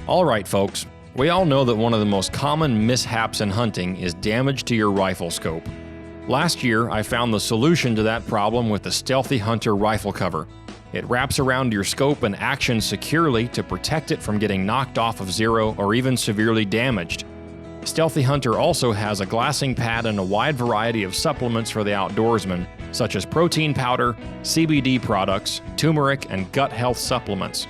All right, folks. We all know that one of the most common mishaps in hunting is damage to your rifle scope. Last year, I found the solution to that problem with the Stealthy Hunter rifle cover. It wraps around your scope and actions securely to protect it from getting knocked off of zero or even severely damaged. Stealthy Hunter also has a glassing pad and a wide variety of supplements for the outdoorsman, such as protein powder, CBD products, turmeric, and gut health supplements.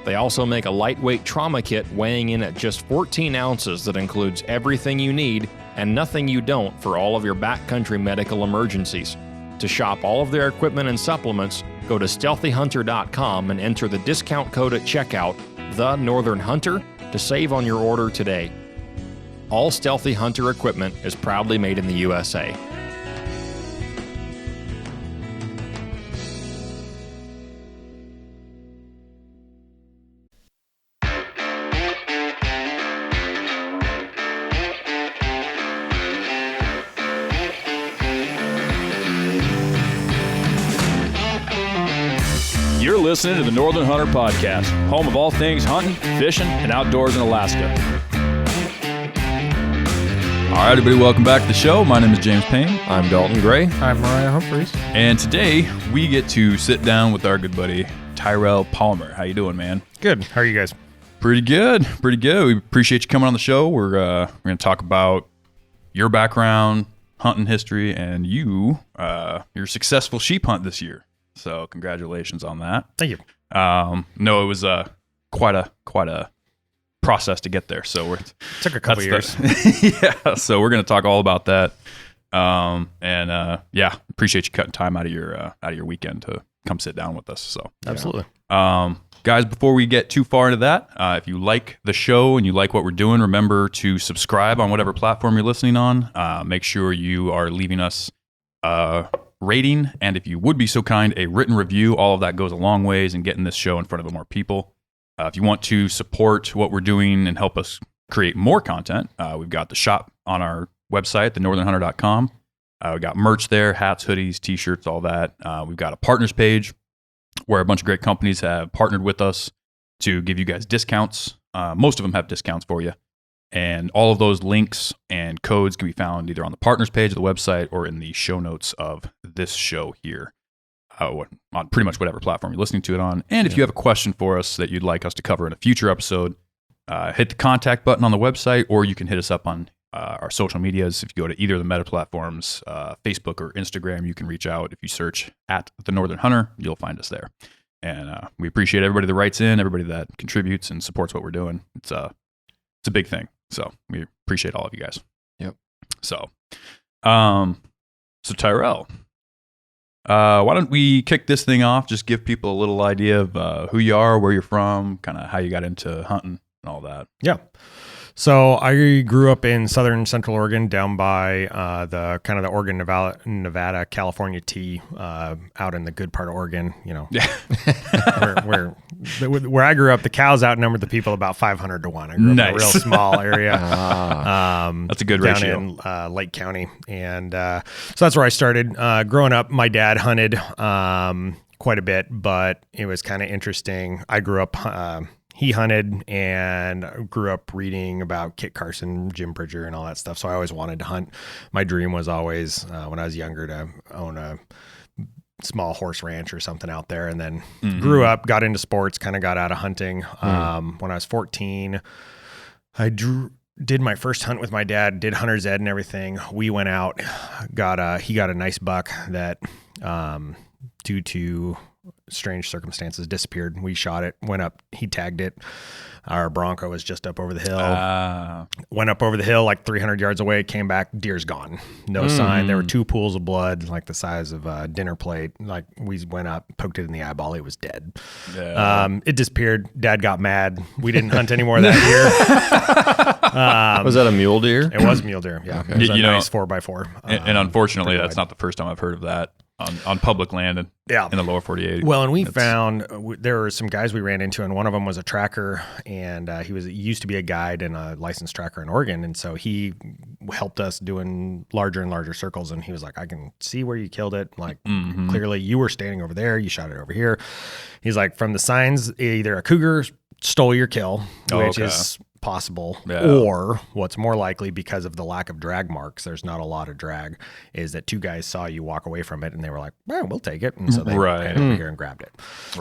They also make a lightweight trauma kit weighing in at just 14 ounces that includes everything you need and nothing you don't for all of your backcountry medical emergencies. To shop all of their equipment and supplements, go to stealthyhunter.com and enter the discount code at checkout, The Northern Hunter, to save on your order today. All Stealthy Hunter equipment is proudly made in the USA. You're listening to the Northern Hunter Podcast, home of all things hunting, fishing, and outdoors in Alaska. All right, everybody, welcome back to the show. My name is James Payne. I'm Dalton Gray. I'm Mariah Humphreys. And today, we get to sit down with our good buddy, Tyrel Palmer. How you doing, man? Good. How are you guys? Pretty good. Pretty good. We appreciate you coming on the show. We're going to talk about your background, hunting history, and your successful sheep hunt this year. So congratulations on that. Thank you. No, it was quite a process to get there. So it took a couple years. Yeah. So we're going to talk all about that. Appreciate you cutting time out of your weekend to come sit down with us. So absolutely. Guys, before we get too far into that, if you like the show and you like what we're doing, remember to subscribe on whatever platform you're listening on. Make sure you are leaving us rating, and if you would be so kind, a written review. All of that goes a long ways in getting this show in front of more people. If you want to support what we're doing and help us create more content, we've got the shop on our website, thenorthernhunter.com. We've got merch there, hats, hoodies, t-shirts, all that. We've got a partners page where a bunch of great companies have partnered with us to give you guys discounts. Most of them have discounts for you. And all of those links and codes can be found either on the partners page of the website or in the show notes of this show here, on pretty much whatever platform you're listening to it on. And if you have a question for us that you'd like us to cover in a future episode, hit the contact button on the website, or you can hit us up on our social medias. If you go to either of the meta platforms, Facebook or Instagram, you can reach out. If you search at The Northern Hunter, you'll find us there. And we appreciate everybody that writes in, everybody that contributes and supports what we're doing. It's a big thing. So we appreciate all of you guys. Yep. So Tyrel, why don't we kick this thing off? Just give people a little idea of who you are, where you're from, kind of how you got into hunting and all that. Yeah. So I grew up in southern Central Oregon, down by the Oregon, Nevada, California T, out in the good part of Oregon. You know, yeah. where I grew up, the cows outnumbered the people about 500 to 1. I grew up in a real small area. That's a good down ratio. In Lake County, and so that's where I started. Growing up, my dad hunted quite a bit, but it was kind of interesting. I grew up. He hunted and grew up reading about Kit Carson, Jim Bridger, and all that stuff. So I always wanted to hunt. My dream was always, when I was younger, to own a small horse ranch or something out there. And then grew up, got into sports, kind of got out of hunting. When I was 14, I did my first hunt with my dad, did hunter's ed and everything. We went out, he got a nice buck that, due to strange circumstances, disappeared. We shot it, went up, he tagged it. Our Bronco was just up over the hill. Went up over the hill like 300 yards away, came back, deer's gone. No sign. There were 2 pools of blood, like the size of a dinner plate. Like, we went up, poked it in the eyeball, it was dead. Yeah. It disappeared. Dad got mad. We didn't hunt anymore that year. Was that a mule deer? It was mule deer, yeah. Okay. It was a nice 4x4. And unfortunately, that's not the first time I've heard of that on public land in the lower 48. Well, and we found there were some guys we ran into, and one of them was a tracker, and he used to be a guide and a licensed tracker in Oregon, and so he helped us doing larger and larger circles, and he was like, I can see where you killed it. Like, clearly you were standing over there, you shot it over here. He's like, from the signs, either a cougar stole your kill, which okay. is possible, Yeah. or what's more likely, because of the lack of drag marks, there's not a lot of drag, is that two guys saw you walk away from it and they were like, well, we'll take it. And so they Right. ran over here and grabbed it.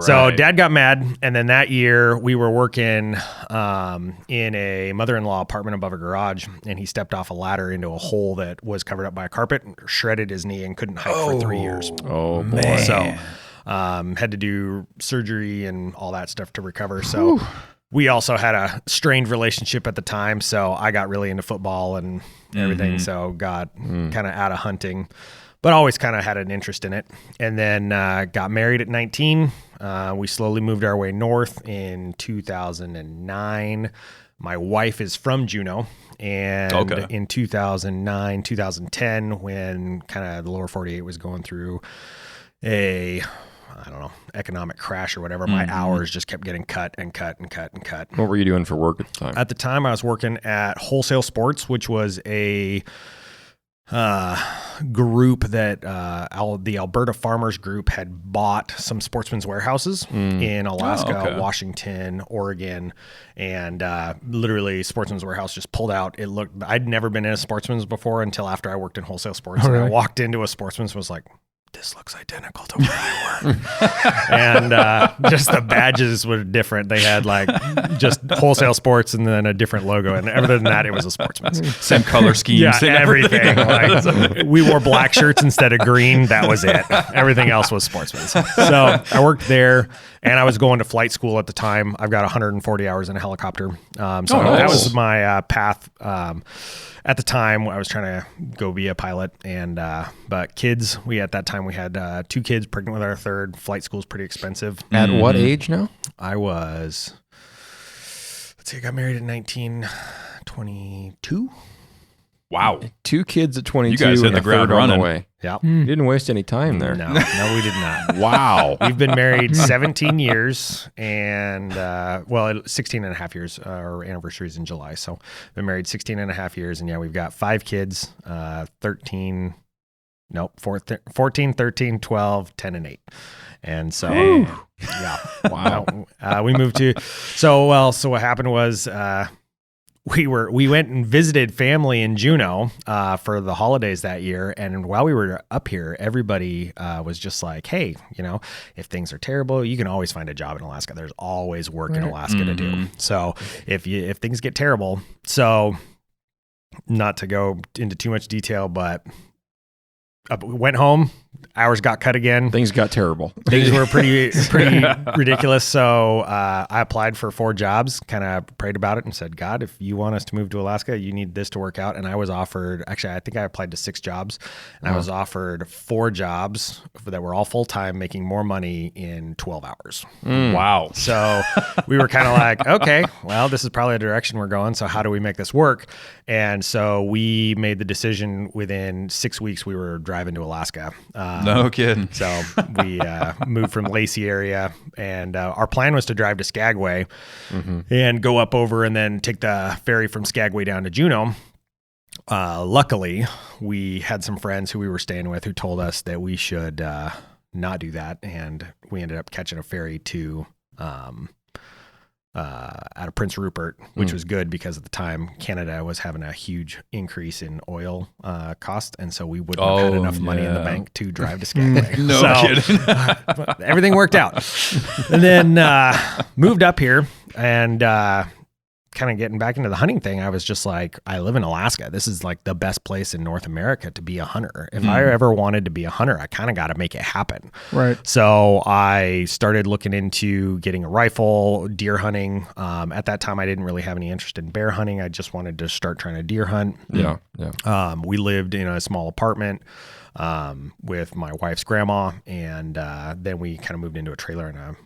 So Dad got mad. And then that year we were working in a mother-in-law apartment above a garage, and he stepped off a ladder into a hole that was covered up by a carpet, shredded his knee, and couldn't hike for 3 years. Oh, boy. Man. So had to do surgery and all that stuff to recover. So we also had a strained relationship at the time. So I got really into football and everything. So got kind of out of hunting, but always kind of had an interest in it. And then got married at 19. We slowly moved our way north in 2009. My wife is from Juneau. And in 2009, 2010, when kind of the lower 48 was going through economic crash or whatever, my hours just kept getting cut and cut and cut and cut. What were you doing for work at the time? At the time, I was working at Wholesale Sports, which was a group that the Alberta Farmers Group had bought some Sportsman's Warehouses in Alaska, Washington, Oregon, and literally Sportsman's Warehouse just pulled out. I'd never been in a Sportsman's before until after I worked in Wholesale Sports. And I walked into a Sportsman's and was like, this looks identical to where I work. And just the badges were different. They had like just Wholesale Sports and then a different logo. And other than that, it was a Sportsman's. Same color schemes. Yeah, everything. Like, we wore black shirts instead of green. That was it. Everything else was Sportsman's. So I worked there, and I was going to flight school at the time. I've got 140 hours in a helicopter. That was my path. At the time, I was trying to go be a pilot, and but kids, at that time we had 2 kids, pregnant with our third. Flight school's pretty expensive. At what age now? I was, I got married in 1922. Wow. 2 kids at 22. You guys hit and the a ground third on running. the way. Yeah. You didn't waste any time there. No, we did not. Wow. We've been married 17 years and, 16 and a half years. Our anniversary is in July. So been married 16 and a half years. And we've got 5 kids, 14, 13, 12, 10, and 8. And so, wow. We moved to, so what happened was, we went and visited family in Juneau for the holidays that year. And while we were up here, everybody was just like, hey, if things are terrible, you can always find a job in Alaska. There's always work in Alaska to do. So if things get terrible, so not to go into too much detail, but went home, hours got cut again. Things got terrible. Things were pretty ridiculous. So I applied for 4 jobs, kind of prayed about it and said, God, if you want us to move to Alaska, you need this to work out. And I was offered, actually, I think I applied to 6 jobs, and I was offered 4 jobs that were all full-time, making more money in 12 hours. Wow. So we were kind of like, okay, well, this is probably the direction we're going. So how do we make this work? And so we made the decision within 6 weeks, we were driving to Alaska. No kidding. So we moved from Lacey area, and our plan was to drive to Skagway and go up over and then take the ferry from Skagway down to Juneau. Luckily, we had some friends who we were staying with who told us that we should not do that, and we ended up catching a ferry to out of Prince Rupert, which was good because at the time Canada was having a huge increase in oil cost, and so we wouldn't have had enough money in the bank to drive to Skagway. Kidding. Everything worked out. And then moved up here, and kind of getting back into the hunting thing, I was just like, I live in Alaska. This is like the best place in North America to be a hunter. If I ever wanted to be a hunter, I kind of got to make it happen. Right. So I started looking into getting a rifle, deer hunting. At that time, I didn't really have any interest in bear hunting. I just wanted to start trying to deer hunt. Yeah. We lived in a small apartment with my wife's grandma, and then we kind of moved into a trailer and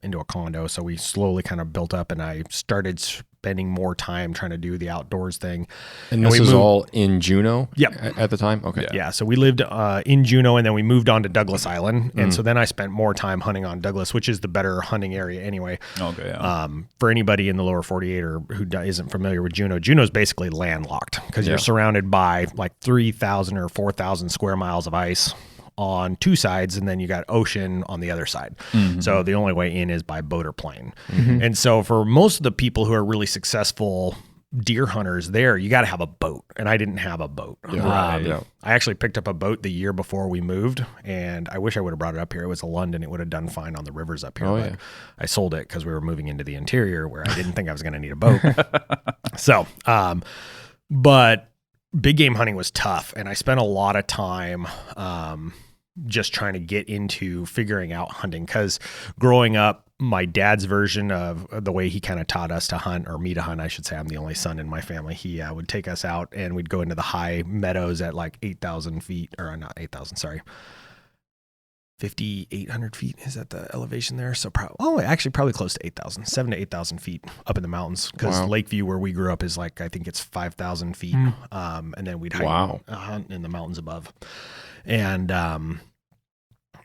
into a condo. So we slowly kind of built up, and I started spending more time trying to do the outdoors thing. And this was all in Juneau? Yep. At the time? Okay. Yeah. So we lived in Juneau, and then we moved on to Douglas Island. And so then I spent more time hunting on Douglas, which is the better hunting area anyway. Okay. Yeah. For anybody in the lower 48 or who isn't familiar with Juneau, Juneau's basically landlocked because you're surrounded by like 3,000 or 4,000 square miles of ice on two sides, and then you got ocean on the other side. So the only way in is by boat or plane. And so for most of the people who are really successful deer hunters there, you got to have a boat, and I didn't have a boat. I actually picked up a boat the year before we moved, and I wish I would have brought it up here. It was a London. It would have done fine on the rivers up here, but I sold it because we were moving into the interior where I didn't think I was going to need a boat. So, but big game hunting was tough, and I spent a lot of time just trying to get into figuring out hunting, because growing up, my dad's version of the way he kind of taught us to hunt, or me to hunt, I should say. I'm the only son in my family. He would take us out and we'd go into the high meadows at like 8,000 feet, or not 8,000, sorry. 5,800 feet is that the elevation there? So probably close to 8,000, 7,000 to 8,000 feet up in the mountains. Because Lakeview, where we grew up, is like, I think it's 5,000 feet. And then we'd hunt in the mountains above. And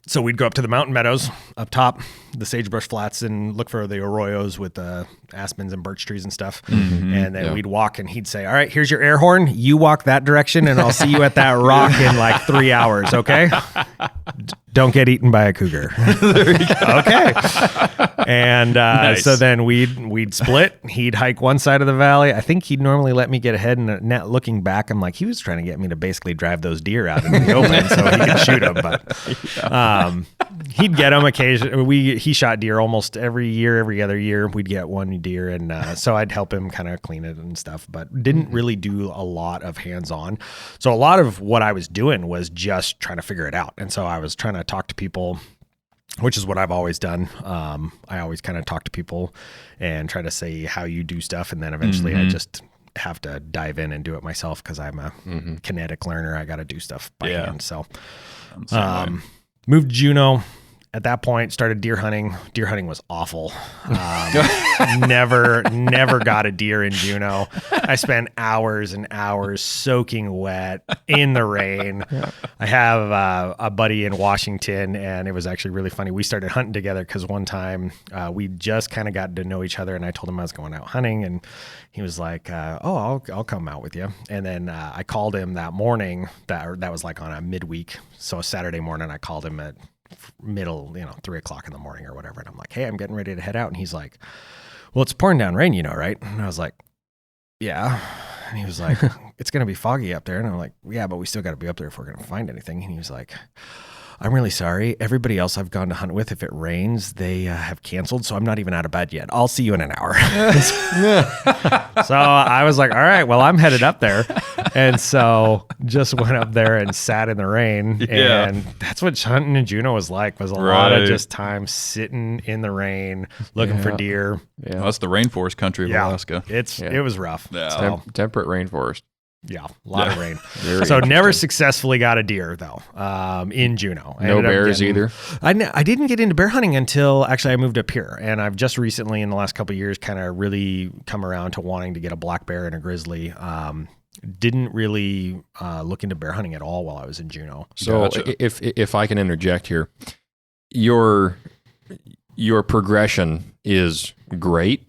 so we'd go up to the mountain meadows up top, the sagebrush flats, and look for the arroyos with the aspens and birch trees and stuff. And then we'd walk, and he'd say, all right, here's your air horn. You walk that direction, and I'll see you at that rock in like 3 hours, okay? Don't get eaten by a cougar. There you go. Okay. And so then we'd split. He'd hike one side of the valley. I think he'd normally let me get ahead, and now looking back, I'm like, he was trying to get me to basically drive those deer out in the open so he could shoot them. But he'd get them occasionally. He shot deer almost every other year. We'd get one deer, and so I'd help him kind of clean it and stuff, but didn't really do a lot of hands-on. So a lot of what I was doing was just trying to figure it out. And so I was trying to talk to people, which is what I've always done. I always kind of talk to people and try to say how you do stuff, and then eventually I just have to dive in and do it myself, because I'm a kinetic learner. I got to do stuff by hand. So moved to Juneau. At that point, started deer hunting. Deer hunting was awful. Never got a deer in Juneau. I spent hours and hours soaking wet in the rain. I have a buddy in Washington, and it was actually really funny. We started hunting together because one time we just kind of got to know each other, and I told him I was going out hunting, and he was like, I'll come out with you. And then I called him that morning. That was like on a midweek. So a Saturday morning, I called him at middle, 3:00 in the morning or whatever. And I'm like, hey, I'm getting ready to head out. And he's like, well, it's pouring down rain, right? And I was like, yeah. And he was like, it's going to be foggy up there. And I'm like, yeah, but we still got to be up there if we're going to find anything. And he was like, I'm really sorry. Everybody else I've gone to hunt with, if it rains, they have canceled. So I'm not even out of bed yet. I'll see you in an hour. So I was like, all right, well, I'm headed up there. And so just went up there and sat in the rain. And that's what hunting in Juneau was like, was a lot of just time sitting in the rain, looking for deer. Yeah. Well, that's the rainforest country of Alaska. It was rough. Yeah. So, temperate rainforest. Yeah, a lot of rain. So never successfully got a deer, though, in Juneau. No bears either? I didn't get into bear hunting until actually I moved up here. And I've just recently, in the last couple of years, kind of really come around to wanting to get a black bear and a grizzly. Didn't really look into bear hunting at all while I was in Juneau. So if I can interject here, your progression is great,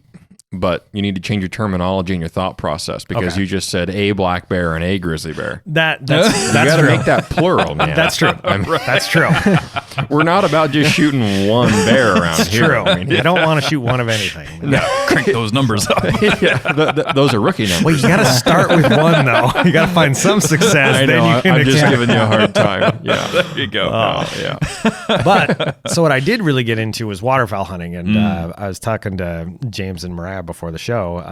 but you need to change your terminology and your thought process, because you just said a black bear and a grizzly bear. That's you got to true. make that plural, man. That's true. That's true. We're not about just shooting one bear around It's here. true. I mean, I don't want to shoot one of anything. No, crank those numbers up. Those are rookie numbers. Well, you got to start with one, though. You got to find some success. I know. I'm just giving you a hard time. Yeah. There you go. But so what I did really get into was waterfowl hunting. And I was talking to James and Mariah before the show.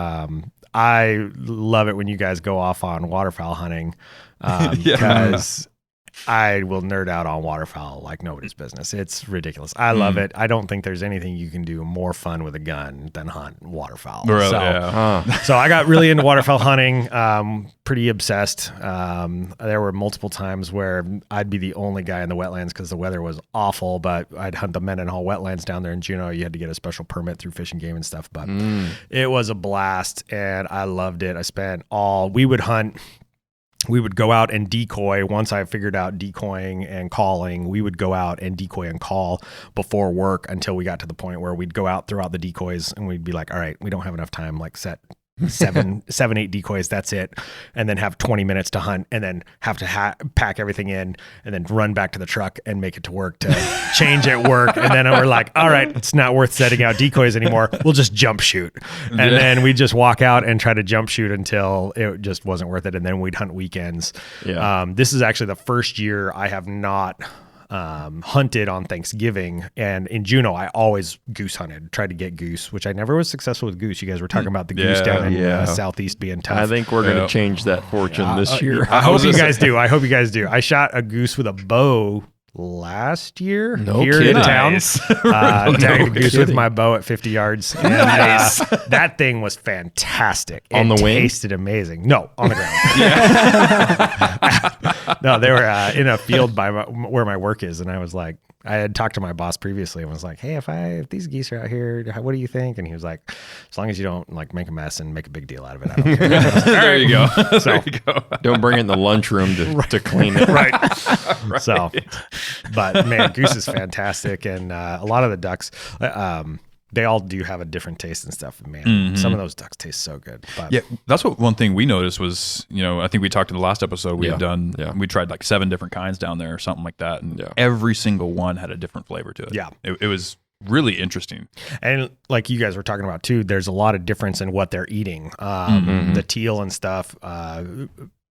I love it when you guys go off on waterfowl hunting, because I will nerd out on waterfowl like nobody's business. It's ridiculous. I love it. I don't think there's anything you can do more fun with a gun than hunt waterfowl. Really? So I got really into waterfowl hunting, pretty obsessed. There were multiple times where I'd be the only guy in the wetlands because the weather was awful, but I'd hunt the Mendenhall wetlands down there in Juneau. You had to get a special permit through Fish and Game and stuff, but it was a blast, and I loved it. We would go out and decoy. Once I figured out decoying and calling, we would go out and decoy and call before work until we got to the point where we'd go out throughout the decoys, and we'd be like, all right, we don't have enough time, like set seven, 8 decoys. That's it. And then have 20 minutes to hunt, and then have to pack everything in, and then run back to the truck and make it to work to change at work. And then we're like, all right, it's not worth setting out decoys anymore. We'll just jump shoot. And then we just walk out and try to jump shoot until it just wasn't worth it. And then we'd hunt weekends. Yeah. This is actually the first year I have not hunted on Thanksgiving, and in Juneau I always goose hunted, tried to get goose, which I never was successful with goose. You guys were talking about the goose down in Southeast being tough. I think we're going to change that fortune this year. I hope you guys do. I shot a goose with a bow last year here in town. Tagged a goose with my bow at 50 yards. And, that thing was fantastic. On the wing? Tasted amazing. No, on the ground. No, they were in a field by where my work is, and I was like, I had talked to my boss previously and was like, hey, if these geese are out here, what do you think? And he was like, as long as you don't like make a mess and make a big deal out of it, I don't care. There you go. So, don't bring it in the lunchroom to clean it. Right. So, but man, goose is fantastic. And a lot of the ducks, they all do have a different taste and stuff. Man, some of those ducks taste so good. But yeah, that's what one thing we noticed was, I think we talked in the last episode we had done. Yeah. We tried like 7 different kinds down there or something like that, and every single one had a different flavor to it. Yeah, it was really interesting. And like you guys were talking about too, there's a lot of difference in what they're eating. The teal and stuff.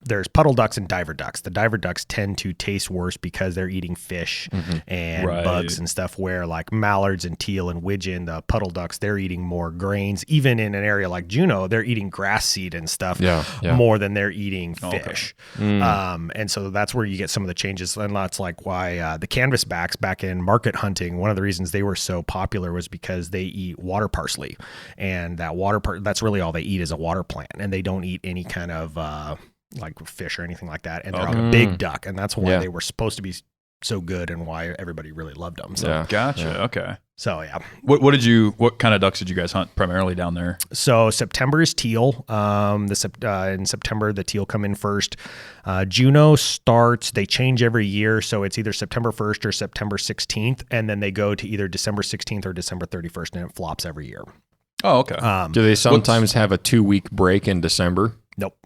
There's puddle ducks and diver ducks. The diver ducks tend to taste worse because they're eating fish and bugs and stuff, where like mallards and teal and widgeon, the puddle ducks, they're eating more grains. Even in an area like Juneau, they're eating grass seed and stuff more than they're eating fish. And so that's where you get some of the changes. And that's like why the canvasbacks back in market hunting, one of the reasons they were so popular was because they eat water parsley. And that that's really all they eat is a water plant. And they don't eat any kind of like fish or anything like that, and they're a big duck, and that's why they were supposed to be so good and why everybody really loved them. So gotcha. Okay. So yeah. What kind of ducks did you guys hunt primarily down there? So September is teal. In September the teal come in first. Juneau starts, they change every year, so it's either September 1st or September 16th, and then they go to either December 16th or December 31st, and it flops every year. Oh, okay. Do they sometimes have a 2-week break in December? Nope.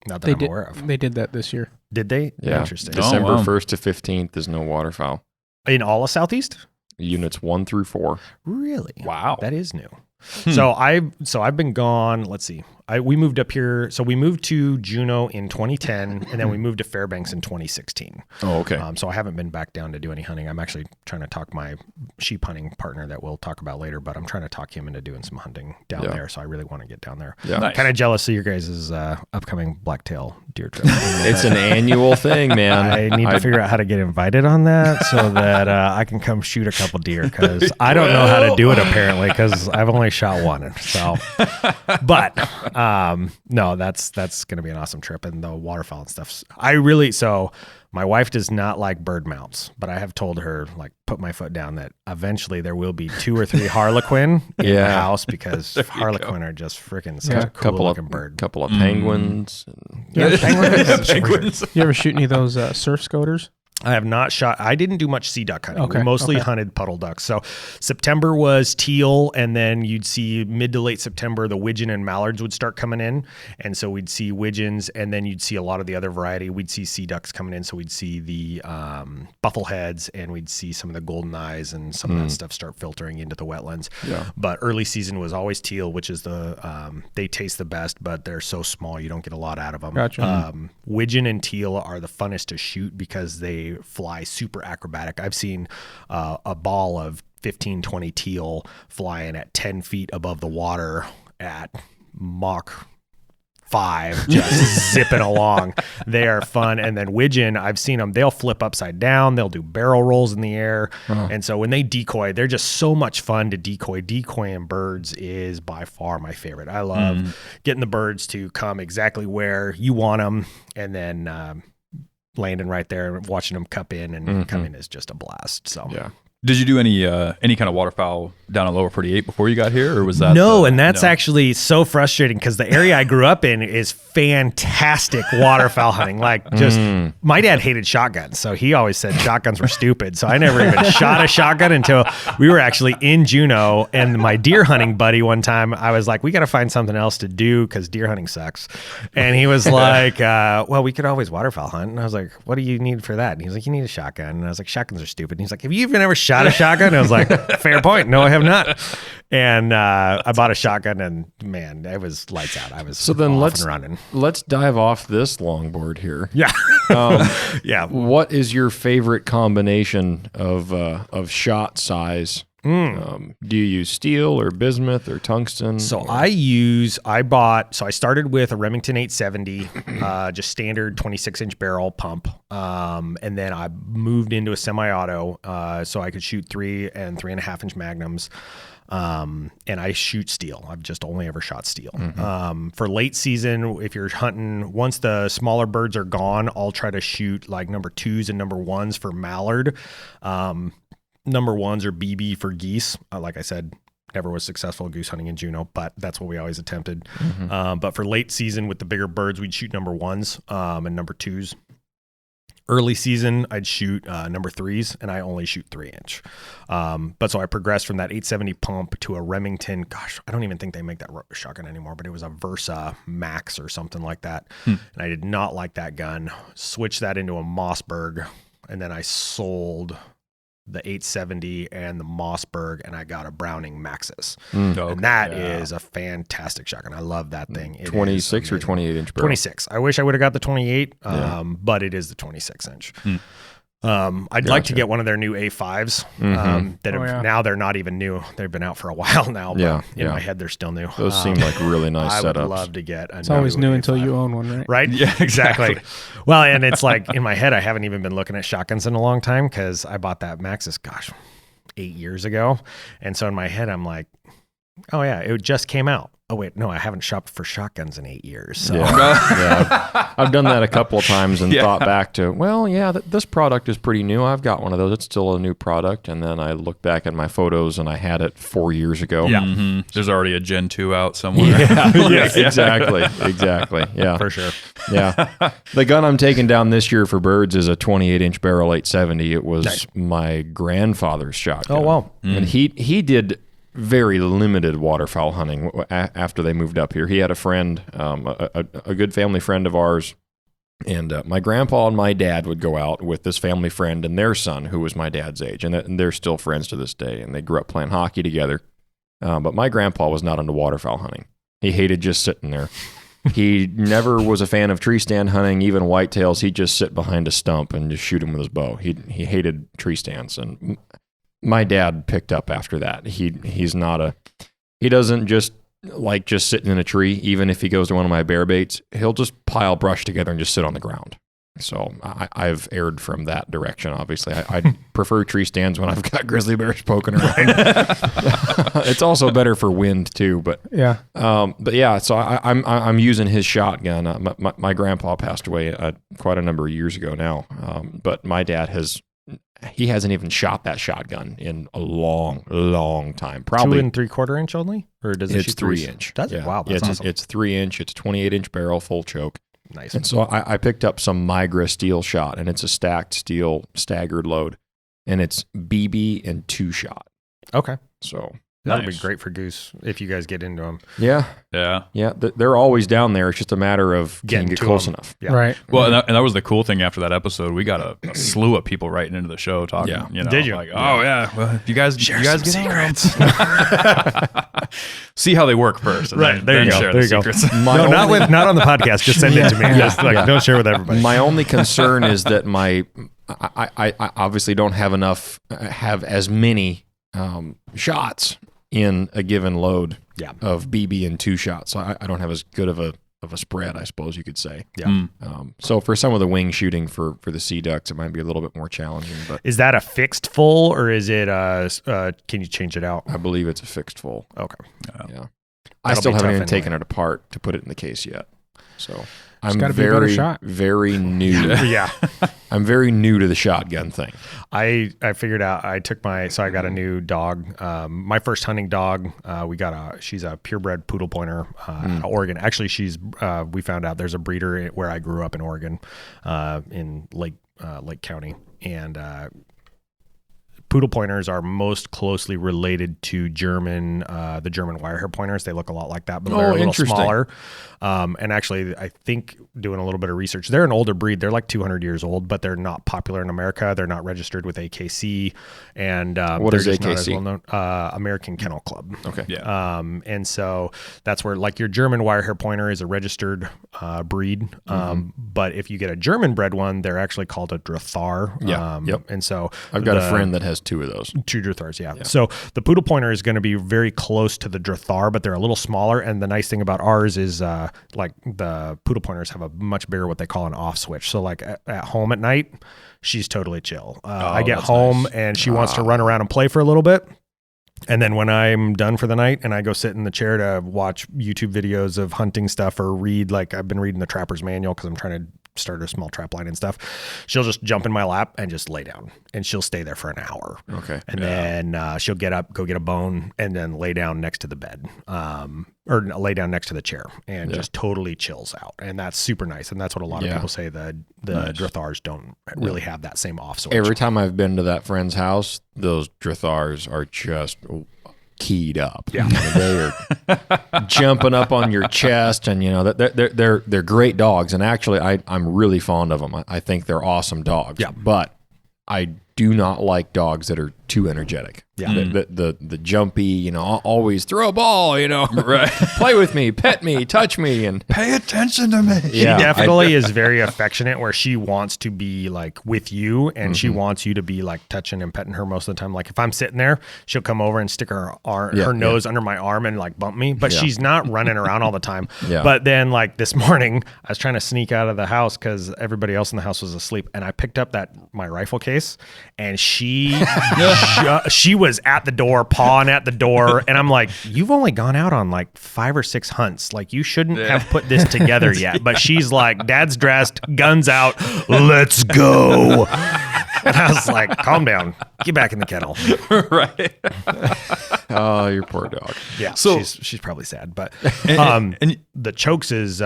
Not that I'm aware of. They did that this year. Did they? Yeah. Interesting. December 1st to 15th is no waterfowl. In all of Southeast? Units 1 through 4. Really? Wow. That is new. So I've been gone. Let's see. We moved up here. So we moved to Juneau in 2010, and then we moved to Fairbanks in 2016. Oh, okay. So I haven't been back down to do any hunting. I'm actually trying to talk my sheep hunting partner that we'll talk about later, but I'm trying to talk him into doing some hunting down there. So I really want to get down there. Yeah. Nice. Kind of jealous of your guys' upcoming blacktail deer trip. It's an annual thing, man. I need to figure out how to get invited on that so that I can come shoot a couple deer, because I don't know how to do it apparently, because I've only shot one. So, but no, that's going to be an awesome trip, and the waterfowl and stuff. So my wife does not like bird mounts, but I have told her, like, put my foot down that eventually there will be 2 or 3 harlequin in the house, because harlequin are just freaking such a cool looking bird. Couple of penguins. Penguins. You ever shoot any of those surf scoters? I have not shot. I didn't do much sea duck hunting. We mostly hunted puddle ducks. So September was teal, and then you'd see mid to late September, the widgeon and mallards would start coming in. And so we'd see widgeons, and then you'd see a lot of the other variety. We'd see sea ducks coming in. So we'd see the buffleheads, and we'd see some of the golden eyes and some of that stuff start filtering into the wetlands. Yeah. But early season was always teal, which is they taste the best, but they're so small you don't get a lot out of them. Gotcha. Widgeon and teal are the funnest to shoot because they fly super acrobatic. I've seen a ball of 15, 20 teal flying at 10 feet above the water at Mach 5, just zipping along. They are fun. And then widgeon, I've seen them, they'll flip upside down, they'll do barrel rolls in the air. And so when they decoy, they're just so much fun to decoy. Decoying birds is by far my favorite. I love getting the birds to come exactly where you want them, and then landing right there and watching them cup in and come in is just a blast. So Did you do any kind of waterfowl down at Lower 48 before you got here, or was that no? And that's actually so frustrating because the area I grew up in is fantastic waterfowl hunting. Like, just my dad hated shotguns, so he always said shotguns were stupid. So I never even shot a shotgun until we were actually in Juneau. And my deer hunting buddy, one time, I was like, "We got to find something else to do because deer hunting sucks." And he was like, "Well, we could always waterfowl hunt." And I was like, "What do you need for that?" And he was like, "You need a shotgun." And I was like, "Shotguns are stupid." And he's like, "Have you even ever shot a shotgun?" And I was like, "Fair point. No, I have not." And I bought a shotgun, and man, it was lights out. I was so then off and running. Let's dive off this longboard here. Yeah, yeah. What is your favorite combination of shot size? Do you use steel or bismuth or tungsten? So I started with a Remington 870, just standard 26-inch barrel pump. And then I moved into a semi-auto, so I could shoot 3 and 3.5-inch magnums. And I shoot steel. I've just only ever shot steel. For late season, if you're hunting, once the smaller birds are gone, I'll try to shoot like number 2s and number 1s for mallard. Number 1s are BB for geese. Like I said, never was successful goose hunting in Juneau, but that's what we always attempted. But for late season with the bigger birds, we'd shoot number 1s and number 2s. Early season, I'd shoot number 3s, and I only shoot 3-inch. But so I progressed from that 870 pump to a Remington. Gosh, I don't even think they make that shotgun anymore, but it was a Versa Max or something like that. And I did not like that gun. Switched that into a Mossberg, and then I sold the 870 and the Mossberg, and I got a Browning Maxis. And that is a fantastic shotgun. I love that thing. It 26 or 28-inch barrel? 26. I wish I would have got the 28, but it is the 26-inch. I'd like to get one of their new A5s that now they're not even new. They've been out for a while now, but in my head, they're still new. Those seem like really nice setups. I would love to get a It's always new A5. until you own one, right? Right? Yeah, exactly. Well, and it's like in my head, I haven't even been looking at shotguns in a long time because I bought that Maxis, 8 years ago. And so in my head, I'm like, oh yeah, it just came out. Oh wait, no, I haven't shopped for shotguns in 8 years. So. I've done that a couple of times and thought back to, well, yeah, this product is pretty new. I've got one of those. It's still a new product. And then I look back at my photos and I had it 4 years ago. Yeah. There's already a Gen 2 out somewhere. Exactly. Yeah. For sure. Yeah. The gun I'm taking down this year for birds is a 28-inch barrel 870. It was my grandfather's shotgun. Oh, wow. And he did very limited waterfowl hunting after they moved up here. He had a friend, a good family friend of ours, and my grandpa and my dad would go out with this family friend and their son, who was my dad's age, and they're still friends to this day, and they grew up playing hockey together. But my grandpa was not into waterfowl hunting. He hated just sitting there. He never was a fan of tree stand hunting, even whitetails. He'd just sit behind a stump and just shoot him with his bow. He hated tree stands, and my dad picked up after that. He doesn't just like just sitting in a tree. Even if he goes to one of my bear baits, he'll just pile brush together and just sit on the ground. So I've erred from that direction. Obviously, I prefer tree stands when I've got grizzly bears poking around. It's also better for wind too. But yeah. So I'm using his shotgun. My grandpa passed away quite a number of years ago now. But my dad hasn't even shot that shotgun in a long time. Probably 2 3/4 inch only, or does it shoot 3-inch? Does it? Wow, that's awesome. It's 3-inch. It's a 28-inch barrel, full choke. Nice. And so I picked up some Migra steel shot, and it's a stacked steel staggered load, and it's BB and 2-shot. Okay, so that'd be great for goose if you guys get into them. Yeah. They're always down there. It's just a matter of getting close enough. Yeah. Right. Well, and that was the cool thing after that episode. We got a slew of people writing into the show talking. Yeah. You know, Did you? Like, oh yeah. Well, you guys get secrets. See how they work first. And Right. There you go. Share There the you go. secrets. No, not on the podcast. Just send it to me. Just don't share with everybody. My only concern is that I obviously don't have as many shots in a given load of BB and 2-shot. So I don't have as good of a spread, I suppose you could say. Yeah. So for some of the wing shooting for the sea ducks, it might be a little bit more challenging. But is that a fixed full, or is it can you change it out? I believe it's a fixed full. Okay. Yeah. I still haven't even taken it apart to put it in the case yet. So It's I'm gotta be a better very, shot. very new. Yeah. I'm very new to the shotgun thing. I figured out, I got a new dog. My first hunting dog, she's a purebred poodle pointer, out of Oregon. Actually, we found out there's a breeder where I grew up in Oregon, in Lake County. And, poodle pointers are most closely related to the German wirehair pointers. They look a lot like that, but they're a little smaller. And actually, I think doing a little bit of research, they're an older breed. They're like 200 years old, but they're not popular in America. They're not registered with AKC. And what is they're AKC? not as well known. American Kennel Club. Okay. Yeah. And so that's where, like, your German wirehair pointer is a registered breed. But if you get a German bred one, they're actually called a Drathar. Yeah. Yep. And so I've got a friend that has 2 of those. 2 Drathars, yeah. So the poodle pointer is going to be very close to the Drathar, but they're a little smaller. And the nice thing about ours is, like, the poodle pointers have a much bigger, what they call an off switch. So, like, at home at night, she's totally chill. I get home nice. and she wants to run around and play for a little bit. And then when I'm done for the night and I go sit in the chair to watch YouTube videos of hunting stuff or read, like, I've been reading the Trapper's Manual because I'm trying to start a small trap line and stuff, she'll just jump in my lap and just lay down, and she'll stay there for an hour. Okay. And then she'll get up, go get a bone, and then lay down next to the bed, or lay down next to the chair, and just totally chills out. And that's super nice. And that's what a lot of people say, the Drathars don't really have that same off switch. Every time I've been to that friend's house, those Drathars are just keyed up. Yeah. They are jumping up on your chest, and they're great dogs. And actually, I'm really fond of them. I think they're awesome dogs. Yeah. But I do not like dogs that are too energetic. Yeah. The jumpy, always throw a ball, Right. play with me, pet me, touch me, and Pay attention to me. She definitely is very affectionate, where she wants to be, like, with you, and she wants you to be, like, touching and petting her most of the time. Like, if I'm sitting there, she'll come over and stick her nose under my arm and, like, bump me, but she's not running around all the time. Yeah. But then, like, this morning, I was trying to sneak out of the house because everybody else in the house was asleep, and I picked up my rifle case, and she was at the door, pawing at the door, and I'm like, you've only gone out on like 5 or 6 hunts. Like, you shouldn't have put this together yet. But she's like, Dad's dressed, guns out, let's go. And I was like, calm down, get back in the kennel. Right. oh, your poor dog. Yeah, So- she's probably sad, but and the chokes is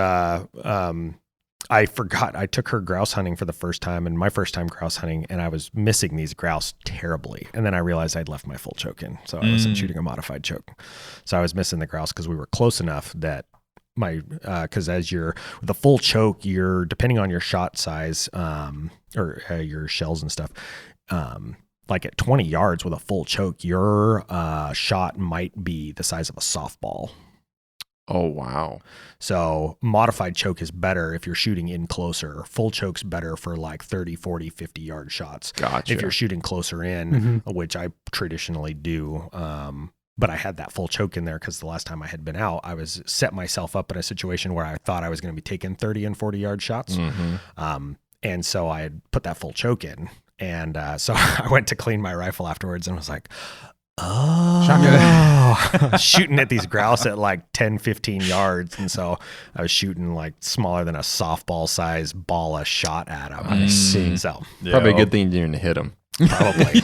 I forgot. I took her grouse hunting for the first time, and my first time grouse hunting, and I was missing these grouse terribly. And then I realized I'd left my full choke in, so I wasn't shooting a modified choke. So I was missing the grouse because we were close enough that because with a full choke, you're, depending on your shot size, or your shells and stuff, like at 20 yards with a full choke, your shot might be the size of a softball. Oh, wow. So modified choke is better if you're shooting in closer. Full choke's better for like 30, 40, 50 yard shots. Gotcha. If you're shooting closer in, which I traditionally do. But I had that full choke in there because the last time I had been out, I was set myself up in a situation where I thought I was going to be taking 30 and 40 yard shots. And so I had put that full choke in. And so I went to clean my rifle afterwards and was like, shooting at these grouse at like 10, 15 yards. And so I was shooting like smaller than a softball size ball a shot at them. I see. So Probably a good thing you didn't hit them. probably.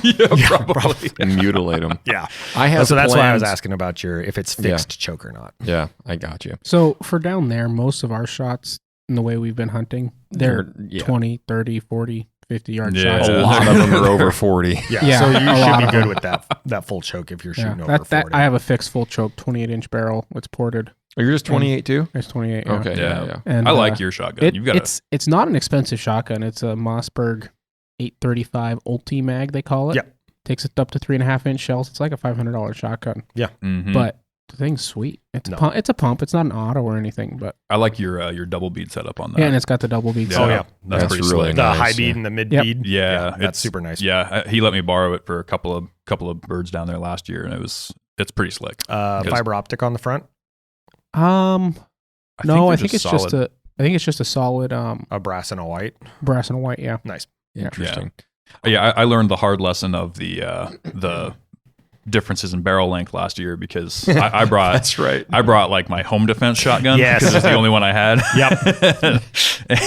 probably. And mutilate them. Yeah. I have So that's why I was plans- asking about if it's fixed choke or not. Yeah, I got you. So for down there, most of our shots, in the way we've been hunting, they're Yeah. 20, 30, 40, 50 yard Yeah. shots. A lot of them are over 40. Yeah. So a you lot should be of good them. with that full choke if you're shooting over that 40. I have a fixed full choke, 28-inch barrel. It's ported. Oh, you're just 28 too? It's 28. Yeah. Okay, yeah. And I like your shotgun. You've got it's not an expensive shotgun. It's a Mossberg 835 Ulti Mag, they call it. Yep. Takes it up to 3.5-inch shells. It's like a $500 shotgun. But the thing's sweet. It's a pump. It's a pump. It's not an auto or anything, but I like your double bead setup on that. yeah, and it's got the double bead. Yeah. Oh, yeah. That's pretty really slick. the nice, high bead yeah. and the mid Yep. bead. Yeah, That's super nice. Yeah, he let me borrow it for a couple of birds down there last year, and it's pretty slick. Fiber optic on the front, No, I think it's solid. just a solid a brass and a white. brass and a white. Yeah. Nice. Interesting. Yeah, I learned the hard lesson of the differences in barrel length last year because I brought That's right. I brought like my home defense shotgun Yes. because it's the only one I had. Yep.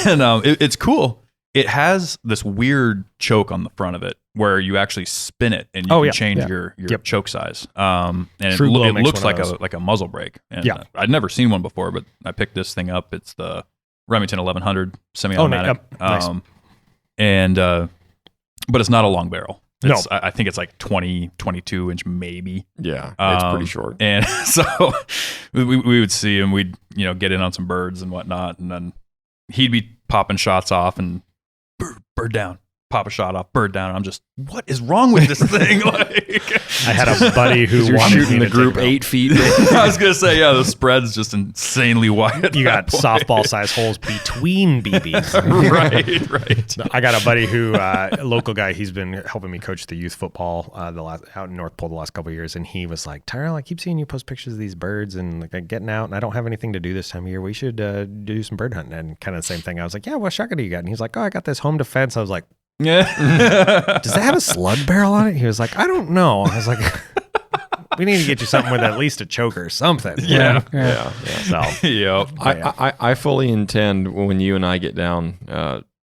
And it's cool. It has this weird choke on the front of it where you actually spin it and you can change your choke size. And it looks like a muzzle brake. And I'd never seen one before, but I picked this thing up. It's the Remington 1100 semi-automatic. Nice. But it's not a long barrel. No. I think it's like 22 inch maybe. Yeah, it's pretty short. And so we would see him. We'd get in on some birds and whatnot, and then he'd be popping shots off and bird down, pop a shot off, bird down. And I'm just, what is wrong with this thing? I had a buddy who you're wanted shooting me the to group take 8 feet. I was gonna say, the spread's just insanely wide. You got softball size holes between BBs. right. I got a buddy who, a local guy, he's been helping me coach the youth football out in North Pole the last couple of years, and he was like, Tyrel, I keep seeing you post pictures of these birds and like getting out, and I don't have anything to do this time of year. We should do some bird hunting. And kind of the same thing. I was like, yeah, what shotgun do you got? And he's like, oh, I got this home defense. I was like, Yeah. does that have a slug barrel on it? He was like, I don't know. I was like, we need to get you something with at least a choker or something. Yeah. So, Yep. I fully intend when you and I get down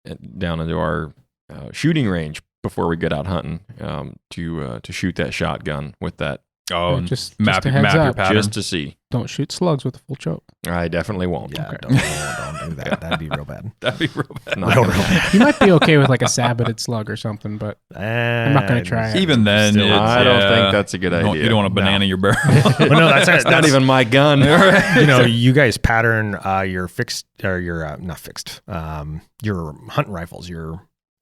into our shooting range before we get out hunting to shoot that shotgun with that. Oh, and just map a heads your up. pattern. Just to see. Don't shoot slugs with a full choke. I definitely won't. yeah, Okay. don't do that. That'd be real bad. That'd be real bad. Not Real gonna- bad. You might be okay with like a saboted slug or something, but I'm not gonna try it. Even then, Still, I don't think that's a good idea. You don't want to banana your barrel. But no, that's not even my gun. you guys pattern your fixed or your not fixed your hunting rifles,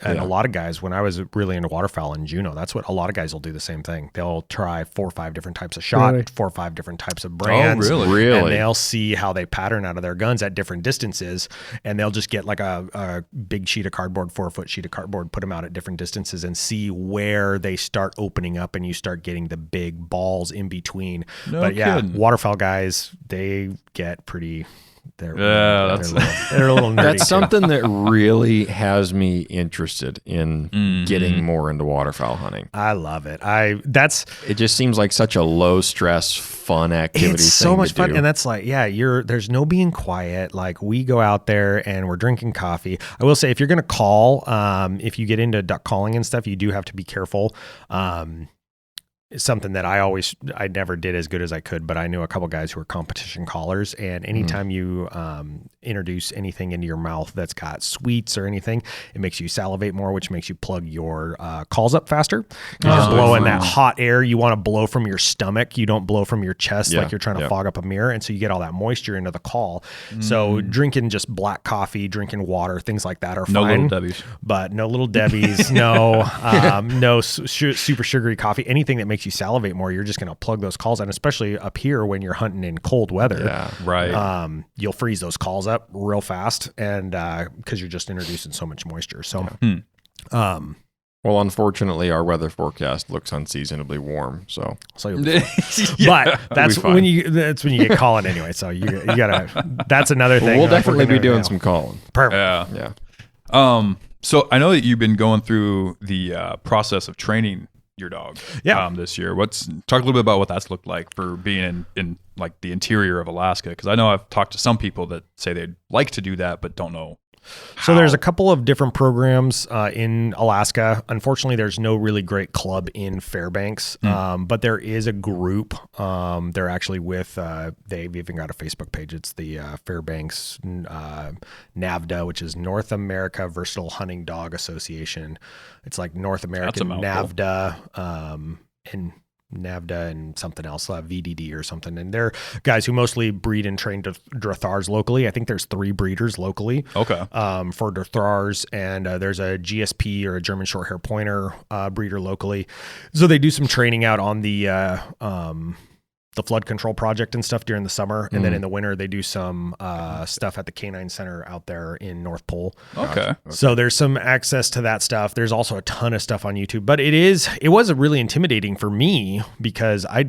and a lot of guys, when I was really into waterfowl in Juneau, that's what a lot of guys will do the same thing. They'll try 4 or 5 different types of shot, Really? 4 or 5 different types of brands. really? And Really? they'll see how they pattern out of their guns at different distances, and they'll just get like a big sheet of cardboard, 4-foot sheet of cardboard, put them out at different distances and see where they start opening up and you start getting the big balls in between. No But yeah, kidding. waterfowl guys, they get pretty... They're Yeah, a little nerdy That's too. something that really has me interested in Mhm. getting more into waterfowl hunting. I love it. It just seems like such a low stress, fun activity. It's so thing much to fun, do. and that's like, there's no being quiet. Like we go out there and we're drinking coffee. I will say, if you're gonna call, if you get into duck calling and stuff, you do have to be careful. It's something that I never did as good as I could, but I knew a couple guys who were competition callers, and anytime you introduce anything into your mouth that's got sweets or anything, it makes you salivate more, which makes you plug your calls up faster. You're just blowing that hot air. You want to blow from your stomach. You don't blow from your chest like you're trying to fog up a mirror, and so you get all that moisture into the call. So drinking just black coffee, drinking water, things like that are No fine. little Debbie's. But no little Debbie's, no super sugary coffee, anything that makes you salivate more. You're just going to plug those calls, and especially up here when you're hunting in cold weather, Yeah. Right. you'll freeze those calls up real fast, and because you're just introducing so much moisture. So, Well, unfortunately, our weather forecast looks unseasonably warm. So but that's when you get calling anyway. So you gotta. That's another thing. we'll Like, we're definitely be gonna- doing some calling. Perfect. Yeah. Yeah. So I know that you've been going through the process of training your dog. Yeah. This year. Talk a little bit about what that's looked like for being in like the interior of Alaska, because I know I've talked to some people that say they'd like to do that but don't know. So there's a couple of different programs in Alaska. Unfortunately, there's no really great club in Fairbanks, but there is a group. They're actually with, they've even got a Facebook page. It's the Fairbanks NAVDA, which is North America Versatile Hunting Dog Association. It's like North American NAVDA and NAVDA and something else, VDD or something. And they're guys who mostly breed and train Drathars locally. I think there's 3 breeders locally. Okay. For Drathars, and there's a GSP or a German Shorthair Pointer breeder locally. So they do some training out on the flood control project and stuff during the summer, and then in the winter they do some stuff at the Canine Center out there in North Pole. Okay. So there's some access to that stuff. There's also a ton of stuff on YouTube, but it was really intimidating for me because I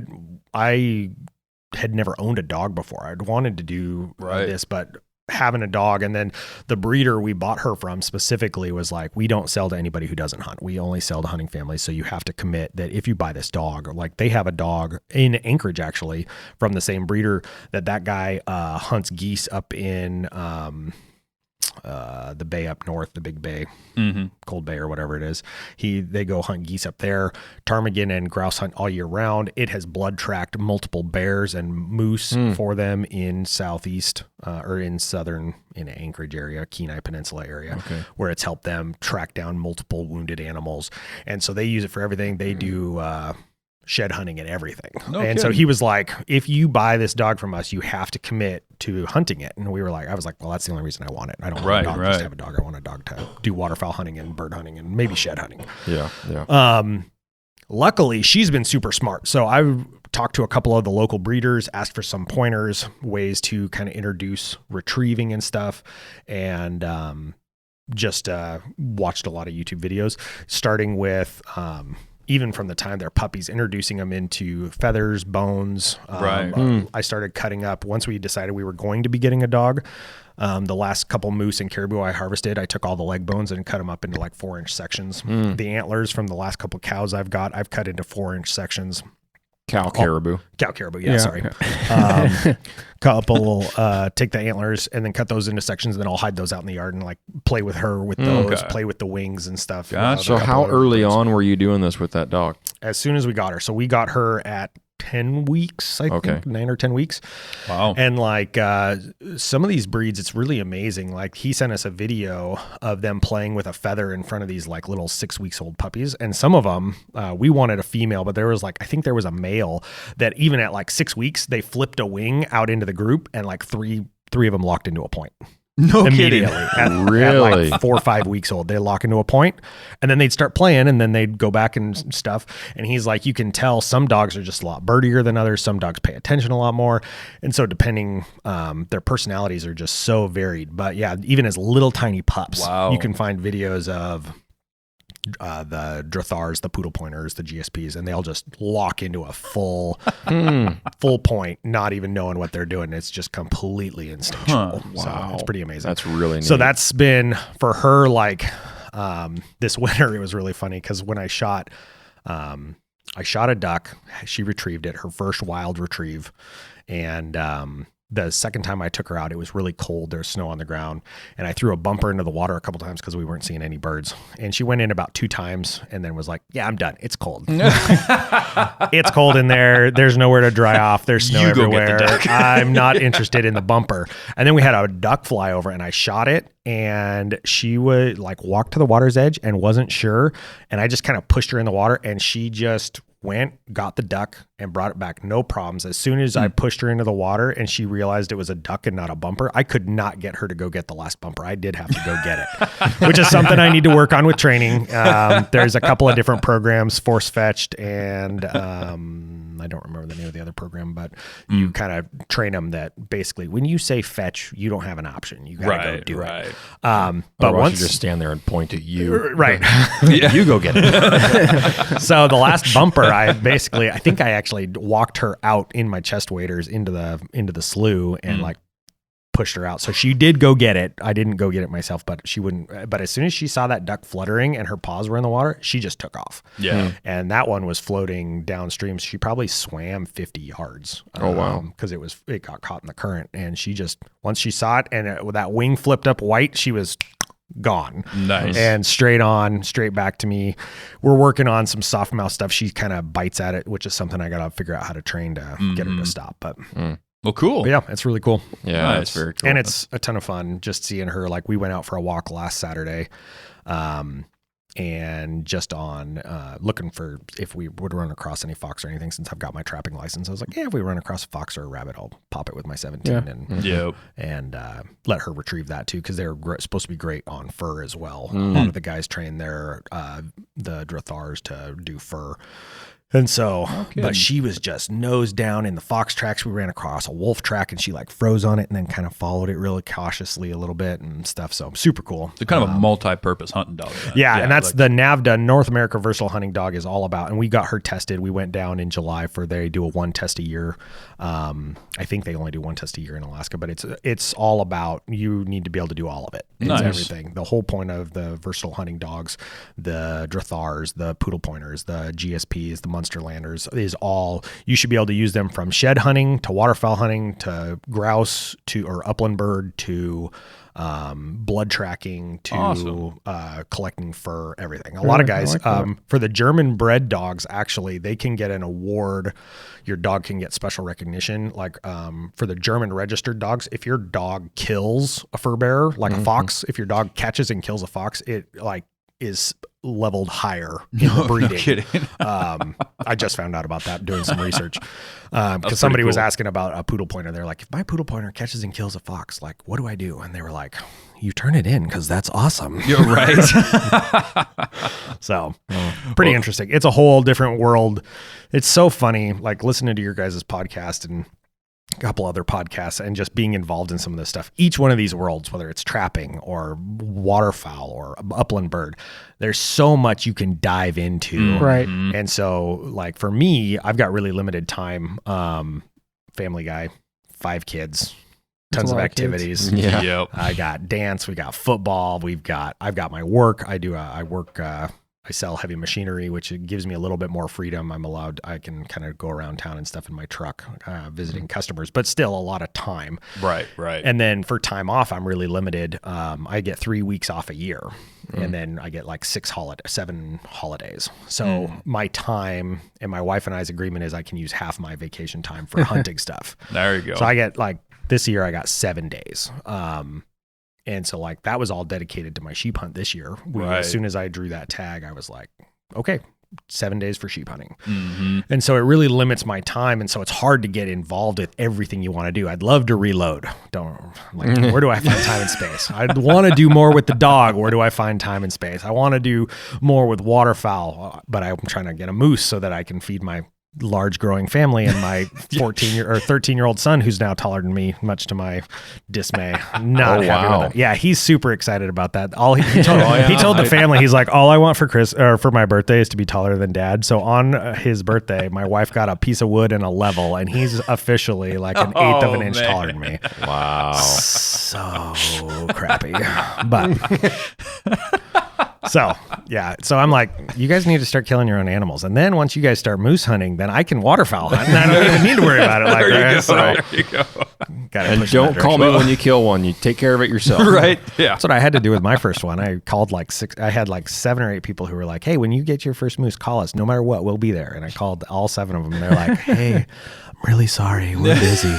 had never owned a dog before. I'd wanted to do this, but having a dog. And then the breeder we bought her from specifically was like, we don't sell to anybody who doesn't hunt. We only sell to hunting families. So you have to commit that if you buy this dog, or like they have a dog in Anchorage, actually, from the same breeder that guy hunts geese up in the bay up north, the big bay, Cold Bay or whatever it is. They go hunt geese up there, ptarmigan and grouse hunt all year round. It has blood tracked multiple bears and moose for them in southeast or in southern, in Anchorage area, Kenai Peninsula area, where it's helped them track down multiple wounded animals. And so they use it for everything. They do shed hunting and everything. So he was like, if you buy this dog from us, you have to commit to hunting it. And I was like, well, that's the only reason I want it. I don't want a dog just to have a dog. I want a dog to do waterfowl hunting and bird hunting and maybe shed hunting. Yeah. Luckily, she's been super smart. So I talked to a couple of the local breeders, asked for some pointers, ways to kind of introduce retrieving and stuff. And just watched a lot of YouTube videos, starting with even from the time they're puppies, introducing them into feathers, bones. I started cutting up once we decided we were going to be getting a dog. The last couple moose and caribou I harvested, I took all the leg bones and cut them up into like 4-inch sections. The antlers from the last couple cows I've cut into 4-inch sections. Caribou. Yeah, sorry. Couple, take the antlers and then cut those into sections, and then I'll hide those out in the yard and like play with her with those, play with the wings and stuff. So how early on were you doing this with that dog? As soon as we got her. So we got her at 10 weeks, I think, 9 or 10 weeks. Wow. And like some of these breeds, it's really amazing. Like he sent us a video of them playing with a feather in front of these like little 6 weeks old puppies. And some of them, we wanted a female, but there was like, I think there was a male that even at like 6 weeks, they flipped a wing out into the group and like three of them locked into a point. No immediately kidding. At like 4 or 5 weeks old, they lock into a point and then they'd start playing and then they'd go back and stuff. And he's like, you can tell some dogs are just a lot birdier than others. Some dogs pay attention a lot more. And so depending, their personalities are just so varied, but yeah, even as little tiny pups, you can find videos of the Drothars, the poodle pointers, the GSPs, and they'll just lock into a full point, not even knowing what they're doing. It's just completely instinctual. So it's pretty amazing. That's really neat. So that's been for her, like, this winter, it was really funny because when I shot a duck, she retrieved it, her first wild retrieve. And, the second time I took her out, it was really cold. There's snow on the ground. And I threw a bumper into the water a couple times because we weren't seeing any birds. And she went in about 2 times and then was like, yeah, I'm done. It's cold. It's cold in there. There's nowhere to dry off. There's snow everywhere. I'm not interested in the bumper. And then we had a duck fly over and I shot it. And she would like walk to the water's edge and wasn't sure. And I just kind of pushed her in the water and she just went, got the duck and brought it back. No problems. As soon as I pushed her into the water and she realized it was a duck and not a bumper, I could not get her to go get the last bumper. I did have to go get it, which is something I need to work on with training. There's a couple of different programs, Force Fetched and I don't remember the name of the other program, but you kind of train them that basically when you say fetch, you don't have an option. You got to go do it. But once you just stand there and point at you, right? You go get it. So the last bumper, I think I actually walked her out in my chest waders into the slough and like pushed her out. So she did go get it. I didn't go get it myself, but she wouldn't. But as soon as she saw that duck fluttering and her paws were in the water, she just took off. Yeah. And that one was floating downstream. She probably swam 50 yards. Oh, wow. Because it got caught in the current. And she just, once she saw it and that wing flipped up white, she was gone. Nice. And straight back to me. We're working on some soft mouth stuff. She kind of bites at it, which is something I got to figure out how to train to get her to stop. But well, cool. But yeah, it's really cool. Yeah, nice. That's very cool. And it's a ton of fun just seeing her. Like we went out for a walk last Saturday, and just on looking for if we would run across any fox or anything. Since I've got my trapping license, I was like, yeah, if we run across a fox or a rabbit, I'll pop it with my 17 and let her retrieve that too, because they're supposed to be great on fur as well. A lot of the guys train the Drothars to do fur. And so, but she was just nose down in the fox tracks. We ran across a wolf track and she like froze on it and then kind of followed it really cautiously a little bit and stuff. So super cool. So kind of a multi-purpose hunting dog. Yeah, and that's the NAVDA, North America Versatile Hunting Dog, is all about. And we got her tested. We went down in July they do a one test a year. I think they only do one test a year in Alaska, but it's all about, you need to be able to do all of it. It's everything. The whole point of the versatile hunting dogs, the Drathars, the Poodle Pointers, the GSPs, the Munsterlanders, is all, you should be able to use them from shed hunting to waterfowl hunting to grouse or upland bird to blood tracking to collecting fur, everything. A lot of guys, for the German bred dogs, actually, they can get an award. Your dog can get special recognition. Like for the German registered dogs, if your dog kills a fur bearer, like a fox, if your dog catches and kills a fox, it like is leveled higher in the breeding. No kidding. I just found out about that doing some research because somebody was asking about a poodle pointer. They're like, if my poodle pointer catches and kills a fox, like, what do I do? And they were like, you turn it in because that's awesome. You're right. So pretty interesting. It's a whole different world. It's so funny, like listening to your guys' podcast and a couple other podcasts and just being involved in some of this stuff. Each one of these worlds, whether it's trapping or waterfowl or upland bird, there's so much you can dive into. Right. And so like for me, I've got really limited time. Family guy, 5 kids, tons of activities. Yeah. Yep. I got dance, we got football, I've got my work. I sell heavy machinery, which gives me a little bit more freedom. I can kind of go around town and stuff in my truck, visiting customers, but still a lot of time. Right. And then for time off, I'm really limited. I get 3 weeks off a year, and then I get like 7 holidays. So my time, and my wife and I's agreement is I can use half my vacation time for hunting stuff. There you go. So I get like, this year I got 7 days. And so like that was all dedicated to my sheep hunt this year. As soon as I drew that tag, I was like, okay, 7 days for sheep hunting. And so it really limits my time. And so it's hard to get involved with everything you want to do. I'd love to reload. Where do I find time and space? I'd want to do more with the dog. Where do I find time and space? I want to do more with waterfowl, but I'm trying to get a moose so that I can feed my large growing family and my 13-year-old son, who's now taller than me, much to my dismay. Not happy with it. Yeah, he's super excited about that. He told the family, he's like, all I want for my birthday is to be taller than Dad. So on his birthday, my wife got a piece of wood and a level, and he's officially like an eighth of an inch taller than me. Wow. So crappy. But so I'm like, you guys need to start killing your own animals. And then once you guys start moose hunting, then I can waterfowl hunt and I don't even need to worry about it like that. There you go. And don't call me when you kill one. You take care of it yourself. Right. Yeah. That's what I had to do with my first one. I called I had like 7 or 8 people who were like, hey, when you get your first moose, call us. No matter what, we'll be there. And I called all 7 of them. They're like, hey, I'm really sorry. We're busy.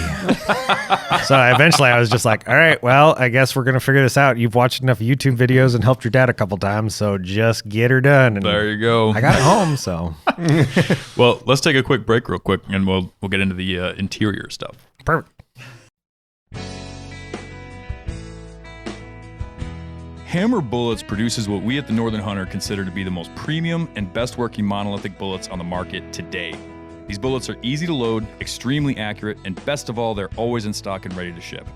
So eventually I was just like, all right, well, I guess we're going to figure this out. You've watched enough YouTube videos and helped your dad a couple times. So just get her done. And there you go. I got it home. So, well, let's take a quick break real quick and we'll get into the interior stuff. Perfect. Hammer Bullets produces what we at the Northern Hunter consider to be the most premium and best working monolithic bullets on the market today. These bullets are easy to load, extremely accurate, and best of all, they're always in stock and ready to ship.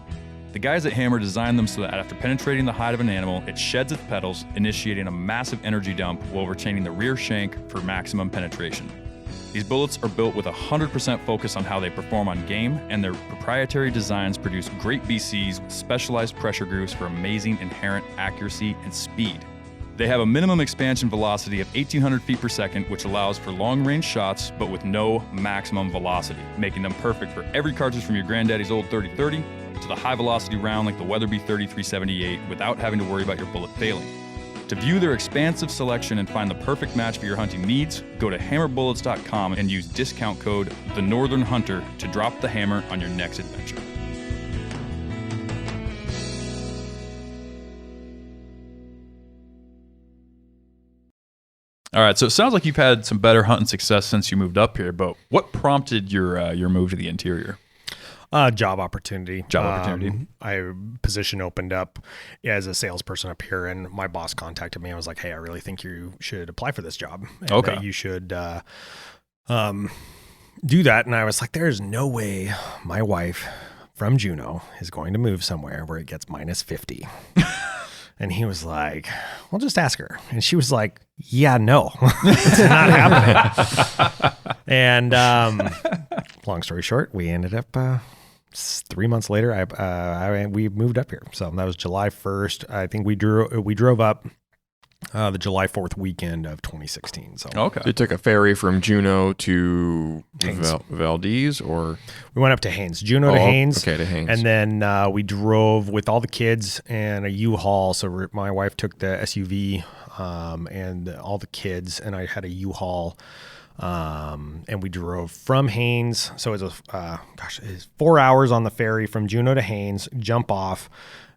The guys at Hammer designed them so that after penetrating the hide of an animal, it sheds its petals, initiating a massive energy dump while retaining the rear shank for maximum penetration. These bullets are built with 100% focus on how they perform on game, and their proprietary designs produce great BCs with specialized pressure grooves for amazing inherent accuracy and speed. They have a minimum expansion velocity of 1,800 feet per second, which allows for long-range shots, but with no maximum velocity, making them perfect for every cartridge from your granddaddy's old 30-30 to the high-velocity round like the Weatherby 30-378 without having to worry about your bullet failing. To view their expansive selection and find the perfect match for your hunting needs, go to hammerbullets.com and use discount code TheNorthernHunter to drop the hammer on your next adventure. All right, so it sounds like you've had some better hunting success since you moved up here, but what prompted your move to the interior? Job opportunity. A position opened up as a salesperson up here, and my boss contacted me. I was like, hey, I really think you should apply for this job. And okay. You should do that. And I was like, there's no way my wife from Juneau is going to move somewhere where it gets minus 50. And he was like, well, just ask her. And she was like, yeah, no, it's not happening. And long story short, we ended up 3 months later, we moved up here. So that was July 1st. I think we drove up the July 4th weekend of 2016. So Okay. So you took a ferry from Juneau to Haines. Valdez, or we went up to Haines, Juneau to Haines. Okay, to Haines. And then we drove with all the kids and a U-Haul. So my wife took the SUV and all the kids, and I had a U-Haul. And we drove from Haines. So it was it was 4 hours on the ferry from Juneau to Haines, jump off.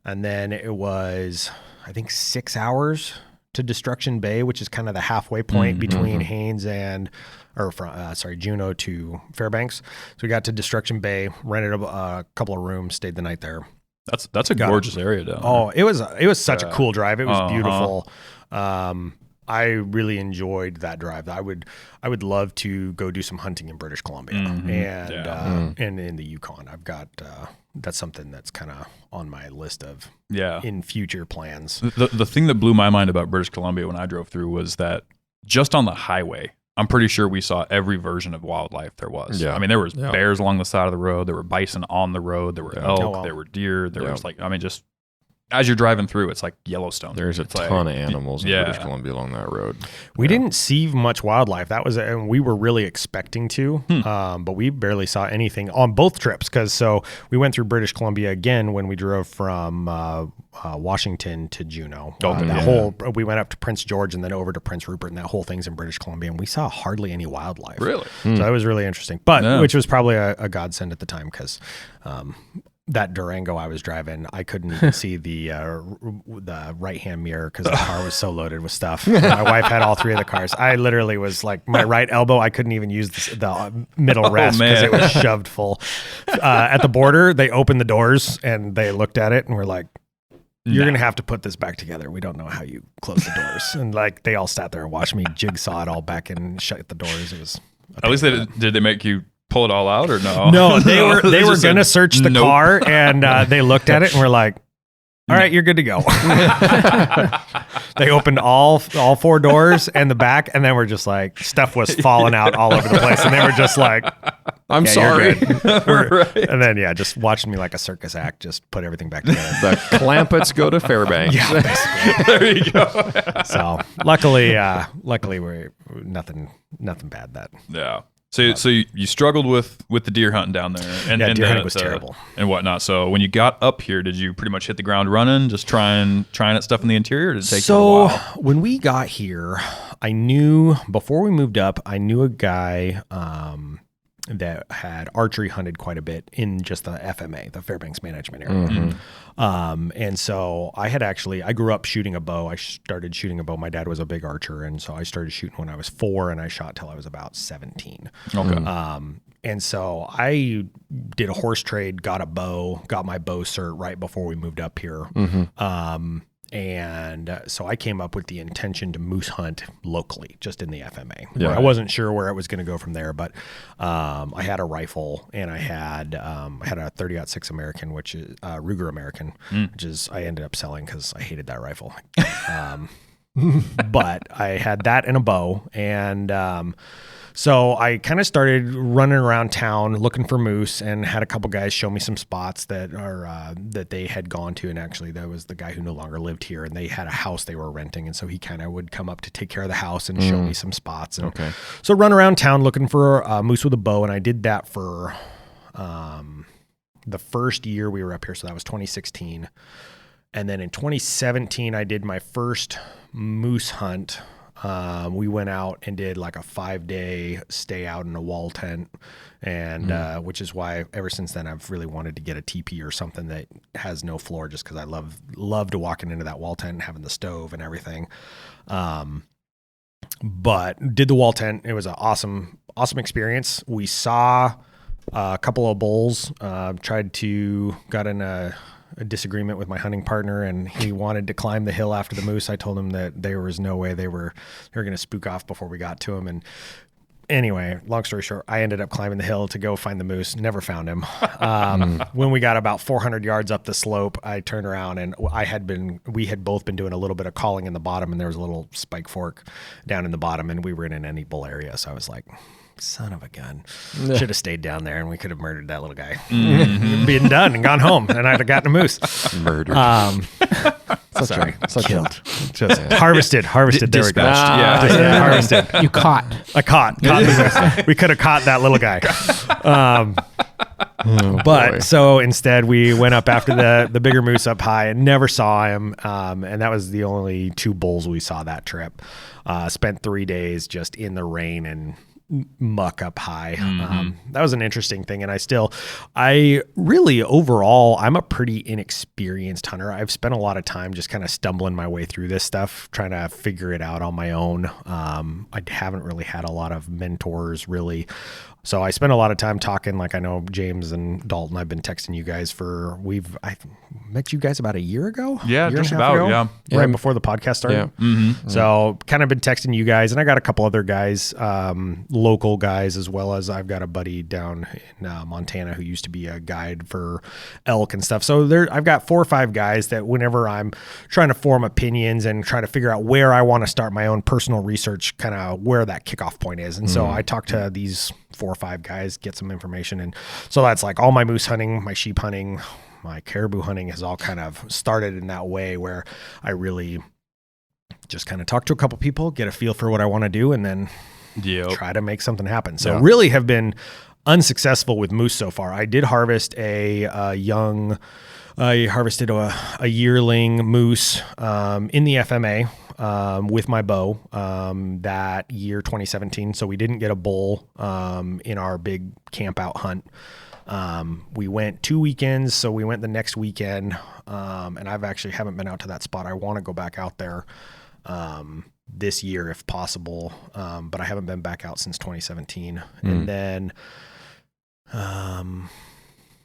And then it was, I think, 6 hours to Destruction Bay, which is kind of the halfway point between Haines Juneau to Fairbanks. So we got to Destruction Bay, rented a couple of rooms, stayed the night there. That's a gorgeous area down there. Oh, it was such a cool drive. It was beautiful. I really enjoyed that drive. I would love to go do some hunting in British Columbia and in the Yukon. I've got that's something that's kind of on my list of in future plans. The thing that blew my mind about British Columbia when I drove through was that just on the highway, I'm pretty sure we saw every version of wildlife there was. Yeah. I mean, there was bears along the side of the road. There were bison on the road. There were elk. There were deer. There was just as you're driving through, it's like Yellowstone. There's a ton of animals in British Columbia along that road. We didn't see much wildlife. That was, and we were really expecting to, but we barely saw anything on both trips. So we went through British Columbia again when we drove from Washington to Juneau. We went up to Prince George and then over to Prince Rupert, and that whole thing's in British Columbia, and we saw hardly any wildlife. Really? So that was really interesting, but which was probably a godsend at the time because that Durango I was driving, I couldn't even see the right-hand mirror because the car was so loaded with stuff. My wife had all three of the cars. I literally was like, my right elbow, I couldn't even use the middle rest because it was shoved full. At the border, they opened the doors and they looked at it and were like, you're going to have to put this back together. We don't know how you close the doors. And like, they all sat there and watched me jigsaw it all back and shut the doors. It was at least did they make you pull it all out or no? No, they were going to search the car and they looked at it and were like, all right, you're good to go. They opened all four doors and the back, and then we're just like, stuff was falling out all over the place. And they were just like, I'm sorry. Right. And then, just watching me like a circus act, just put everything back together. The Clampets go to Fairbanks. Yeah, basically. There you go. So luckily we're nothing bad that. Yeah. So you struggled with the deer hunting down there, and deer hunting was terrible and whatnot. So when you got up here, did you pretty much hit the ground running, just trying at stuff in the interior? Or did it take you a while? When we got here, I knew before we moved up, I knew a guy that had archery hunted quite a bit in just the FMA, the Fairbanks Management Area. And so I grew up shooting a bow. I started shooting a bow. My dad was a big archer. And so I started shooting when I was 4 and I shot till I was about 17. Okay. And so I did a horse trade, got my bow cert right before we moved up here. And so I came up with the intention to moose hunt locally, just in the FMA. Yeah. I wasn't sure where it was going to go from there, but I had a rifle and I had a 30-06 American, which is Ruger American, which is I ended up selling because I hated that rifle. But I had that and a bow, and so I kind of started running around town looking for moose, and had a couple guys show me some spots that they had gone to. And actually, that was the guy who no longer lived here, and they had a house they were renting, and so he kind of would come up to take care of the house and show me some spots. And so run around town looking for moose with a bow, and I did that for the first year we were up here, so that was 2016. And then in 2017, I did my first moose hunt. We went out and did like a 5-day stay out in a wall tent, and which is why ever since then I've really wanted to get a teepee or something that has no floor, just because I love to walking into that wall tent and having the stove and everything. But did the wall tent. It was an awesome experience. We saw a couple of bulls. Got in a disagreement with my hunting partner, and he wanted to climb the hill after the moose. I told him that there was no way they were going to spook off before we got to him, and anyway, long story short, I ended up climbing the hill to go find the moose. Never found him. When we got about 400 yards up the slope, I turned around and we had both been doing a little bit of calling in the bottom, and there was a little spike fork down in the bottom, and we were in an any-bull area. So I was like, son of a gun. Should have stayed down there and we could have murdered that little guy. Been done and gone home, and I'd have gotten a moose. Murdered. Killed. Just harvested. There we go. Harvested. You caught. I caught the moose. We could have caught that little guy. But so instead we went up after the bigger moose up high and never saw him. And that was the only 2 bulls we saw that trip. Spent 3 days just in the rain and muck up high. That was an interesting thing. And I really overall, I'm a pretty inexperienced hunter. I've spent a lot of time just kind of stumbling my way through this stuff, trying to figure it out on my own. I haven't really had a lot of mentors really. So I spent a lot of time talking, like I know James and Dalton, I've been texting you guys I met you guys about a year ago? Yeah, just about, yeah. Right before the podcast started. Yeah. So kind of been texting you guys, and I got a couple other guys, local guys, as well as I've got a buddy down in Montana who used to be a guide for elk and stuff. So I've got 4 or 5 guys that whenever I'm trying to form opinions and try to figure out where I want to start my own personal research, kind of where that kickoff point is. And so I talk to these 4 or 5 guys, get some information. And so that's like all my moose hunting, my sheep hunting, my caribou hunting has all kind of started in that way where I really just kind of talk to a couple people, get a feel for what I want to do, and then try to make something happen. So really have been unsuccessful with moose so far. I did harvest I harvested a yearling moose in the FMA with my bow that year 2017. So we didn't get a bull in our big camp out hunt. We went 2 weekends. So we went the next weekend and I've actually haven't been out to that spot. I want to go back out there this year if possible, but I haven't been back out since 2017. And then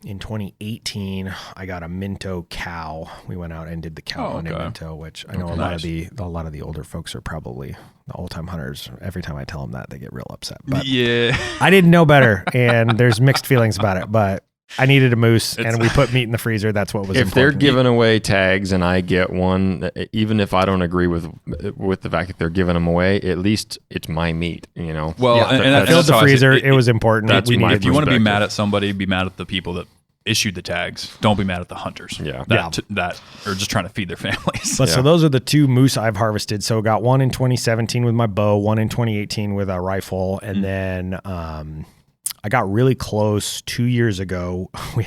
in 2018, I got a Minto cow. We went out and did the cow hunt in Minto, which I know a lot of the older folks are probably the old time hunters. Every time I tell them that, they get real upset. But I didn't know better, and there's mixed feelings about it. But I needed a moose, and we put meat in the freezer. That's what was important. If they're giving away tags and I get one, even if I don't agree with the fact that they're giving them away, at least it's my meat, you know. Well, and I filled the freezer. It was important. If you want to be mad at somebody, be mad at the people that issued the tags. Don't be mad at the hunters. That are just trying to feed their families. But so those are the 2 moose I've harvested. So got one in 2017 with my bow, one in 2018 with a rifle, and then I got really close 2 years ago. We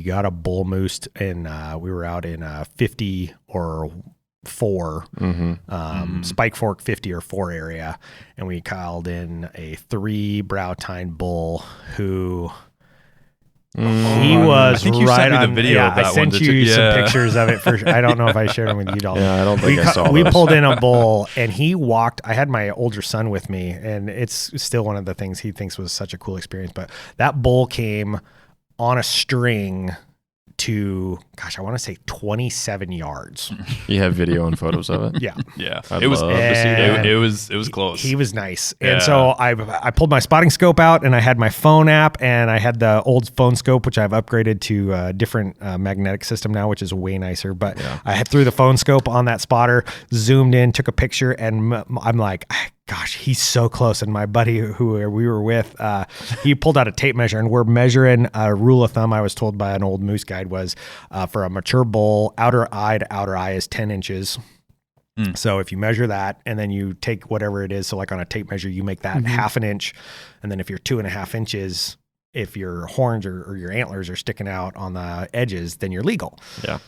got a bull moose, and we were out in 50 or 4 Spike Fork 50 or 4 area, and we called in a 3 brow tine bull who he was I think you right sent me on the video of that I sent one, you some pictures of it. I don't know if I shared them with you, Dalton. Yeah, I don't think I saw We those. pulled in a bull, and he walked. I had my older son with me, and it's still one of the things he thinks was such a cool experience. But that bull came on a string to, I want to say 27 yards. You have video and photos of it? Yeah. It was close. He was nice. And so I pulled my spotting scope out, and I had my phone app, and I had the old phone scope, which I've upgraded to a different magnetic system now, which is way nicer. But I threw the phone scope on that spotter, zoomed in, took a picture, and I'm like, gosh, he's so close. And my buddy who we were with, he pulled out a tape measure, and we're measuring a rule of thumb I was told by an old moose guide was for a mature bull, outer eye to outer eye is 10 inches. So if you measure that and then you take whatever it is, so like on a tape measure, you make that half an inch. And then if you're 2.5 inches, if your horns or your antlers are sticking out on the edges, then you're legal. Yeah.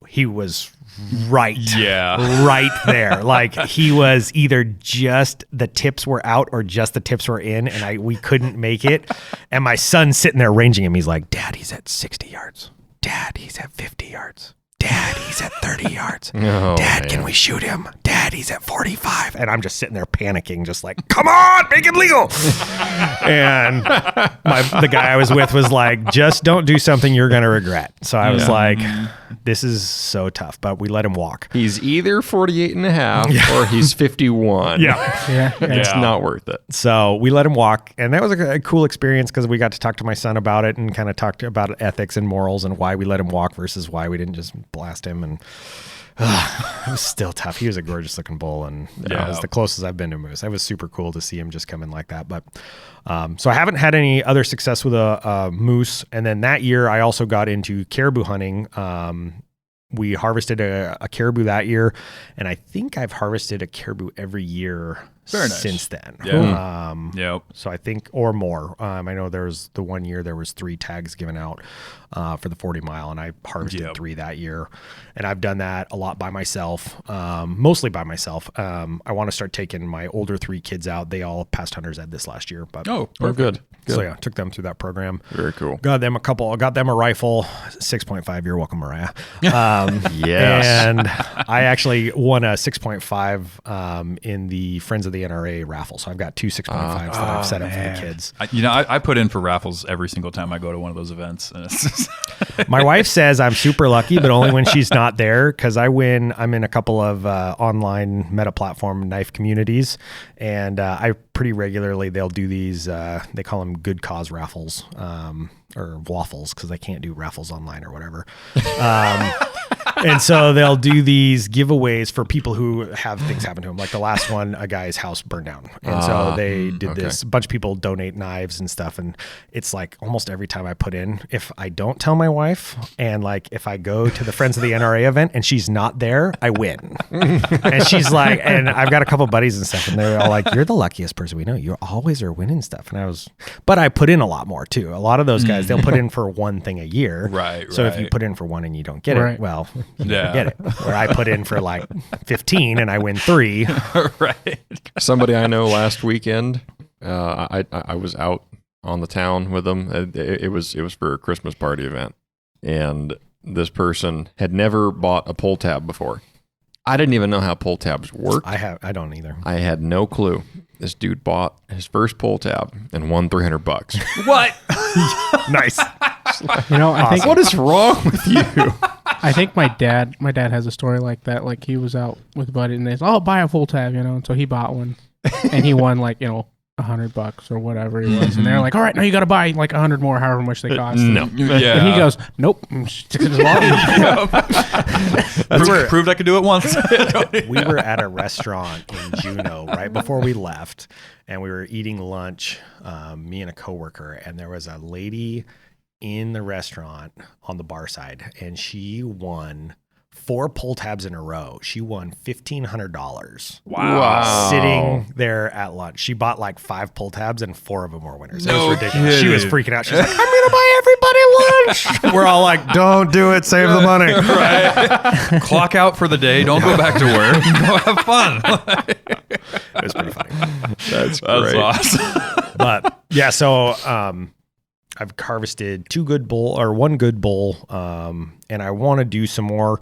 He was right there. Like he was either just the tips were out or just the tips were in, and we couldn't make it. And my son's sitting there ranging him. He's like, Dad, he's at 60 yards. Dad, he's at 50 yards. Dad, he's at 30 yards. Oh, Dad, man. can we shoot him? Dad, he's at 45. And I'm just sitting there panicking, just like, come on, make him legal. And the guy I was with was like, just don't do something you're going to regret. So I was like, this is so tough, but we let him walk. He's either 48 and a half or he's 51. Yeah. It's not worth it. So we let him walk. And that was a cool experience because we got to talk to my son about it and kind of talked about ethics and morals and why we let him walk versus why we didn't just blast him. And it was still tough. He was a gorgeous looking bull. And it was the closest I've been to moose. It was super cool to see him just come in like that. But so I haven't had any other success with a moose. And then that year I also got into caribou hunting. We harvested a caribou that year, and I think I've harvested a caribou every year since then. Yeah. So I think, or more. I know there was the one year there was 3 tags given out for the 40 mile, and I harvested 3 that year. And I've done that a lot by myself, mostly by myself. I want to start taking my older 3 kids out. They all passed hunter's ed this last year. But Good. So yeah, took them through that program. Very cool. Got them a rifle, 6.5. You're welcome, Mariah. Yes. And I actually won a 6.5 in the Friends of the NRA raffle. So I've got 2 6.5s that I've set up for the kids. I put in for raffles every single time I go to one of those events. And it's just My wife says I'm super lucky, but only when she's not there because I'm in a couple of online meta platform knife communities, and I pretty regularly they'll do these. They call them good cause raffles or waffles because I can't do raffles online or whatever. And so they'll do these giveaways for people who have things happen to them. Like the last one, a guy's house burned down. And so they did this. A bunch of people donate knives and stuff. And it's like almost every time I put in, if I don't tell my wife and like if I go to the Friends of the NRA event and she's not there, I win. And she's like, and I've got a couple buddies and stuff and they're all like, you're the luckiest person we know. You always are winning stuff. And but I put in a lot more too. A lot of those guys, they'll put in for one thing a year. Right. So if you put in for one and you don't get it, well, you get it. Where I put in for like 15 and I win 3. Right. Somebody I know last weekend, I was out on the town with them. It was for a Christmas party event, and this person had never bought a pull tab before. I didn't even know how pull tabs worked. I don't either. I had no clue. This dude bought his first pull tab and won $300. What? Nice. I think What is wrong with you? I think my dad has a story like that. Like he was out with a buddy and they said, "Oh, buy a full tab," and so he bought one and he won like, $100 or whatever it was. And they're like, "All right, now you got to buy like 100 more, however much they cost." No. Yeah. And he goes, "Nope." Proved I could do it once. We were at a restaurant in Juneau right before we left, and we were eating lunch, me and a coworker, and there was a lady in the restaurant on the bar side, and she won 4 pull tabs in a row. She won $1,500. Wow. Sitting there at lunch. She bought like 5 pull tabs and 4 of them were winners. It No was ridiculous. kidding. She was freaking out. She's like, I'm going to buy everybody lunch. We're all like, don't do it. Save the money. Right. Clock out for the day. Don't go back to work. Go have fun. It was pretty funny. That's That's great. awesome. But yeah, so I've harvested 1 good bull, and I want to do some more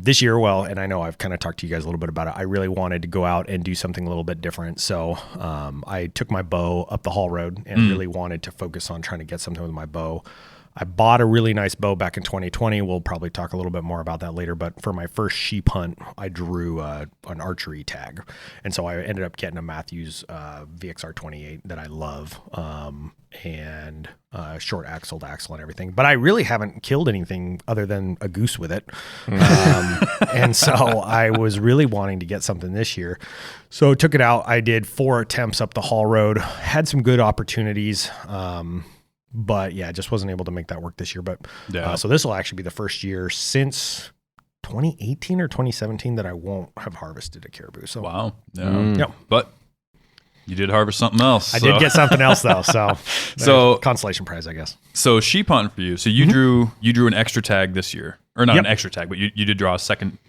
this year. Well, and I know I've kind of talked to you guys a little bit about it. I really wanted to go out and do something a little bit different. So I took my bow up the haul road and really wanted to focus on trying to get something with my bow. I bought a really nice bow back in 2020. We'll probably talk a little bit more about that later. But for my first sheep hunt, I drew an archery tag. And so I ended up getting a Matthews VXR 28 that I love, and short axled axle and everything. But I really haven't killed anything other than a goose with it. And so I was really wanting to get something this year. So took it out. I did 4 attempts up the haul road, had some good opportunities. But yeah, just wasn't able to make that work this year. But so this will actually be the first year since 2018 or 2017 that I won't have harvested a caribou. So Wow. Yeah. Yep. But you did harvest something else. I did get something else though. So consolation prize, I guess. So sheep hunting for you. So you drew an extra tag this year, or not an extra tag, but you did draw a second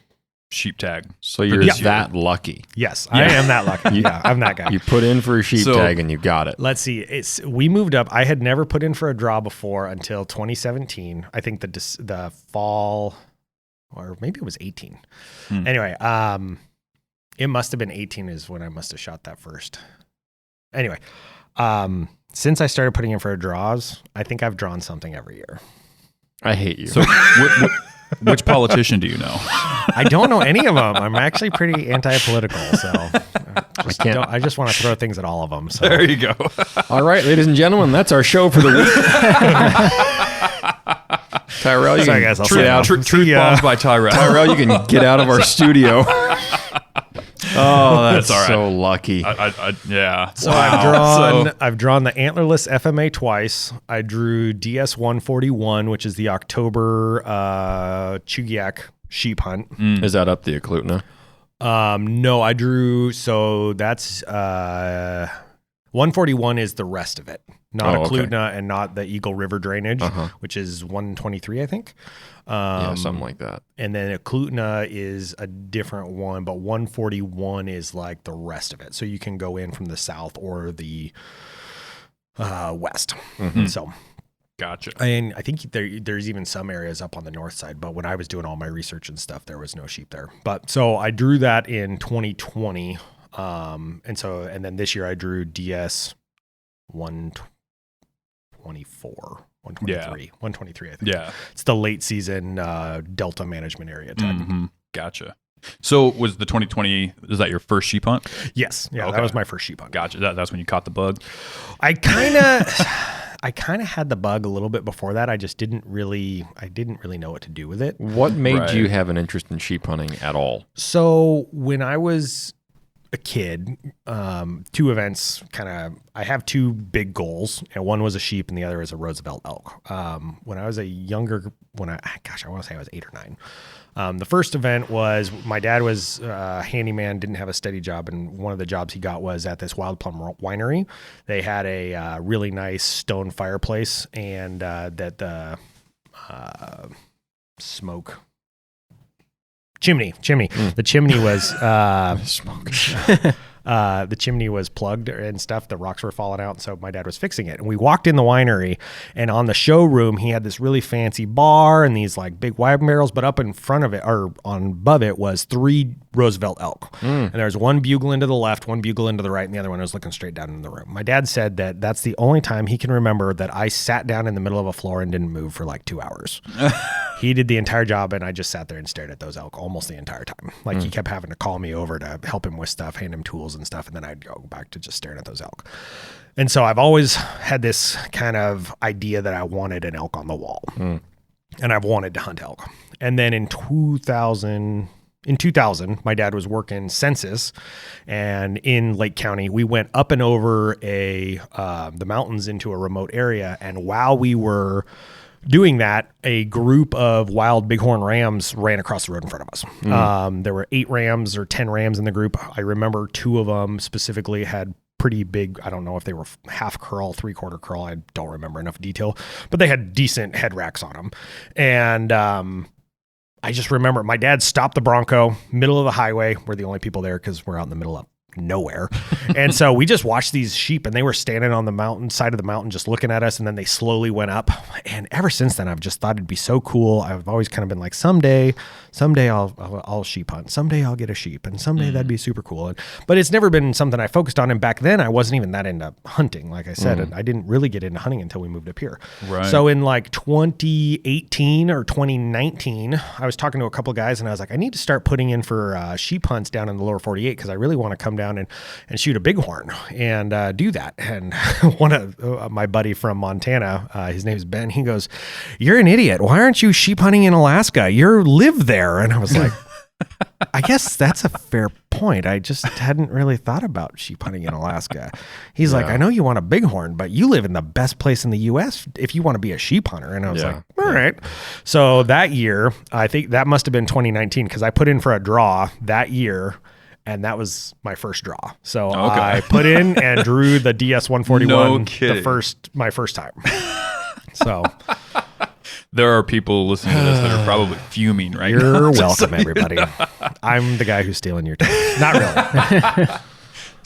sheep tag. So you're that lucky. Yes, I am that lucky. I'm that guy. You put in for a sheep tag and you got it. Let's see. We moved up. I had never put in for a draw before until 2017. I think the fall or maybe it was 18. Anyway, it must have been 18 is when I must have shot that first. Anyway, since I started putting in for draws, I think I've drawn something every year. I hate you. So which politician do you know? I don't know any of them. I'm actually pretty anti-political, so I just want to throw things at all of them. So. There you go. All right, ladies and gentlemen, that's our show for the week. Tyrel, you Sorry, can guys, I'll get sign out. off. Truth bombs by Tyrel. Tyrel, you can get out of our studio. Oh, that's all right. so lucky. Yeah. So Wow. I've drawn the antlerless FMA twice. I drew DS 141, which is the October Chugiak sheep hunt. Is that up the Eklutna? No, I drew. So that's 141 is the rest of it, not Eklutna and not the Eagle River drainage, which is 123, I think. Yeah, something like that. And then Eklutna is a different one, but 141 is like the rest of it. So you can go in from the south or the west. So, Gotcha. and I think there's even some areas up on the north side, but when I was doing all my research and stuff, there was no sheep there. But so I drew that in 2020. And then this year I drew DS 124. 123, I think. Yeah. It's the late season Delta management area type. Gotcha. So was the 2020, is that your first sheep hunt? Yes. Yeah, Okay. that was my first sheep hunt. Gotcha. That's when you caught the bug? I kind of had the bug a little bit before that. I didn't really know what to do with it. What made Right. you have an interest in sheep hunting at all? So when I was a kid, two events I have two big goals, and one was a sheep and the other is a Roosevelt elk. When I was I want to say I was 8 or 9. The first event was my dad was a handyman, didn't have a steady job, and one of the jobs he got was at this Wild Plum winery. They had a really nice stone fireplace, and that the smoke chimney. The chimney was Smoke. the chimney was plugged and stuff. The rocks were falling out. So my dad was fixing it. And we walked in the winery, and on the showroom, he had this really fancy bar and these like big wine barrels, but up in front of it or on above it was 3 Roosevelt elk. And there was one bugle into the left, one bugle into the right, and the other one was looking straight down in the room. My dad said that that's the only time he can remember that I sat down in the middle of a floor and didn't move for like 2 hours. He did the entire job, and I just sat there and stared at those elk almost the entire time. Like he kept having to call me over to help him with stuff, hand him tools and stuff, and then I'd go back to just staring at those elk. And so I've always had this kind of idea that I wanted an elk on the wall, and I've wanted to hunt elk. And then in 2000, my dad was working census, and in Lake County, we went up and over the mountains into a remote area. And while we were doing that, a group of wild bighorn rams ran across the road in front of us. There were 8 rams or 10 rams in the group. I remember 2 of them specifically had pretty big, I don't know if they were half curl, 3/4 curl. I don't remember enough detail, but they had decent head racks on them. And I just remember my dad stopped the Bronco, middle of the highway. We're the only people there because we're out in the middle of nowhere. And so we just watched these sheep, and they were standing on the mountain side of the mountain just looking at us, and then they slowly went up. And ever since then, I've just thought it'd be so cool. I've always kind of been like, someday I'll sheep hunt. Someday I'll get a sheep, and someday that'd be super cool. But it's never been something I focused on. And back then I wasn't even that into hunting. Like I said, and I didn't really get into hunting until we moved up here. Right. So in like 2018 or 2019, I was talking to a couple of guys, and I was like, I need to start putting in for sheep hunts down in the lower 48, because I really want to come down and shoot a bighorn and do that. And one of my buddy from Montana, his name's Ben, he goes, "You're an idiot. Why aren't you sheep hunting in Alaska? You live there." And I was like, I guess that's a fair point. I just hadn't really thought about sheep hunting in Alaska. He's like, "I know you want a bighorn, but you live in the best place in the U.S. if you want to be a sheep hunter." And I was like, all right. So that year, I think that must have been 2019, because I put in for a draw that year, and that was my first draw. So I put in and drew the DS 141 my first time. So there are people listening to this that are probably fuming right now. You're welcome, everybody. I'm the guy who's stealing your time. Not really.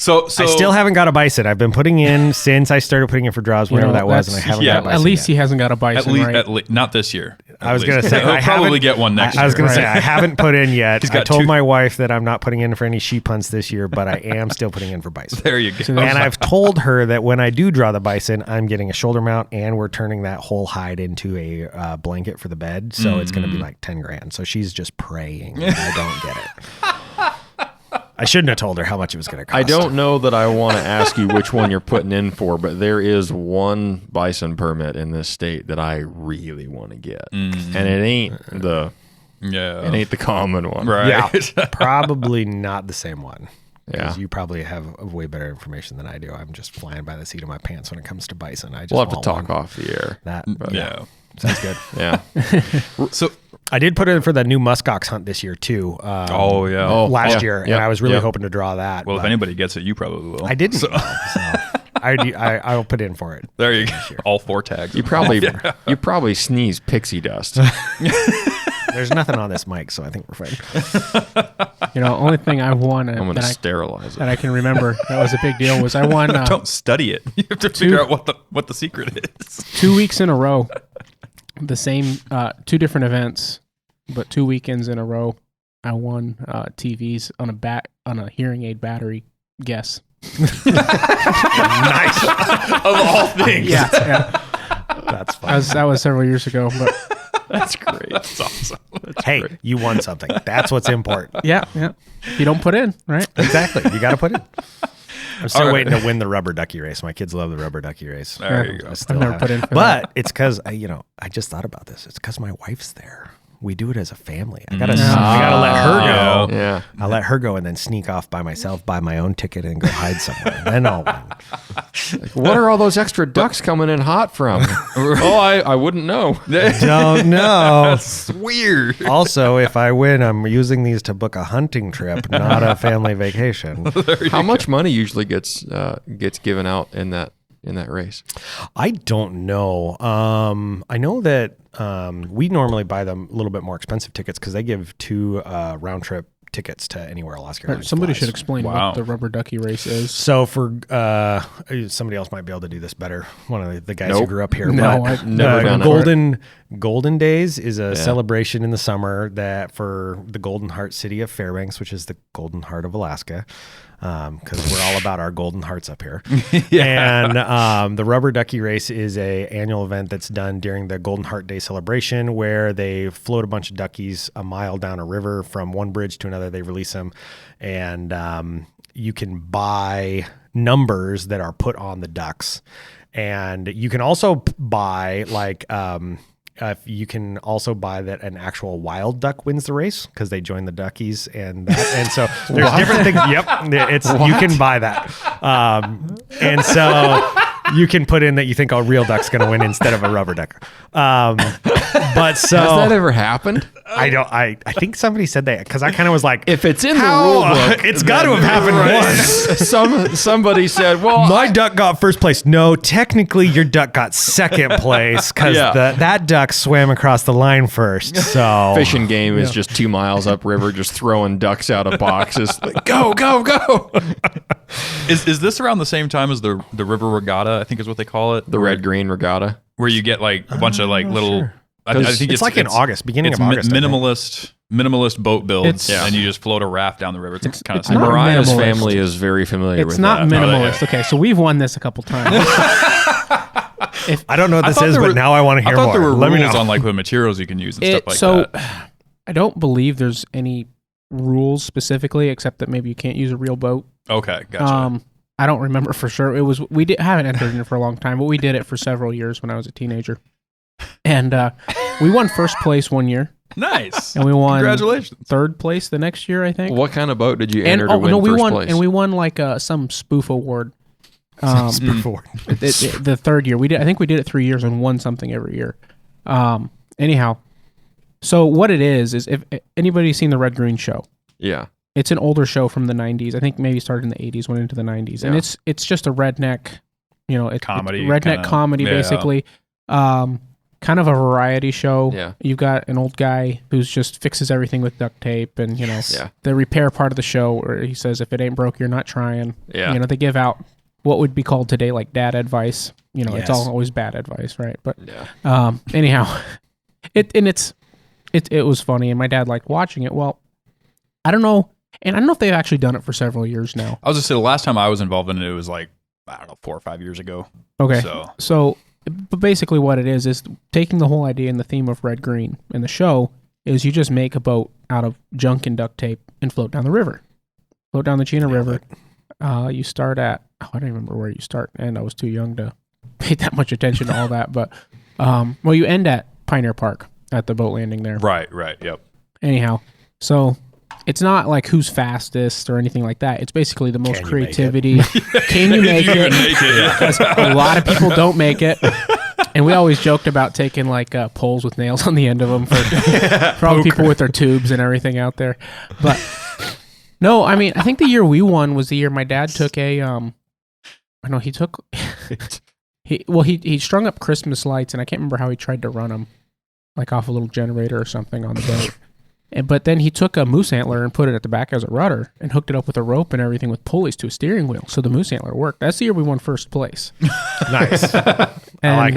So I still haven't got a bison. I've been putting in since I started putting in for draws, whatever that was, and I haven't got a bison. At least yet. he hasn't got a bison, right? At least not this year. I was going to say, he'll probably get one next year. I was going to say, I haven't put in yet. He's I got told 2. my wife that I'm not putting in for any sheep hunts this year, but I am still putting in for bison. There you go. And I've told her that when I do draw the bison, I'm getting a shoulder mount and we're turning that whole hide into a blanket for the bed. So it's going to be like 10 grand. So she's just praying that I don't get it. I shouldn't have told her how much it was going to cost. I don't know that I want to ask you which one you're putting in for, but there is one bison permit in this state that I really want to get, and it ain't the common one, Right? Yeah, probably not the same one. Yeah, You probably have way better information than I do. I'm just flying by the seat of my pants when it comes to bison. I just we'll have to want talk one. off the air. Yeah. Sounds good. Yeah. So I did put in for the new muskox hunt this year too. Last year, and I was really hoping to draw that. Well, if anybody gets it, you probably will. I didn't. So I'll put in for it. There you go. All 4 tags. You probably sneeze pixie dust. There's nothing on this mic, so I think we're fine. Only thing I won I'm going to sterilize it. that I can remember that was a big deal was I won Don't study it. You have to figure out what the secret is. 2 weeks in a row, the same 2 different events, but 2 weekends in a row. I won TVs on a hearing aid battery guess. Nice. Of all things. Yeah. That's fun. That was several years ago, but That's great. That's awesome. Hey, you won something. That's what's important. yeah. You don't put in, right? Exactly. You got to put in. I'm still All right. waiting to win the rubber ducky race. My kids love the rubber ducky race. There you go. I still I've never haven't. put in for But that. it's because I just thought about this. It's because my wife's there. We do it as a family. I gotta let her go. Yeah. I'll let her go and then sneak off by myself, buy my own ticket, and go hide somewhere. Then I'll win. What are all those extra ducks coming in hot from? I wouldn't know. Don't know. That's weird. Also, if I win, I'm using these to book a hunting trip, not a family vacation. How much money usually gets given out in that race? I don't know. I know that we normally buy them a little bit more expensive tickets because they give 2 round trip tickets to anywhere Alaska Airlines Somebody flies. should explain what the rubber ducky race is. So for somebody else might be able to do this better. One of the guys who Nope. grew up here. No, but, I've never done it. Golden Days is a celebration in the summer that for the Golden Heart city of Fairbanks, which is the Golden Heart of Alaska. Because we're all about our golden hearts up here. And the rubber ducky race is a annual event that's done during the Golden Heart Day celebration where they float a bunch of duckies a mile down a river from one bridge to another. They release them and you can buy numbers that are put on the ducks. And you can also buy you can also buy that an actual wild duck wins the race because they join the duckies and so there's different things. Yep, you can buy that, and so you can put in that you think a real duck's going to win instead of a rubber duck. But so Has that ever happened? I don't. I think somebody said that because I kind of was like, If it's in the rule book, it's got to have happened once. Somebody said, "Well, My duck got first place." No, technically your duck got second place because that duck swam across the line first. So fishing game is just 2 miles upriver, just throwing ducks out of boxes. Like, go, go, go! Is this around the same time as the river regatta? I think is what they call it. The red green regatta. Where you get like a bunch of like little. sure. I think it's like in August, beginning of August. Minimalist boat builds, It's- and you just float a raft down the river. It's kind of it's not similar. Mariah's minimalist. family is very familiar It's with not that. minimalist. Okay, so we've won this a couple times. I don't know what I this thought is, there but were- now I want to I hear thought more. there were Let me rules know. on like the materials you can use and stuff like so that. I don't believe there's any rules specifically, except that maybe you can't use a real boat. Okay, gotcha. I don't remember for sure. I haven't entered in it for a long time, but we did it for several years when I was a teenager, and we won first place one year, Nice. and we won Congratulations. third place the next year, I think. What kind of boat did you And enter to win we first won, place? and we won like some spoof award. Before. The third year I think we did it 3 years and won something every year. Anyhow, so what it is if anybody's seen the Red Green show, yeah. it's an older show from the 90s. I think maybe started in the 80s, went into the 90s, and it's just a redneck, Comedy, redneck kinda, comedy yeah. basically. kind of a variety show. Yeah. You've got an old guy who's just fixes everything with duct tape, and Yeah. the repair part of the show where he says, if it ain't broke, you're not trying. Yeah. They give out what would be called today like dad advice. It's Yes. all always bad advice, right? But Yeah. anyhow, it was funny, and my dad liked watching it. Well, I don't know, and I don't know if they've actually done it for several years now. I was just say the last time I was involved in it was like, I don't know, 4 or 5 years ago. Okay, So but basically what it is taking the whole idea and the theme of red green in the show is you just make a boat out of junk and duct tape and float down the river, float down the Chena River. You start at I don't even remember where you start, and I was too young to pay that much attention to all that. But you end at Pioneer Park at the boat landing there. right, yep. Anyhow, so it's not like who's fastest or anything like that. It's basically the most Can you make creativity. Can you make You it? even make it, yeah. Because a lot of people don't make it. And we always joked about taking like poles with nails on the end of them for all the people with their tubes and everything out there. But no, I mean, I think the year we won was the year my dad took he strung up Christmas lights, and I can't remember how he tried to run them, like off a little generator or something on the boat. But then he took a moose antler and put it at the back as a rudder and hooked it up with a rope and everything with pulleys to a steering wheel. So the moose antler worked. That's the year we won first place. Nice. And, like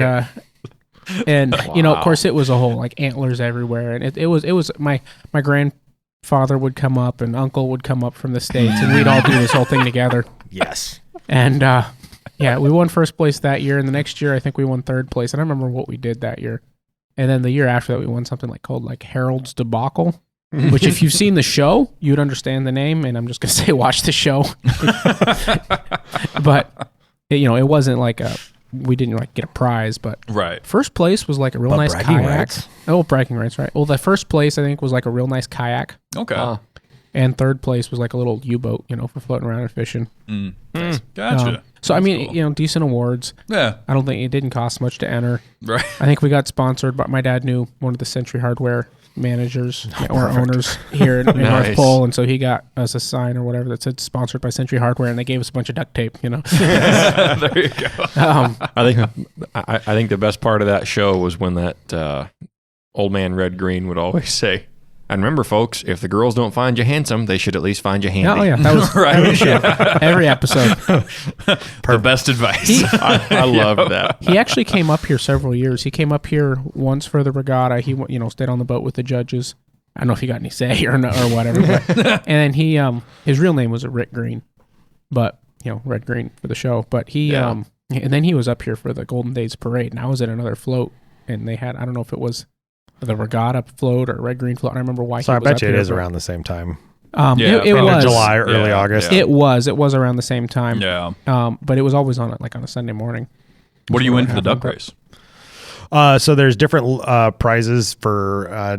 and of course it was a whole like antlers everywhere. And it was my grandfather would come up and uncle would come up from the States, and we'd all do this whole thing together. Yes. And we won first place that year. And the next year, I think we won third place. And I remember what we did that year. And then the year after that, we won something called Harold's Debacle, which if you've seen the show, you'd understand the name. And I'm just going to say, watch the show. But, it wasn't we didn't get a prize, but Right. first place was like a real nice bragging kayak. rights. Oh, bragging rights, right. Well, the first place, I think, was like a real nice kayak. Okay. And third place was like a little U-boat, for floating around and fishing. Gotcha. So, I That's mean, cool. decent awards. Yeah. I don't think it didn't cost much to enter. Right. I think we got sponsored, but my dad knew one of the Century Hardware managers or owners here in North Nice. Pole, and so he got us a sign or whatever that said sponsored by Century Hardware, and they gave us a bunch of duct tape. There you go. I think the best part of that show was when that old man Red Green would always say, and remember, folks, if the girls don't find you handsome, they should at least find you handy. Oh yeah, that was Right. every show, every episode. The best advice. I loved that. He actually came up here several years. He came up here once for the regatta. He stayed on the boat with the judges. I don't know if he got any say or whatever. But, and he his real name was Rick Green, but Red Green for the show. But he and then he was up here for the Golden Days Parade, and I was at another float, and they had, I don't know if it was the regatta float or Red Green float. I don't remember why. So he I was bet up you it here, is but, around the same time. Yeah, it probably was July or early Yeah, August. yeah. It was around the same time. Yeah. But it was always on a Sunday morning. What do you win for the happened, duck but- race? So there's different prizes for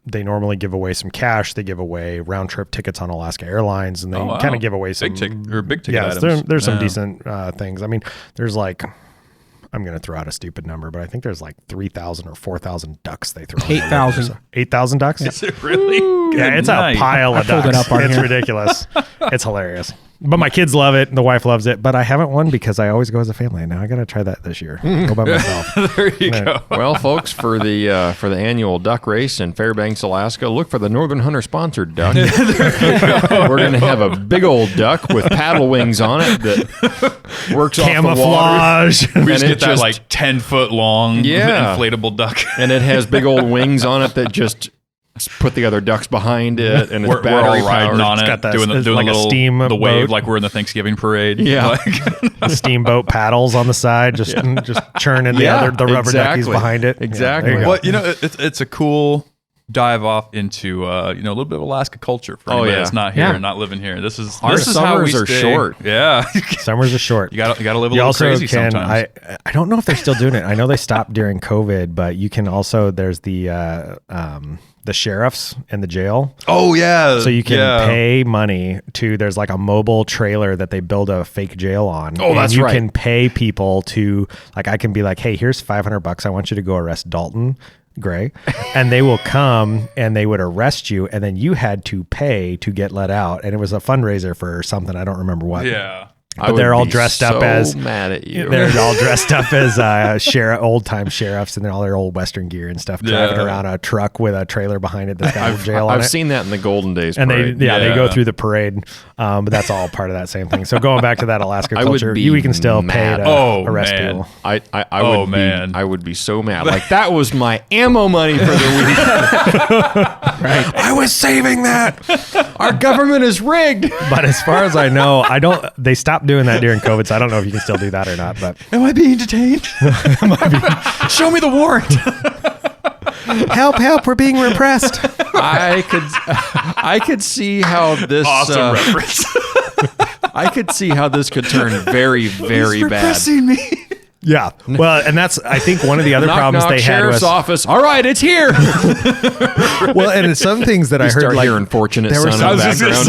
they normally give away some cash. They give away round trip tickets on Alaska Airlines, and they Oh, wow. kind of give away some Big ticket Yes, items. there's some Yeah. decent things. I mean, there's I'm going to throw out a stupid number, but I think there's 3,000 or 4,000 ducks they throw. 8,000. 8,000 ducks? Is it really? Yeah, it's Nice. a pile of I pulled it ducks. up on It's here. ridiculous. It's hilarious. But my kids love it. And the wife loves it. But I haven't won because I always go as a family. Now I got to try that this year. Go by myself. There you Yeah. go. Well, folks, for the annual duck race in Fairbanks, Alaska, look for the Northern Hunter sponsored duck. We're going to have a big old duck with paddle wings on it that works off the water. Camouflage. We And just it get that just- 10-foot long Yeah. inflatable duck. And it has big old wings on it that just put the other ducks behind it, and it's We're battery all riding powered. on It's it, got that- doing it's the like a little steam the wave boat. like we're in the Thanksgiving parade. Yeah. Like- A steamboat paddles on the side, just churning Yeah, the rubber duckies exactly. behind it. Exactly. Yeah, there you go. Well, it's a cool dive off into a little bit of Alaska culture for Oh, anybody yeah. that's not here, Yeah. not living here. This is Our this is how we summers are stay. short. Yeah, Summers are short. you got to live a You little also crazy can. sometimes. I don't know if they're still doing it. I know they stopped during COVID, but you can also. There's the sheriffs in the jail. Oh yeah, So you can yeah. pay money to. There's a mobile trailer that they build a fake jail on. Oh, that's and you right. can pay people to I can be like, hey, here's $500. I want you to go arrest Dalton Gray, and they will come and they would arrest you, and then you had to pay to get let out, and it was a fundraiser for something I don't remember what. Yeah. But they're all dressed up as mad at you. They're all dressed up as old time sheriffs, and they're all their old Western gear and stuff, driving around a truck with a trailer behind it that's got a jail on it. I've seen that in the Golden Days and parade. they go through the parade, but that's all part of that same thing. So going back to that Alaska culture, we can still pay to arrest people. I would be so mad. Like, that was my ammo money for the week. Right. I was saving that. Our government is rigged. But as far as I know, they stopped doing that during COVID, so I don't know if you can still do that or not. But am I being detained? Show me the warrant. Help, we're being repressed. I could see how this awesome reference. I could see how this could turn very, very bad. Repressing me. Yeah. Well, and that's, I think, one of the other problems they had sheriff's was office. All right, it's here. Well, and some things that I heard, start like, hearing Fortunate Son in the background.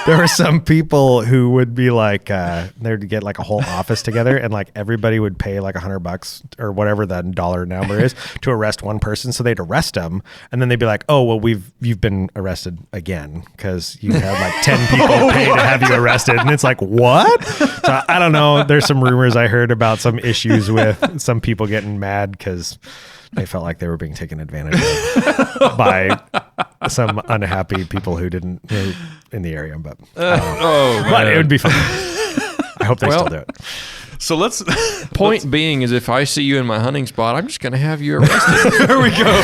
there were some people who would be like, they'd get like a whole office together, and like everybody would pay like $100 or whatever the dollar number is to arrest one person. So they'd arrest them, and then they'd be like, "Oh, well, you've been arrested again because you had like 10 people pay to have you arrested." And it's like, what? So I don't know. There's some rumors I heard about some issues with some people getting mad because they felt like they were being taken advantage of by some unhappy people who in the area, but but it would be fun. I hope they still do it. So Point being is, if I see you in my hunting spot, I'm just going to have you arrested. There we go.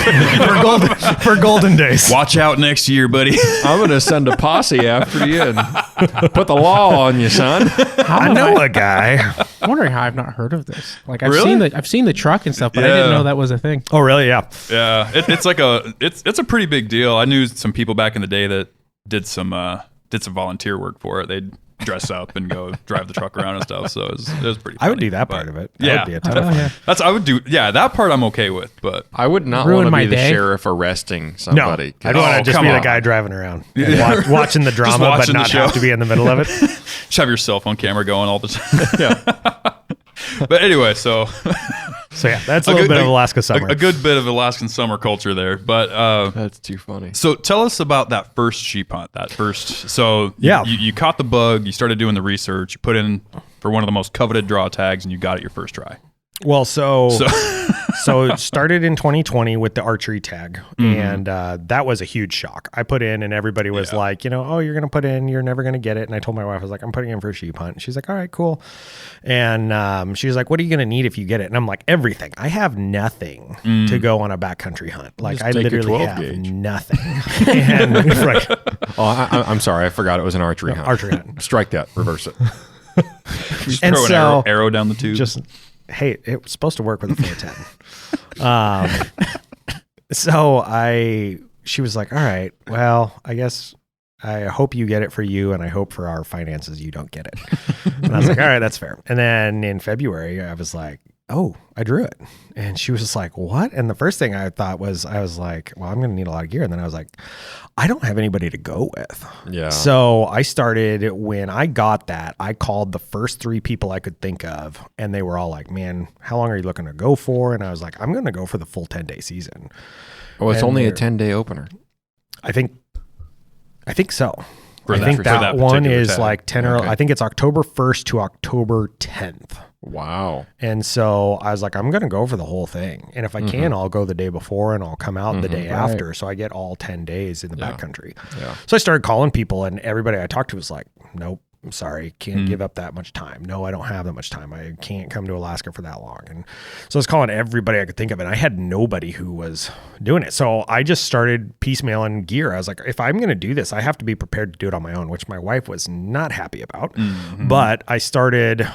for golden days. Watch out next year, buddy. I'm going to send a posse after you and put the law on you, son. I know a guy. I'm wondering how I've not heard of this. Like, I've Really? seen the truck and stuff, but I didn't know that was a thing. Oh, really? Yeah. Yeah, it's like it's a pretty big deal. I knew some people back in the day that did some volunteer work for it. They'd dress up and go drive the truck around and stuff. So it was pretty funny. I would do that part of it. That would be a ton of fun. I would do. Yeah, that part I'm okay with. But I would not Ruin want to my be the day. sheriff arresting somebody. No, I'd want to just come be the on. guy driving around, watching the drama, but watching the not show. have to be in the middle of it. just have your cell phone camera going all the time. Yeah. But anyway, so yeah, that's a little bit of Alaska summer. A good bit of Alaskan summer culture there. But That's too funny. so tell us about that first sheep hunt. You caught the bug. You started doing the research. You put in for one of the most coveted draw tags, and you got it your first try. Well, so it started in 2020 with the archery tag, and that was a huge shock. I put in, and everybody was like, oh, you're going to put in, you're never going to get it. And I told my wife, I was like, I'm putting in for a sheep hunt. And she's like, all right, cool. And she was like, what are you going to need if you get it? And I'm like, everything. I have nothing to go on a backcountry hunt. Like, I literally have nothing. And right. I'm sorry. I forgot it was an archery hunt. Archery hunt. Strike that. Reverse it. Just And throw so- an arrow down the tube. Hey, it was supposed to work with a 410. She was like, all right, well, I guess I hope you get it for you, and I hope for our finances you don't get it. And I was like, all right, that's fair. And then in February, I was like, oh, I drew it. And she was like, what? And the first thing I thought was, I was like, well, I'm going to need a lot of gear. And then I was like, I don't have anybody to go with. Yeah. So I started, when I got that, I called the first 3 people I could think of, and they were all like, man, how long are you looking to go for? And I was like, I'm going to go for the full 10-day season. Oh, it's And only a they're- 10-day opener. I think so. For I that- think for that that one particular is tag. like 10 or Okay. I think it's October 1st to October 10th. Wow. And so I was like, I'm going to go for the whole thing. And if I can, I'll go the day before and I'll come out the day after. So I get all 10 days in the backcountry. Yeah. So I started calling people, and everybody I talked to was like, nope, I'm sorry. Can't give up that much time. No, I don't have that much time. I can't come to Alaska for that long. And so I was calling everybody I could think of, and I had nobody who was doing it. So I just started piecemealing gear. I was like, if I'm going to do this, I have to be prepared to do it on my own, which my wife was not happy about. But I started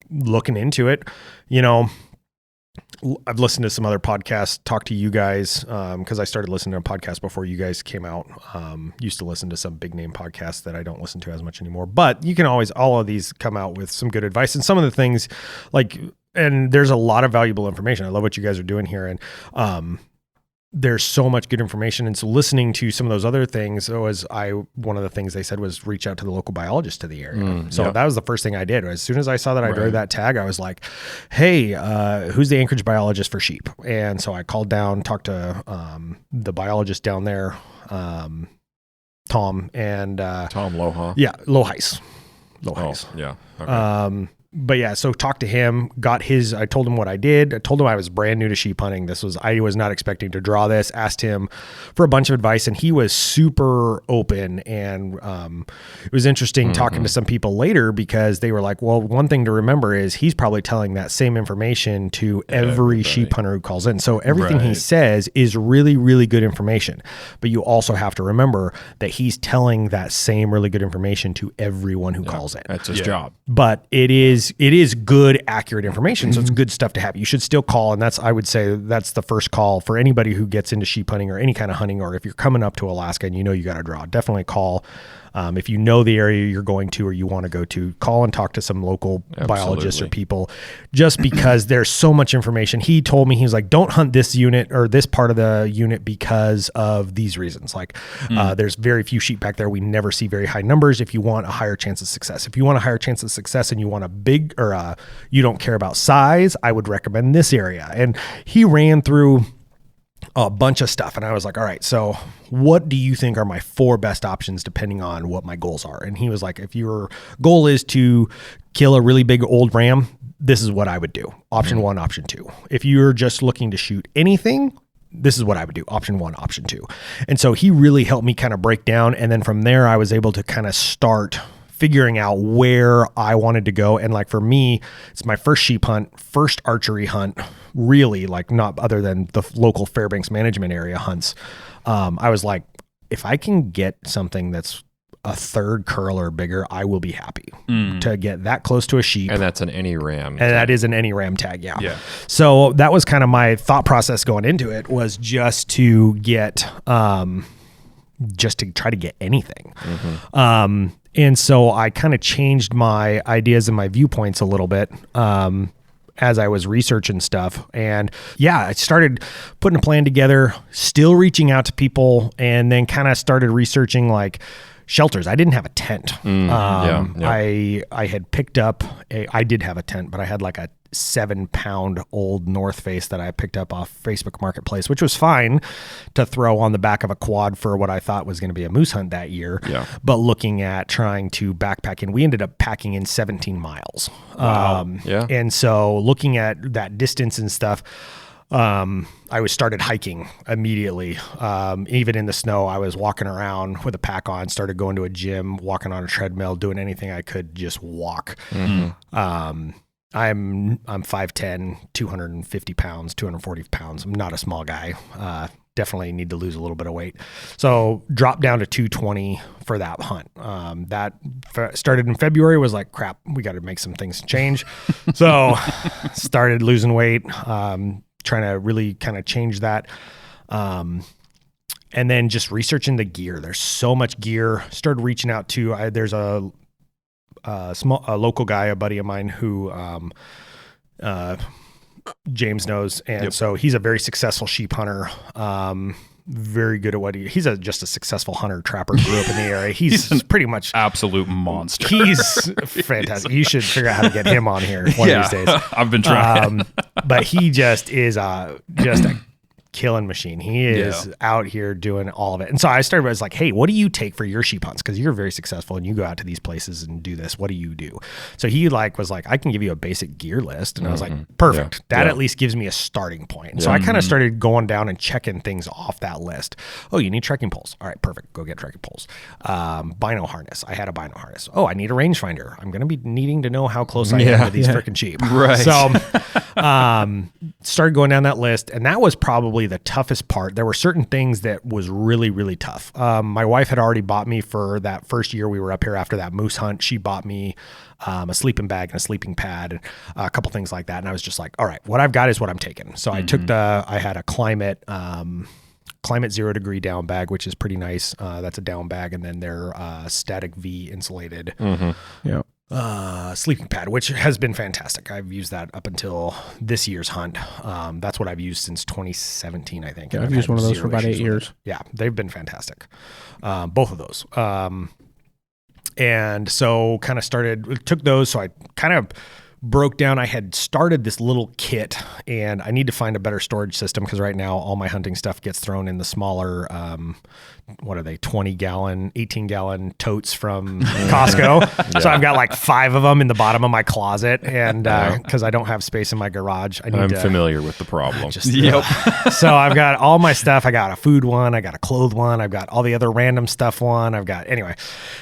looking into it. I've listened to some other podcasts, talked to you guys, because I started listening to a podcast before you guys came out. Used to listen to some big name podcasts that I don't listen to as much anymore. But you can always, all of these come out with some good advice. And some of the things and there's a lot of valuable information. I love what you guys are doing here. And there's so much good information. And so listening to some of those other things, one of the things they said was reach out to the local biologist to the area. So that was the first thing I did. As soon as I saw that I drew that tag, I was like, hey, who's the Anchorage biologist for sheep? And so I called down, talked to the biologist down there, Tom, and Tom Loha. yeah, Loheis. Lohays. Oh, yeah. Okay. But yeah, so talked to him, I told him what I did. I told him I was brand new to sheep hunting. I was not expecting to draw this, asked him for a bunch of advice, and he was super open. And it was interesting talking to some people later, because they were like, well, one thing to remember is he's probably telling that same information to every sheep hunter who calls in. So everything he says is really, really good information. But you also have to remember that he's telling that same really good information to everyone who calls in. That's his job. But it is good, accurate information. So it's good stuff to have. You should still call. And I would say that's the first call for anybody who gets into sheep hunting or any kind of hunting, or if you're coming up to Alaska and you got to draw, definitely call. If you know the area you're going to or you want to go to, call and talk to some local biologists or people, just because there's so much information. He told me, he was like, don't hunt this unit or this part of the unit because of these reasons. Like there's very few sheep back there. We never see very high numbers. If you want a higher chance of success, if you want a higher chance of success and you want a big or you don't care about size, I would recommend this area. And he ran through a bunch of stuff. And I was like, all right, so what do you think are my 4 best options depending on what my goals are? And he was like, if your goal is to kill a really big old ram, this is what I would do. Option 1, option 2. If you're just looking to shoot anything, this is what I would do. Option 1, option 2. And so he really helped me kind of break down. And then from there, I was able to kind of start figuring out where I wanted to go. And like for me, it's my first sheep hunt, first archery hunt, really, like not other than the local Fairbanks management area hunts. I was like, if I can get something that's a third curl or bigger, I will be happy to get that close to a sheep. And that's an any ram. And that is an any ram tag. Yeah. So that was kind of my thought process going into it, was just to get, just to try to get anything. And so I kind of changed my ideas and my viewpoints a little bit as I was researching stuff. And yeah, I started putting a plan together, still reaching out to people, and then kind of started researching like shelters. I didn't have a tent. I had picked up I did have a tent, but I had like a 7-pound old North Face that I picked up off Facebook Marketplace, which was fine to throw on the back of a quad for what I thought was going to be a moose hunt that year. But looking at trying to backpack in, we ended up packing in 17 miles. And so looking at that distance and stuff, I started hiking immediately. Even in the snow, I was walking around with a pack on, started going to a gym, walking on a treadmill, doing anything I could, just walk. I'm 5'10", 250 pounds, 240 pounds. I'm not a small guy. Definitely need to lose a little bit of weight. So dropped down to 220 for that hunt. That started in February, was like, crap, we got to make some things change. So started losing weight, trying to really kind of change that. And then just researching the gear. There's so much gear. Started reaching out to, there's a local guy, a buddy of mine who James knows. And so he's a very successful sheep hunter. Very good at what he's just a successful hunter trapper, grew up in the area. He's pretty much absolute monster. He's fantastic. You should figure out how to get him on here one of these days. I've been trying. But he just is just a killing machine. He is out here doing all of it. And so I was like, hey, what do you take for your sheep hunts? Because you're very successful and you go out to these places and do this. What do you do? So he was like, I can give you a basic gear list. And I was like, perfect. That at least gives me a starting point. And so I kind of started going down and checking things off that list. Oh, you need trekking poles. All right, perfect. Go get trekking poles. Bino harness. I had a bino harness. Oh, I need a rangefinder. I'm going to be needing to know how close I am to these freaking sheep. Right. So started going down that list. And that was probably the toughest part. There were certain things that was really, really tough. My wife had already bought me for that first year we were up here after that moose hunt. She bought me a sleeping bag and a sleeping pad, and a couple things like that. And I was just like, all right, what I've got is what I'm taking. So I took I had a climate 0 degree down bag, which is pretty nice. That's a down bag. And then they're static V insulated. Sleeping pad, which has been fantastic. I've used that up until this year's hunt. That's what I've used since 2017, I think. Yeah, I've used one of those for about 8 years. Yeah, they've been fantastic. Both of those. And so kind of took those. So I kind of broke down. I had started this little kit, and I need to find a better storage system because right now all my hunting stuff gets thrown in the smaller, what are they, 20-gallon, 18-gallon totes from Costco. So I've got like 5 of them in the bottom of my closet, and because I don't have space in my garage, I'm familiar with the problem. So I've got all my stuff. I got a food one, I got a clothes one, I've got all the other random stuff one. Anyway.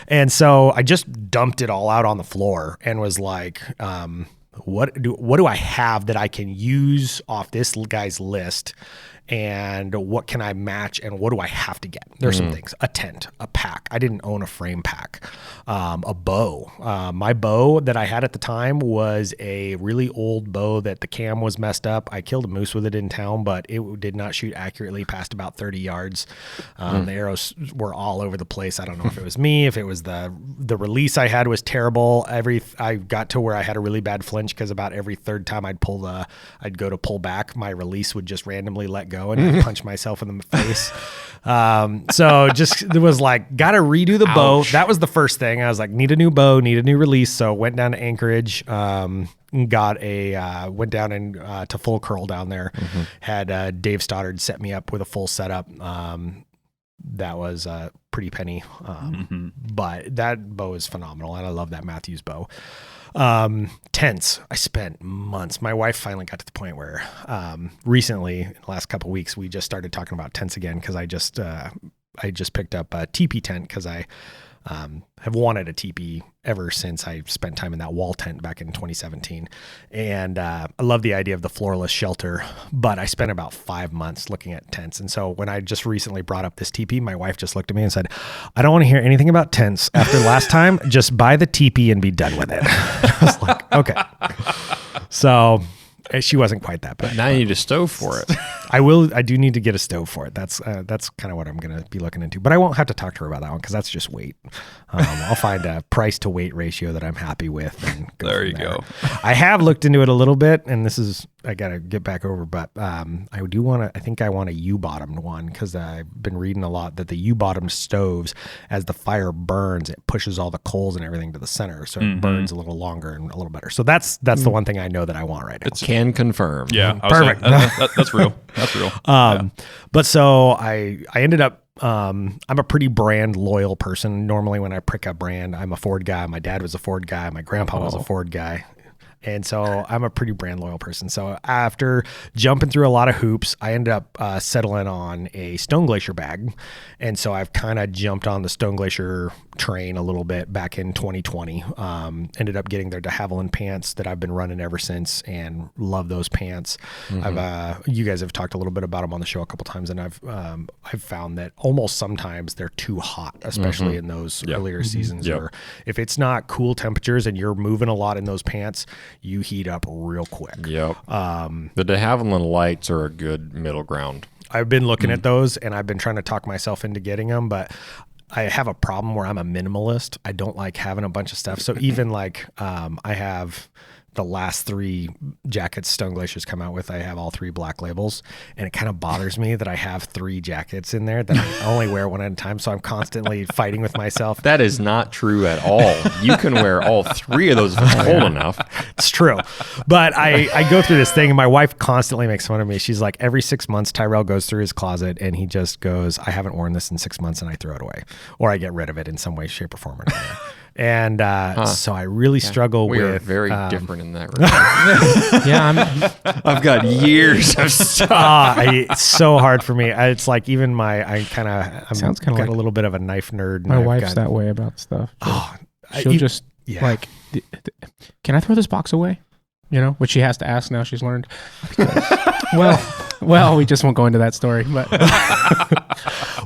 And so I just dumped it all out on the floor and was like, what do I have that I can use off this guy's list? And what can I match, and what do I have to get? There's some things: a tent, a pack. I didn't own a frame pack, a bow. My bow that I had at the time was a really old bow that the cam was messed up. I killed a moose with it in town, but it did not shoot accurately past about 30 yards. The arrows were all over the place. I don't know if it was me, if it was the release I had was terrible. I got to where I had a really bad flinch because about every third time I'd go to pull back, my release would just randomly let go, and I punch myself in the face. So just, it was like, got to redo the bow. That was the first thing. I was like, need a new bow, need a new release. So went down to Anchorage, went down to Full Curl down there. Had Dave Stoddard set me up with a full setup. That was a pretty penny. But that bow is phenomenal, and I love that Matthews bow. Tents. I spent months. My wife finally got to the point where recently, in the last couple of weeks, we just started talking about tents again because I just picked up a teepee tent because I have wanted a teepee ever since I spent time in that wall tent back in 2017. And I love the idea of the floorless shelter, but I spent about 5 months looking at tents. And so when I just recently brought up this teepee, my wife just looked at me and said, I don't want to hear anything about tents after last time. Just buy the teepee and be done with it. I was like, okay. So she wasn't quite that bad. But now you need a stove for it. I do need to get a stove for it. That's kind of what I'm going to be looking into, but I won't have to talk to her about that one because that's just weight. I'll find a price to weight ratio that I'm happy with. And there you go. I have looked into it a little bit, and I got to get back over, but I think I want a U-bottomed one because I've been reading a lot that the U-bottomed stoves, as the fire burns, it pushes all the coals and everything to the center. So it burns a little longer and a little better. So that's the one thing I know that I want right now. Can confirm. Yeah. Perfect. That's real. That's real. But so I ended up, I'm a pretty brand loyal person. Normally when I pick a brand, I'm a Ford guy. My dad was a Ford guy. My grandpa was a Ford guy. And so I'm a pretty brand loyal person. So after jumping through a lot of hoops, I ended up settling on a Stone Glacier bag. And so I've kind of jumped on the Stone Glacier train a little bit back in 2020. Ended up getting their de Havilland pants that I've been running ever since and love those pants. You guys have talked a little bit about them on the show a couple times, and I've found that almost sometimes they're too hot, especially in those earlier seasons where if it's not cool temperatures and you're moving a lot in those pants, you heat up real quick. Yep. The de Havilland lights are a good middle ground. I've been looking at those, and I've been trying to talk myself into getting them, but I have a problem where I'm a minimalist. I don't like having a bunch of stuff. So even like I have the last 3 jackets Stone Glacier's come out with, I have all 3 black labels, and it kind of bothers me that I have 3 jackets in there that I only wear one at a time. So I'm constantly fighting with myself. That is not true at all. You can wear all 3 of those if it's cold enough. It's true. But I go through this thing, and my wife constantly makes fun of me. She's like, every 6 months, Tyrel goes through his closet and he just goes, I haven't worn this in 6 months, and I throw it away, or I get rid of it in some way, shape, or form. Or and so I really struggle with. We are very different in that regard. I've got years of stuff. It's so hard for me. It's like even I'm Sounds kinda got like a little bit of a knife nerd. My wife's that way about stuff. She'll just like, can I throw this box away? You know, which she has to ask now. She's learned. Well, we just won't go into that story, but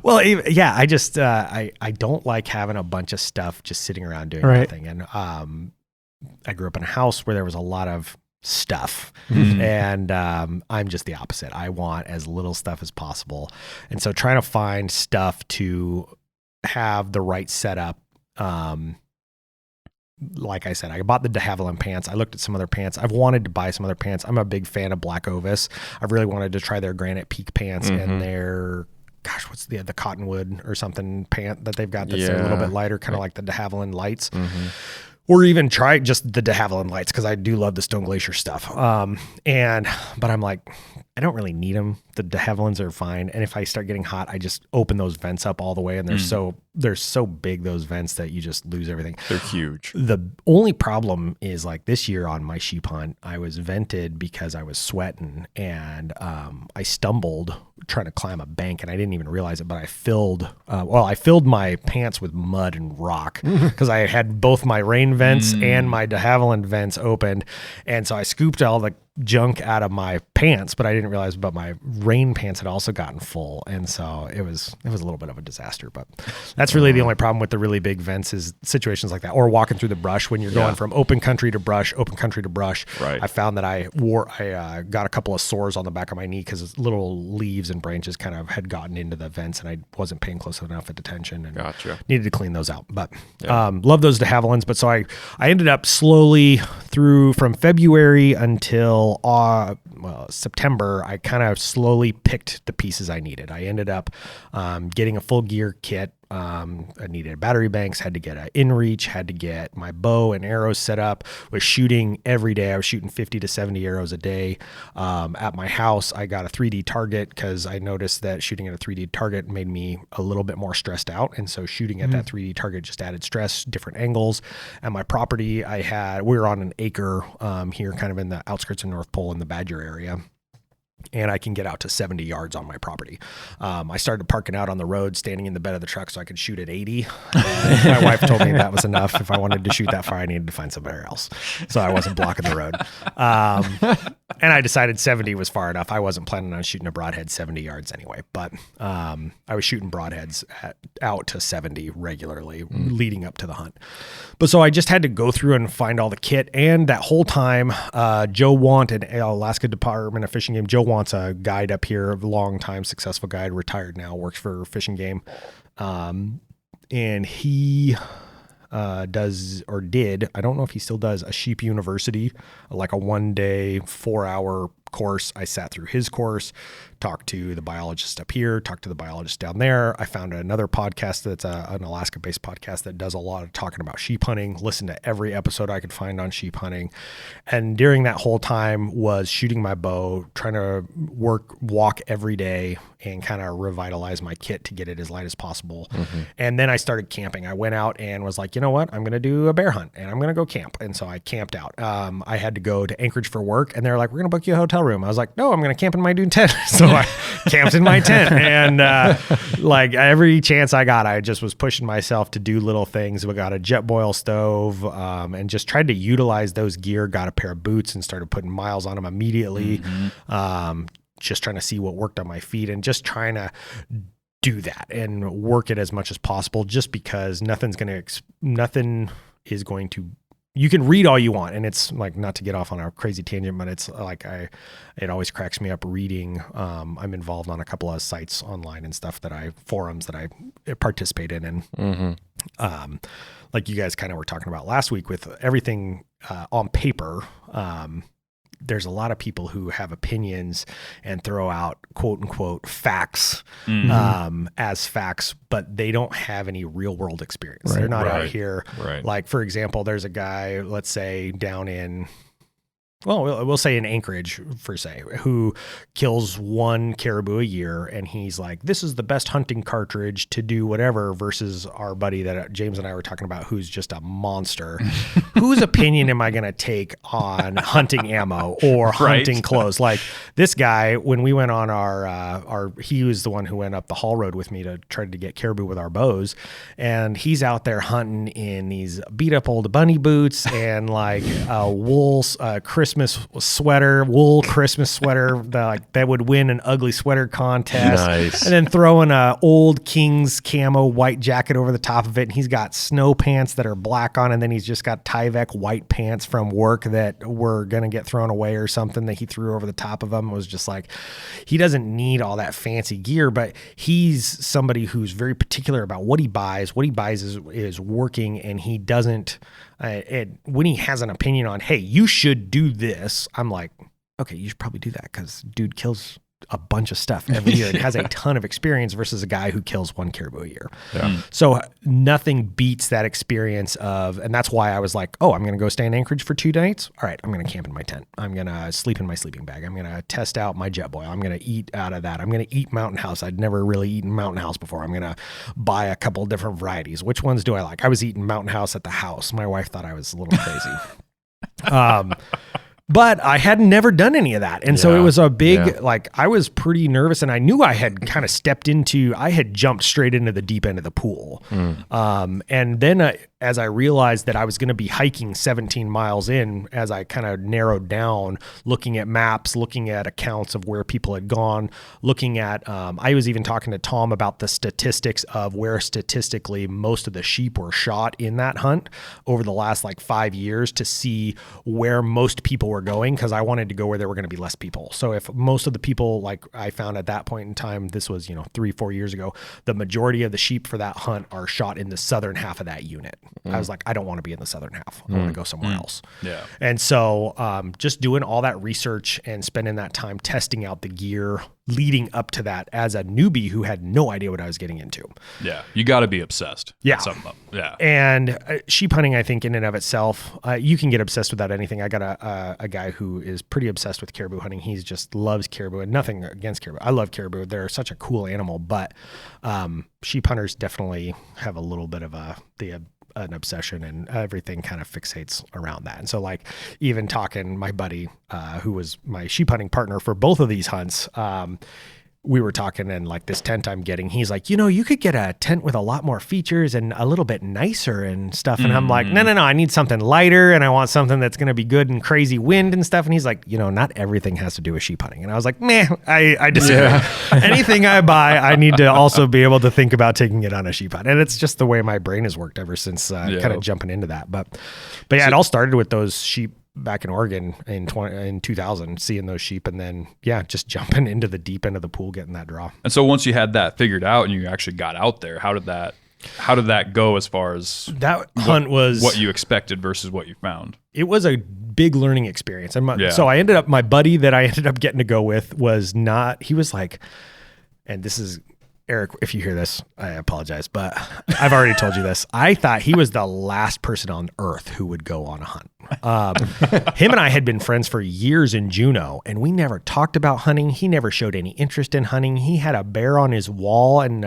well, yeah, I just I don't like having a bunch of stuff just sitting around doing nothing. And I grew up in a house where there was a lot of stuff, and I'm just the opposite. I want as little stuff as possible, and so trying to find stuff to have the right setup. Like I said, I bought the de Havilland pants. I looked at some other pants. I've wanted to buy some other pants. I'm a big fan of Black Ovis. I've really wanted to try their Granite Peak pants and their, what's the Cottonwood or something pant that they've got that's a little bit lighter, kind of like the de Havilland lights. or even try just the de Havilland lights, because I do love the Stone Glacier stuff. But I'm like, I don't really need them. The de Havillands are fine. And if I start getting hot, I just open those vents up all the way, and they're so big, those vents, that you just lose everything. They're huge. The only problem is, like, this year on my sheep hunt, I was vented because I was sweating, and I stumbled trying to climb a bank, and I didn't even realize it, but I filled my pants with mud and rock because I had both my rain vents and my de Havilland vents opened. And so I scooped all the junk out of my pants, but I didn't realize, but my rain pants had also gotten full. And so it was a little bit of a disaster, but that's really the only problem with the really big vents is situations like that, or walking through the brush when you're going from open country to brush. Right. I found that I got a couple of sores on the back of my knee because little leaves and branches kind of had gotten into the vents, and I wasn't paying close enough attention, and needed to clean those out. But love those de Havillands. But so I ended up slowly through from February until September, I kind of slowly picked the pieces I needed. I ended up getting a full gear kit. I needed battery banks, had to get an inReach, had to get my bow and arrows set up, was shooting every day. I was shooting 50 to 70 arrows a day. At my house, I got a 3D target because I noticed that shooting at a 3D target made me a little bit more stressed out. And so shooting at that 3D target just added stress, different angles. At my property, we were on an acre here, kind of in the outskirts of North Pole in the Badger area. And I can get out to 70 yards on my property. I started parking out on the road, standing in the bed of the truck so I could shoot at 80. My wife told me that was enough. If I wanted to shoot that far, I needed to find somewhere else. So I wasn't blocking the road. And I decided 70 was far enough. I wasn't planning on shooting a broadhead 70 yards anyway, but I was shooting broadheads out to 70 regularly leading up to the hunt. But so I just had to go through and find all the kit. And that whole time, Joe Want, an Alaska Department of Fish and Game, Joe Want's a guide up here, a long time successful guide, retired now, works for Fish and Game. And he does, or did, I don't know if he still does, a sheep university, like a 1-day, 4-hour course. I sat through his course, talked to the biologist up here, talked to the biologist down there. I found another podcast that's an Alaska-based podcast that does a lot of talking about sheep hunting, listened to every episode I could find on sheep hunting. And during that whole time was shooting my bow, trying to walk every day and kind of revitalize my kit to get it as light as possible. And then I started camping. I went out and was like, you know what? I'm going to do a bear hunt and I'm going to go camp. And so I camped out. I had to go to Anchorage for work, and they're like, we're going to book you a hotel room. I was like, no, I'm going to camp in my dune tent. So I camped in my tent, and like every chance I got, I just was pushing myself to do little things. We got a jet boil stove, and just tried to utilize those gear, got a pair of boots and started putting miles on them immediately. Just trying to see what worked on my feet and just trying to do that and work it as much as possible, just because nothing is going to, you can read all you want. And it's like, not to get off on a crazy tangent, but it's like, it always cracks me up reading. I'm involved on a couple of sites online and stuff forums that I participate in. And, like you guys kind of were talking about last week with everything, on paper, there's a lot of people who have opinions and throw out quote unquote facts as facts, but they don't have any real world experience. They're not out here. Like, for example, there's a guy, let's say down in, well, we'll say in Anchorage, for say, who kills one caribou a year, and he's like, this is the best hunting cartridge to do whatever, versus our buddy that James and I were talking about, who's just a monster. Whose opinion am I going to take on hunting ammo or hunting clothes? Like, this guy, when we went on he was the one who went up the haul road with me to try to get caribou with our bows, and he's out there hunting in these beat up old bunny boots and like wool Christmas sweater that would win an ugly sweater contest. Nice. And then throwing a old King's camo white jacket over the top of it. And he's got snow pants that are black on, and then he's just got Tyvek white pants from work that were going to get thrown away or something that he threw over the top of them. It was just like, he doesn't need all that fancy gear, but he's somebody who's very particular about what he buys. What he buys is working, and he doesn't, when he has an opinion on, hey, you should do this, I'm like, okay, you should probably do that because dude kills a bunch of stuff every year and has a ton of experience versus a guy who kills one caribou a year. So nothing beats that experience of, and that's why I was like, oh, I'm going to go stay in Anchorage for 2 nights. All right, I'm going to camp in my tent. I'm going to sleep in my sleeping bag. I'm going to test out my jet boil. I'm going to eat out of that. I'm going to eat Mountain House. I'd never really eaten Mountain House before. I'm going to buy a couple of different varieties. Which ones do I like? I was eating Mountain House at the house. My wife thought I was a little crazy. But I had never done any of that. And so it was a big, like, I was pretty nervous, and I knew I had kind of I had jumped straight into the deep end of the pool. And then as I realized that I was going to be hiking 17 miles in, as I kind of narrowed down, looking at maps, looking at accounts of where people had gone, looking at, I was even talking to Tom about the statistics of where statistically most of the sheep were shot in that hunt over the last like 5 years to see where most people were going, because I wanted to go where there were going to be less people. So if most of the people, like I found at that point in time, this was, 3-4 years ago, the majority of the sheep for that hunt are shot in the southern half of that unit. I was like, I don't want to be in the southern half. I want to go somewhere else. Yeah. And so just doing all that research and spending that time testing out the gear leading up to that as a newbie who had no idea what I was getting into. Yeah. You got to be obsessed. Yeah. Yeah. And sheep hunting, I think in and of itself, you can get obsessed without anything. I got a guy who is pretty obsessed with caribou hunting. He just loves caribou, and nothing against caribou. I love caribou. They're such a cool animal, but sheep hunters definitely have a little bit of an obsession, and everything kind of fixates around that. And so like even talking, my buddy who was my sheep hunting partner for both of these hunts, we were talking, and like this tent I'm getting, he's like, you could get a tent with a lot more features and a little bit nicer and stuff. And I'm like, no, I need something lighter, and I want something that's going to be good in crazy wind and stuff. And he's like, not everything has to do with sheep hunting. And I was like, meh, I disagree. Yeah. Anything I buy, I need to also be able to think about taking it on a sheep hunt. And it's just the way my brain has worked ever since kind of jumping into that. But yeah, it all started with those sheep back in Oregon in 2000, seeing those sheep, and then just jumping into the deep end of the pool, getting that draw. And so once you had that figured out and you actually got out there, how did that go as far as that hunt was what you expected versus what you found? It was a big learning experience. So I ended up, my buddy that I ended up getting to go with he was like, and this is, Eric, if you hear this, I apologize, but I've already told you this. I thought he was the last person on earth who would go on a hunt. Him and I had been friends for years in Juneau, and we never talked about hunting. He never showed any interest in hunting. He had a bear on his wall, and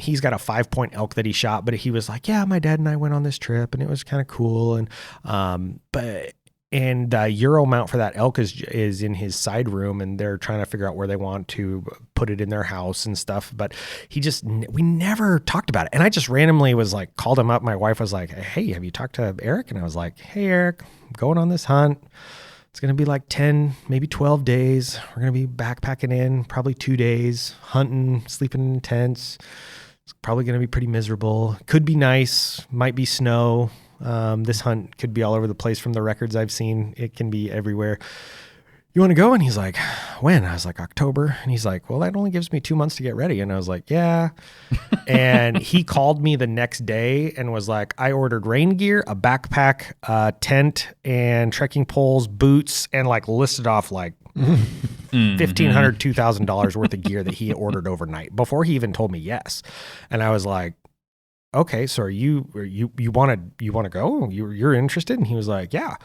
he's got a 5-point elk that he shot, but he was like, yeah, my dad and I went on this trip, and it was kind of cool. And the Euro mount for that elk is in his side room, and they're trying to figure out where they want to put it in their house and stuff. But we never talked about it. And I just randomly was like, called him up. My wife was like, hey, have you talked to Eric? And I was like, hey, Eric, I'm going on this hunt. It's going to be like 10, maybe 12 days. We're going to be backpacking in probably 2 days, hunting, sleeping in tents. It's probably going to be pretty miserable. Could be nice, might be snow. This hunt could be all over the place from the records I've seen. It can be everywhere. You want to go? And he's like, when? I was like, October. And he's like, well, that only gives me 2 months to get ready. And I was like, yeah. And he called me the next day and was like, I ordered rain gear, a backpack, a tent, and trekking poles, boots, and like listed off like $1,500, $2,000 worth of gear that he ordered overnight before he even told me yes. And I was like, okay, so you want to go? You're interested? And he was like, yeah.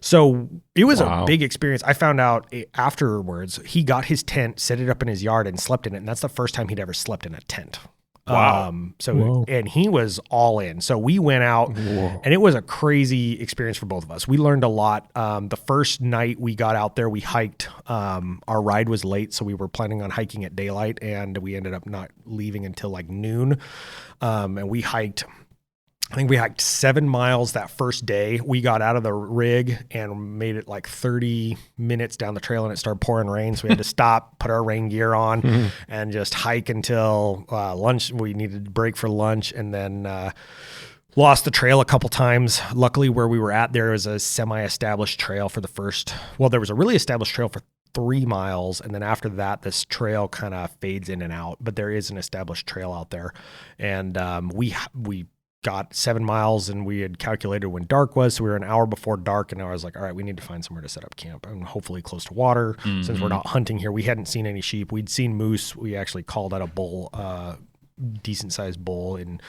So it was a big experience. I found out afterwards, he got his tent, set it up in his yard, and slept in it. And that's the first time he'd ever slept in a tent. Wow. And he was all in. So we went out and it was a crazy experience for both of us. We learned a lot. The first night we got out there, we hiked. Our ride was late, so we were planning on hiking at daylight, and we ended up not leaving until like noon. And we hiked, I think we hiked 7 miles that first day. We got out of the rig and made it like 30 minutes down the trail, and it started pouring rain. So we had to stop, put our rain gear on, and just hike until lunch. We needed to break for lunch, and then lost the trail a couple times. Luckily, where we were at, there was a semi-established trail for there was a really established trail for 3 miles, and then after that this trail kind of fades in and out, but there is an established trail out there. And we got 7 miles, and we had calculated when dark was. So we were an hour before dark, and I was like, all right, we need to find somewhere to set up camp and hopefully close to water. Since we're not hunting here, we hadn't seen any sheep. We'd seen moose. We actually called out a bull, decent sized bull, and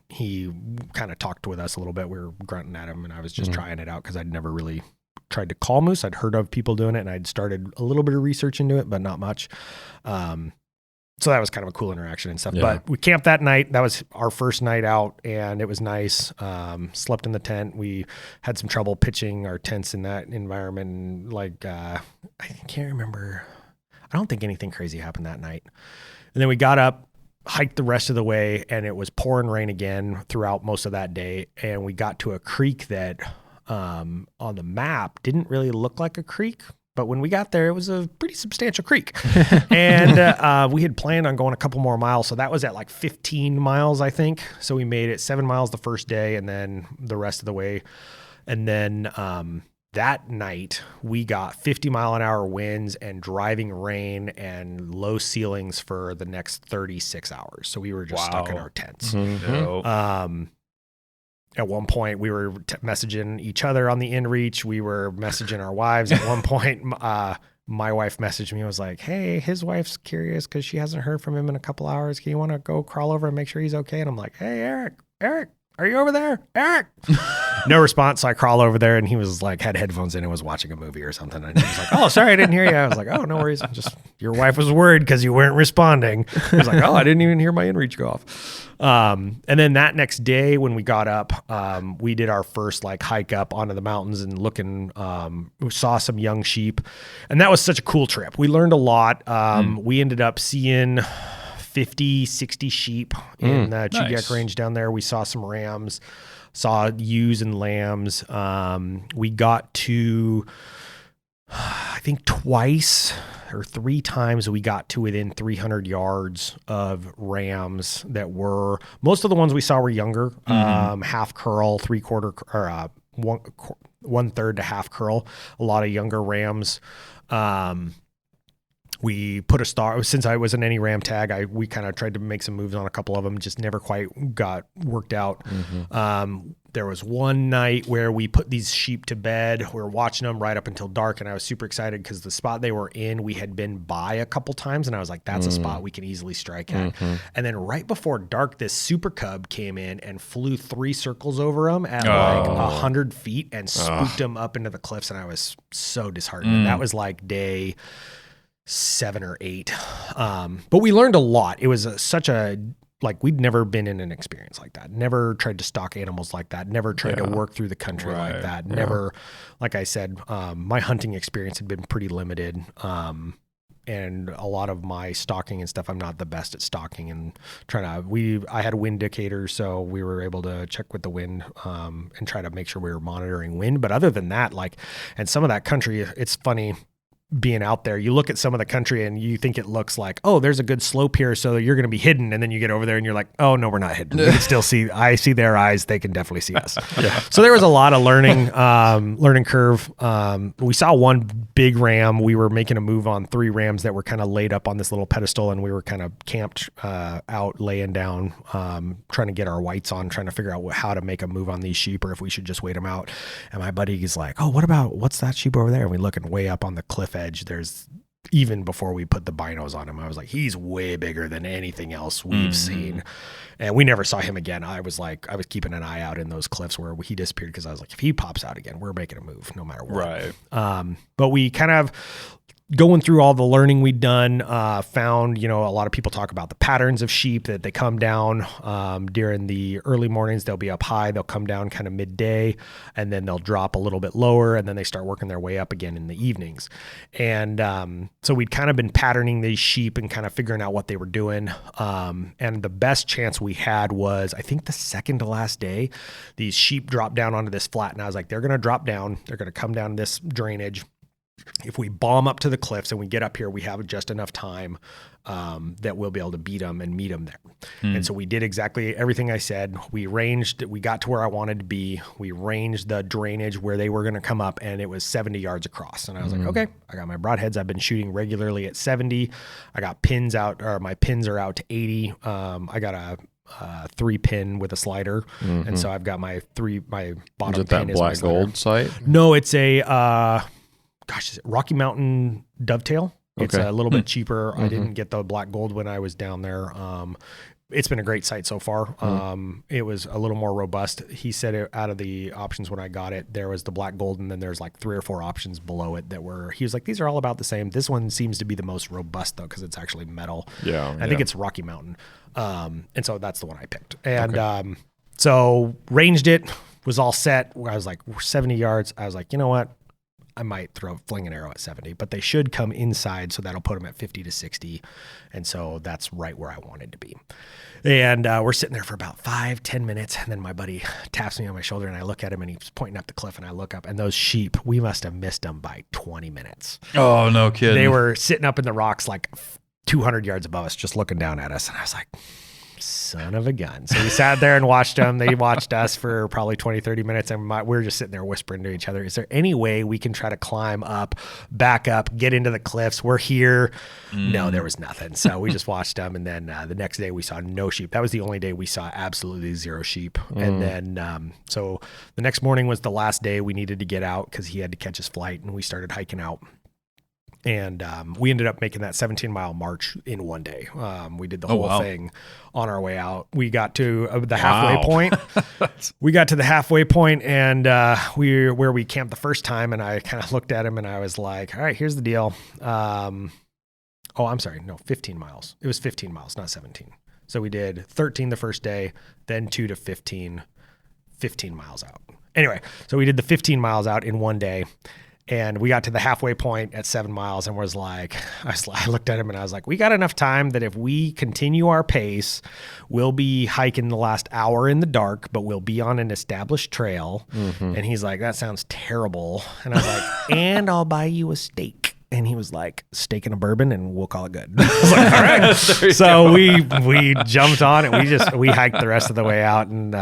he kind of talked with us a little bit. We were grunting at him, and I was just trying it out because I'd never really tried to call moose. I'd heard of people doing it, and I'd started a little bit of research into it, but not much. So that was kind of a cool interaction and stuff. Yeah. But we camped that night. That was our first night out, and it was nice. Slept in the tent. We had some trouble pitching our tents in that environment. And I can't remember. I don't think anything crazy happened that night. And then we got up, hiked the rest of the way, and it was pouring rain again throughout most of that day. And we got to a creek that on the map didn't really look like a creek. But when we got there, it was a pretty substantial creek. And we had planned on going a couple more miles. So that was at like 15 miles, I think. So we made it 7 miles the first day and then the rest of the way. And then that night, we got 50-mile-an-hour winds and driving rain and low ceilings for the next 36 hours. So we were just stuck in our tents. At one point, we were messaging each other on the inReach. We were messaging our wives. At one point, my wife messaged me and was like, hey, his wife's curious because she hasn't heard from him in a couple hours. Can you want to go crawl over and make sure he's okay? And I'm like, hey, Eric, are you over there? Eric? No response. So I crawl over there, and he was like, had headphones in and was watching a movie or something. And he was like, oh, sorry, I didn't hear you. I was like, oh, no worries. Just your wife was worried because you weren't responding. I was like, oh, I didn't even hear my inReach go off. And then that next day when we got up, we did our first hike up onto the mountains and we saw some young sheep, and that was such a cool trip. We learned a lot. We ended up seeing 50, 60 sheep in the Chugach Range down there. We saw some rams, saw ewes and lambs. We got to, I think twice or 3 times we got to within 300 yards of rams that were, most of the ones we saw were younger, half curl, 3/4 or 1/3 to half curl, a lot of younger rams. We put a star, since I wasn't any ram tag, we kind of tried to make some moves on a couple of them, just never quite got worked out. There was one night where we put these sheep to bed. We were watching them right up until dark, and I was super excited because the spot they were in, we had been by a couple times, and I was like, that's a spot we can easily strike at. And then right before dark, this super cub came in and flew 3 circles over them at 100 feet and spooked them up into the cliffs, and I was so disheartened. That was like day 7 or 8. But we learned a lot. It was such a, we'd never been in an experience like that. Never tried to stalk animals like that. Never tried to work through the country like that. Never, like I said, my hunting experience had been pretty limited. And a lot of my stalking and stuff, I'm not the best at stalking and I had wind indicators, so we were able to check with the wind, and try to make sure we were monitoring wind. But other than that, and some of that country, it's funny, being out there, you look at some of the country and you think it looks like, oh, there's a good slope here, so you're going to be hidden. And then you get over there and you're like, oh no, we're not hidden. We can still see, I see their eyes. They can definitely see us. So there was a lot of learning curve. We saw one big ram. We were making a move on 3 rams that were kind of laid up on this little pedestal, and we were kind of camped out, laying down, trying to get our whites on, trying to figure out how to make a move on these sheep or if we should just wait them out. And my buddy is like, oh, what's that sheep over there? And we look, and way up on the cliff edge, there's, even before we put the binos on him, I was like, he's way bigger than anything else we've seen. And we never saw him again. I was keeping an eye out in those cliffs where he disappeared, because I was like, if he pops out again, we're making a move no matter what. But we kind of, going through all the learning we'd done, found, a lot of people talk about the patterns of sheep, that they come down during the early mornings. They'll be up high. They'll come down kind of midday, and then they'll drop a little bit lower, and then they start working their way up again in the evenings. And so we'd kind of been patterning these sheep and kind of figuring out what they were doing. And the best chance we had was, I think, the second to last day. These sheep dropped down onto this flat, and I was like, they're going to drop down. They're going to come down this drainage. If we bomb up to the cliffs and we get up here, we have just enough time that we'll be able to beat them and meet them there. And so we did exactly everything I said. We got to where I wanted to be. We ranged the drainage where they were going to come up, and it was 70 yards across. And I was like, okay, I got my broadheads. I've been shooting regularly at 70. I got pins out, or my pins are out to 80. I got 3 pin with a slider. And so I've got my bottom Is it pin that is my black slider. gold sight? No, it's a, is it Rocky Mountain dovetail? It's Okay. a little bit cheaper. I didn't get the black gold when I was down there. It's been a great sight so far. It was a little more robust. He said out of the options when I got it, there was the black gold, and then there's like 3 or 4 options below it he was like, these are all about the same. This one seems to be the most robust though, because it's actually metal. Yeah. I think it's Rocky Mountain. And so that's the one I picked. And so ranged it, was all set. I was like 70 yards. I was like, you know what? I might fling an arrow at 70, but they should come inside, so that'll put them at 50 to 60. And so that's right where I wanted to be. And we're sitting there for about 5-10 minutes, and then my buddy taps me on my shoulder, and I look at him, and he's pointing up the cliff, and I look up, and those sheep, we must have missed them by 20 minutes. Oh, no kidding. They were sitting up in the rocks like 200 yards above us, just looking down at us. And I was like, son of a gun. So we sat there and watched them. They watched us for probably 20-30 minutes. And we were just sitting there whispering to each other, is there any way we can try to climb up, back up, get into the cliffs? We're here. No, there was nothing. So we just watched them. And then the next day we saw no sheep. That was the only day we saw absolutely 0 sheep. And then, so the next morning was the last day we needed to get out because he had to catch his flight, and we started hiking out. And we ended up making that 17-mile march in one day. We did the whole thing on our way out. We got to the halfway point. We got to the halfway point, and where we camped the first time. And I kind of looked at him, and I was like, all right, here's the deal. I'm sorry. No, 15 miles. It was 15 miles, not 17. So we did 13 the first day, then 2 to 15 miles out. Anyway, so we did the 15 miles out in one day. And we got to the halfway point at 7 miles, and I looked at him and I was like, we got enough time that if we continue our pace, we'll be hiking the last hour in the dark, but we'll be on an established trail. And he's like, that sounds terrible. And I was like, and I'll buy you a steak. And he was like, steak and a bourbon, and we'll call it good. I was like, all right. So we jumped on it. We hiked the rest of the way out, and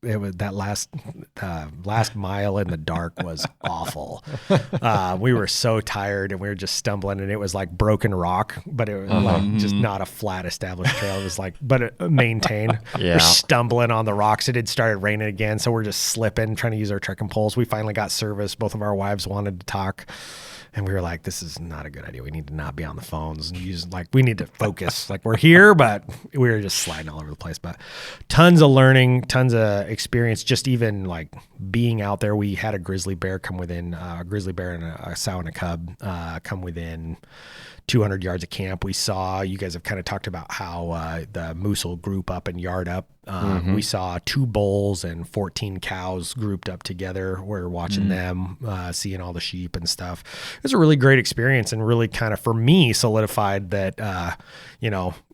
it was that last mile in the dark was awful. We were so tired, and we were just stumbling, and it was like broken rock, but it was like just not a flat established trail. It was like, but maintained. Yeah. We're stumbling on the rocks. It had started raining again, so we're just slipping, trying to use our trekking poles. We finally got service. Both of our wives wanted to talk. And we were like, this is not a good idea. We need to not be on the phones and we need to focus. Like, we're here, but we were just sliding all over the place. But tons of learning, tons of experience, just even like being out there. We had a grizzly bear and a sow and a cub come within 200 yards of camp. We saw, you guys have kind of talked about how the moose will group up and yard up. We saw 2 bulls and 14 cows grouped up together. We're watching them, seeing all the sheep and stuff. It was a really great experience, and really kind of, for me, solidified that,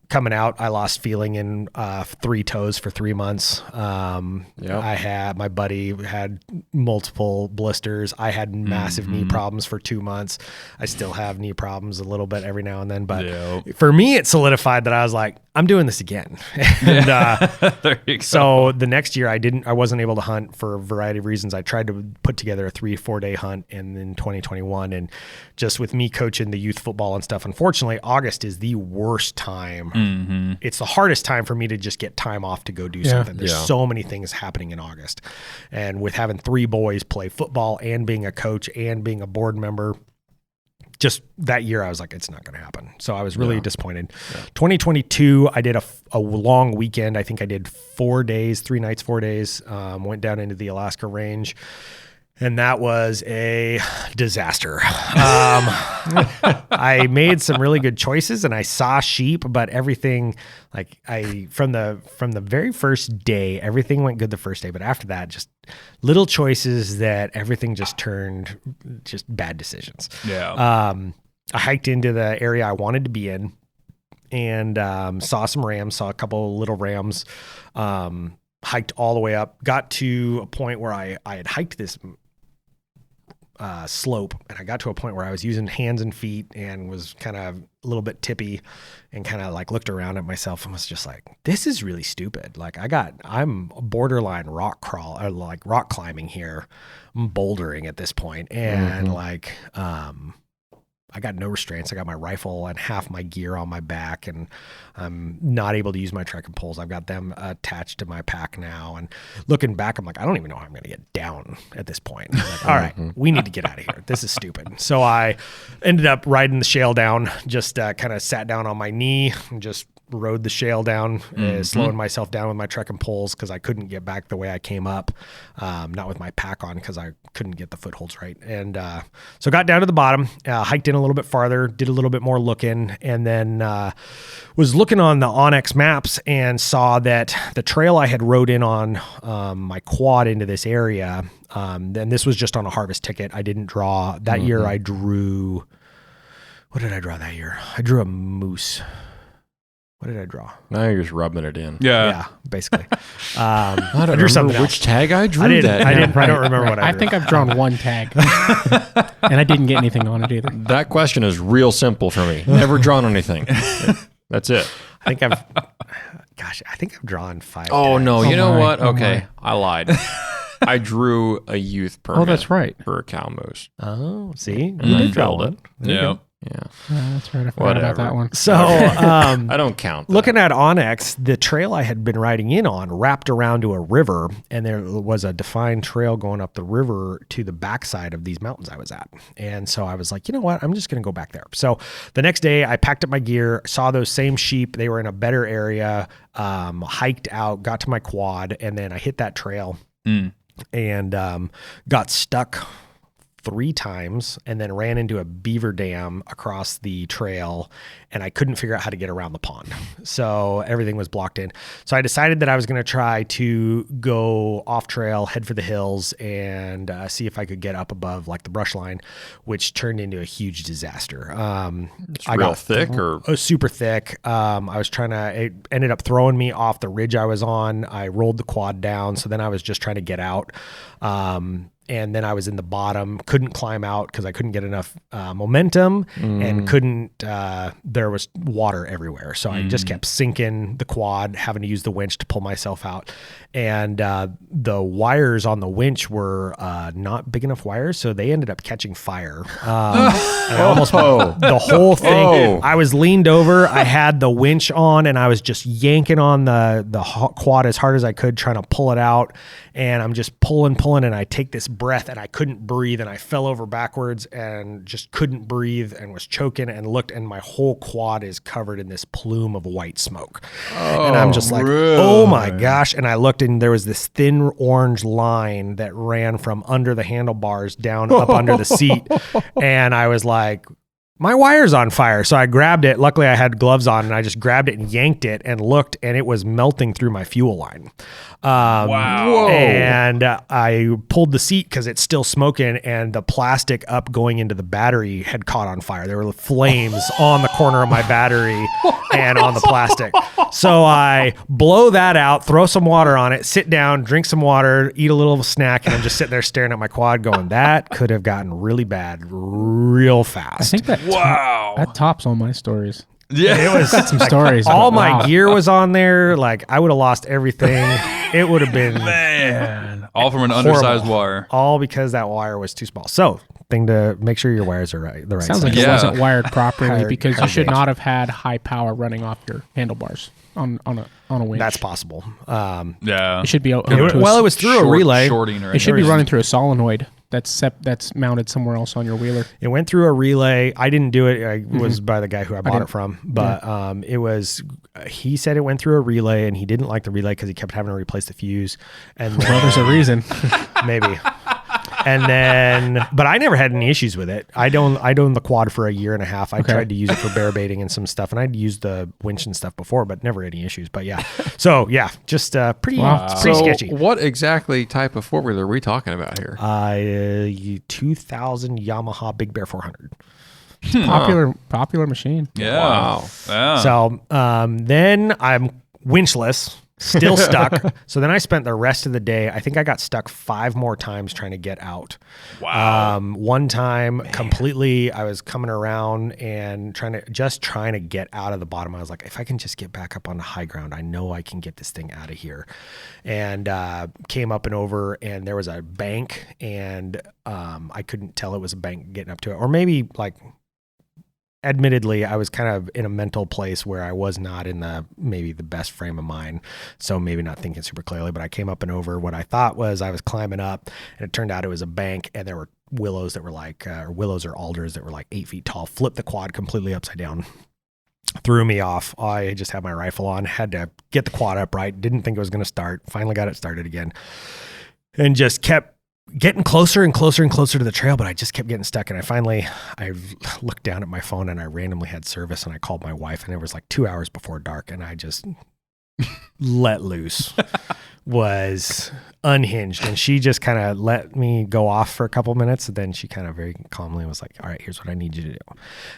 coming out, I lost feeling in 3 toes for 3 months. My buddy had multiple blisters. I had massive knee problems for 2 months. I still have knee problems a little bit every now and then, but for me, it solidified that I was like, I'm doing this again. And there you go. so the next year I wasn't able to hunt for a variety of reasons. I tried to put together a 3-4 day hunt in 2021, and just with me coaching the youth football and stuff, unfortunately, August is the worst time. It's the hardest time for me to just get time off to go do something. There's so many things happening in August. And with having 3 boys play football and being a coach and being a board member, just that year, I was like, it's not going to happen. So I was really disappointed. 2022, I did a long weekend. I think I did 4 days, 3 nights, 4 days, went down into the Alaska range. And that was a disaster. I made some really good choices, and I saw sheep, but everything, like from the very first day, everything went good the first day. But after that, just little choices that everything just turned just bad decisions. Yeah. I hiked into the area I wanted to be in, and saw some rams, saw a couple little rams, hiked all the way up, got to a point where I had hiked this slope, and I got to a point where I was using hands and feet and was kind of a little bit tippy, and kind of like looked around at myself and was just like, this is really stupid. Like, I'm borderline rock climbing here. I'm bouldering at this point. And I I got no restraints. I got my rifle and half my gear on my back, and I'm not able to use my trekking poles. I've got them attached to my pack now. And looking back, I'm like, I don't even know how I'm going to get down at this point. I'm like, all right, we need to get out of here. This is stupid. So I ended up riding the shale down, just kind of sat down on my knee and just rode the shale down, slowing myself down with my trekking poles because I couldn't get back the way I came up, not with my pack on because I couldn't get the footholds right. And so got down to the bottom, hiked in a little bit farther, did a little bit more looking, and then was looking on the Onyx maps and saw that the trail I had rode in on my quad into this area, then this was just on a harvest ticket. I didn't draw. That year I drew, what did I draw that year? I drew a moose. What did I draw? Now you're just rubbing it in. Yeah, basically. I don't drew something remember which else. tag I drew. I that. don't remember what I drew. I think I've drawn one tag, and I didn't get anything on it either. That question is real simple for me. Never drawn anything. That's it. I think I've drawn 5 Oh tags. no! You know my, what? oh Okay, my. I lied. I drew a youth permit. Oh, that's right. For a cow moose. Oh, see? And You I did draw filled one. it. There you Yeah. go. Yeah, Yeah, that's right. I forgot about Whatever. that one. So, I don't count. That. looking at Onyx, the trail I had been riding in on wrapped around to a river, and there was a defined trail going up the river to the backside of these mountains I was at. And so I was like, you know what? I'm just going to go back there. So the next day I packed up my gear, saw those same sheep. They were in a better area, hiked out, got to my quad, and then I hit that trail and got stuck 3 times and then ran into a beaver dam across the trail, and I couldn't figure out how to get around the pond. So everything was blocked in. So I decided that I was going to try to go off trail, head for the hills, and see if I could get up above like the brush line, which turned into a huge disaster. It's real thick or super thick. It ended up throwing me off the ridge I was on. I rolled the quad down. So then I was just trying to get out. And then I was in the bottom, couldn't climb out because I couldn't get enough momentum and couldn't, there was water everywhere. So I just kept sinking the quad, having to use the winch to pull myself out. And the wires on the winch were not big enough wires, so they ended up catching fire. And I almost, the whole thing, I was leaned over, I had the winch on, and I was just yanking on the quad as hard as I could, trying to pull it out. And I'm just pulling, and I take this breath and I couldn't breathe, and I fell over backwards and just couldn't breathe and was choking and looked, and my whole quad is covered in this plume of white smoke. And I'm just like, oh my gosh. And I looked, and there was this thin orange line that ran from under the handlebars down up under the seat. And I was like, my wire's on fire. So I grabbed it. Luckily I had gloves on, and I just grabbed it and yanked it and looked, and it was melting through my fuel line. Wow. And I pulled the seat because it's still smoking, and the plastic up going into the battery had caught on fire. There were flames on the corner of my battery and on the plastic. So I blow that out, throw some water on it, sit down, drink some water, eat a little snack, and I'm just sitting there staring at my quad going, that could have gotten really bad real fast. I think that tops all my stories. Yeah. It was Got some stories. all but my wow. gear was on there. Like, I would have lost everything. It would have been Man. All from an undersized wire. all because that wire was too small. So, thing to make sure your wires are right. The right Sounds size. like it Yeah. wasn't wired properly Hard- because you hard should gauge. not have had high power running off your handlebars on a winch. That's possible. Yeah. It should be Well, it was through a relay. Shorting or It should be anything. running through a solenoid that's mounted somewhere else on your wheeler. It went through a relay. I didn't do it. I was by the guy who I bought didn't- it from. But it was, he said it went through a relay, and he didn't like the relay because he kept having to replace the fuse. And Well, there's a reason. maybe. And then, but I never had any issues with it. I'd owned the quad for a year and a half. I tried to use it for bear baiting and some stuff, and I'd used the winch and stuff before, but never any issues. But yeah, so yeah, just pretty sketchy. What exactly type of 4-wheeler are we talking about here? 2000 Yamaha Big Bear 400. Popular machine. Yeah. Wow. Yeah. So then I'm winchless, still stuck. So then I spent the rest of the day, I think I got stuck 5 more times trying to get out. Wow. One time completely, I was coming around and trying to get out of the bottom. I was like, if I can just get back up on the high ground, I know I can get this thing out of here. And came up and over, and there was a bank, and I couldn't tell it was a bank getting up to it. Or maybe like admittedly, I was kind of in a mental place where I was not in maybe the best frame of mind. So maybe not thinking super clearly, but I came up and over what I thought was I was climbing up, and it turned out it was a bank, and there were willows that were like, willows or alders that were like 8 feet tall, flipped the quad completely upside down, threw me off. I just had my rifle on, had to get the quad upright, didn't think it was going to start, finally got it started again, and just kept getting closer and closer and closer to the trail, but I just kept getting stuck. And I looked down at my phone, and I randomly had service, and I called my wife, and it was like 2 hours before dark, and I just let loose, was unhinged. And she just kind of let me go off for a couple minutes. And then she kind of very calmly was like, all right, here's what I need you to do. I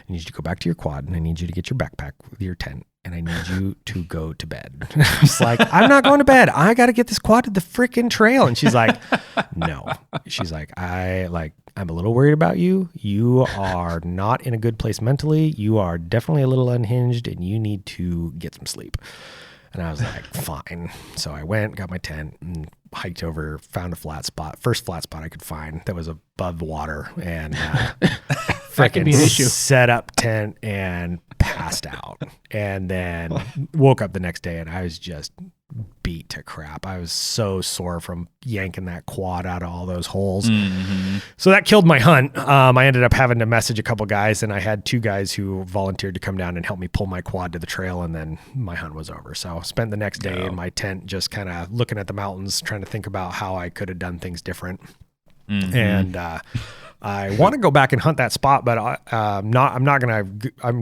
need you to go back to your quad, and I need you to get your backpack with your tent, and I need you to go to bed. I was like, I'm not going to bed. I got to get this quad to the freaking trail. And she's like, no. She's like, I'm a little worried about you. You are not in a good place mentally. You are definitely a little unhinged, and you need to get some sleep. And I was like, fine. So I went, got my tent, and hiked over, found a flat spot, first flat spot I could find that was above the water, and freaking set up tent and passed out. And then woke up the next day, and I was just beat to crap. I was so sore from yanking that quad out of all those holes. Mm-hmm. So that killed my hunt. I ended up having to message a couple guys, and I had 2 guys who volunteered to come down and help me pull my quad to the trail, and then my hunt was over. So I spent the next day in my tent just kind of looking at the mountains, trying to think about how I could have done things different. Mm-hmm. And I want to go back and hunt that spot, but I'm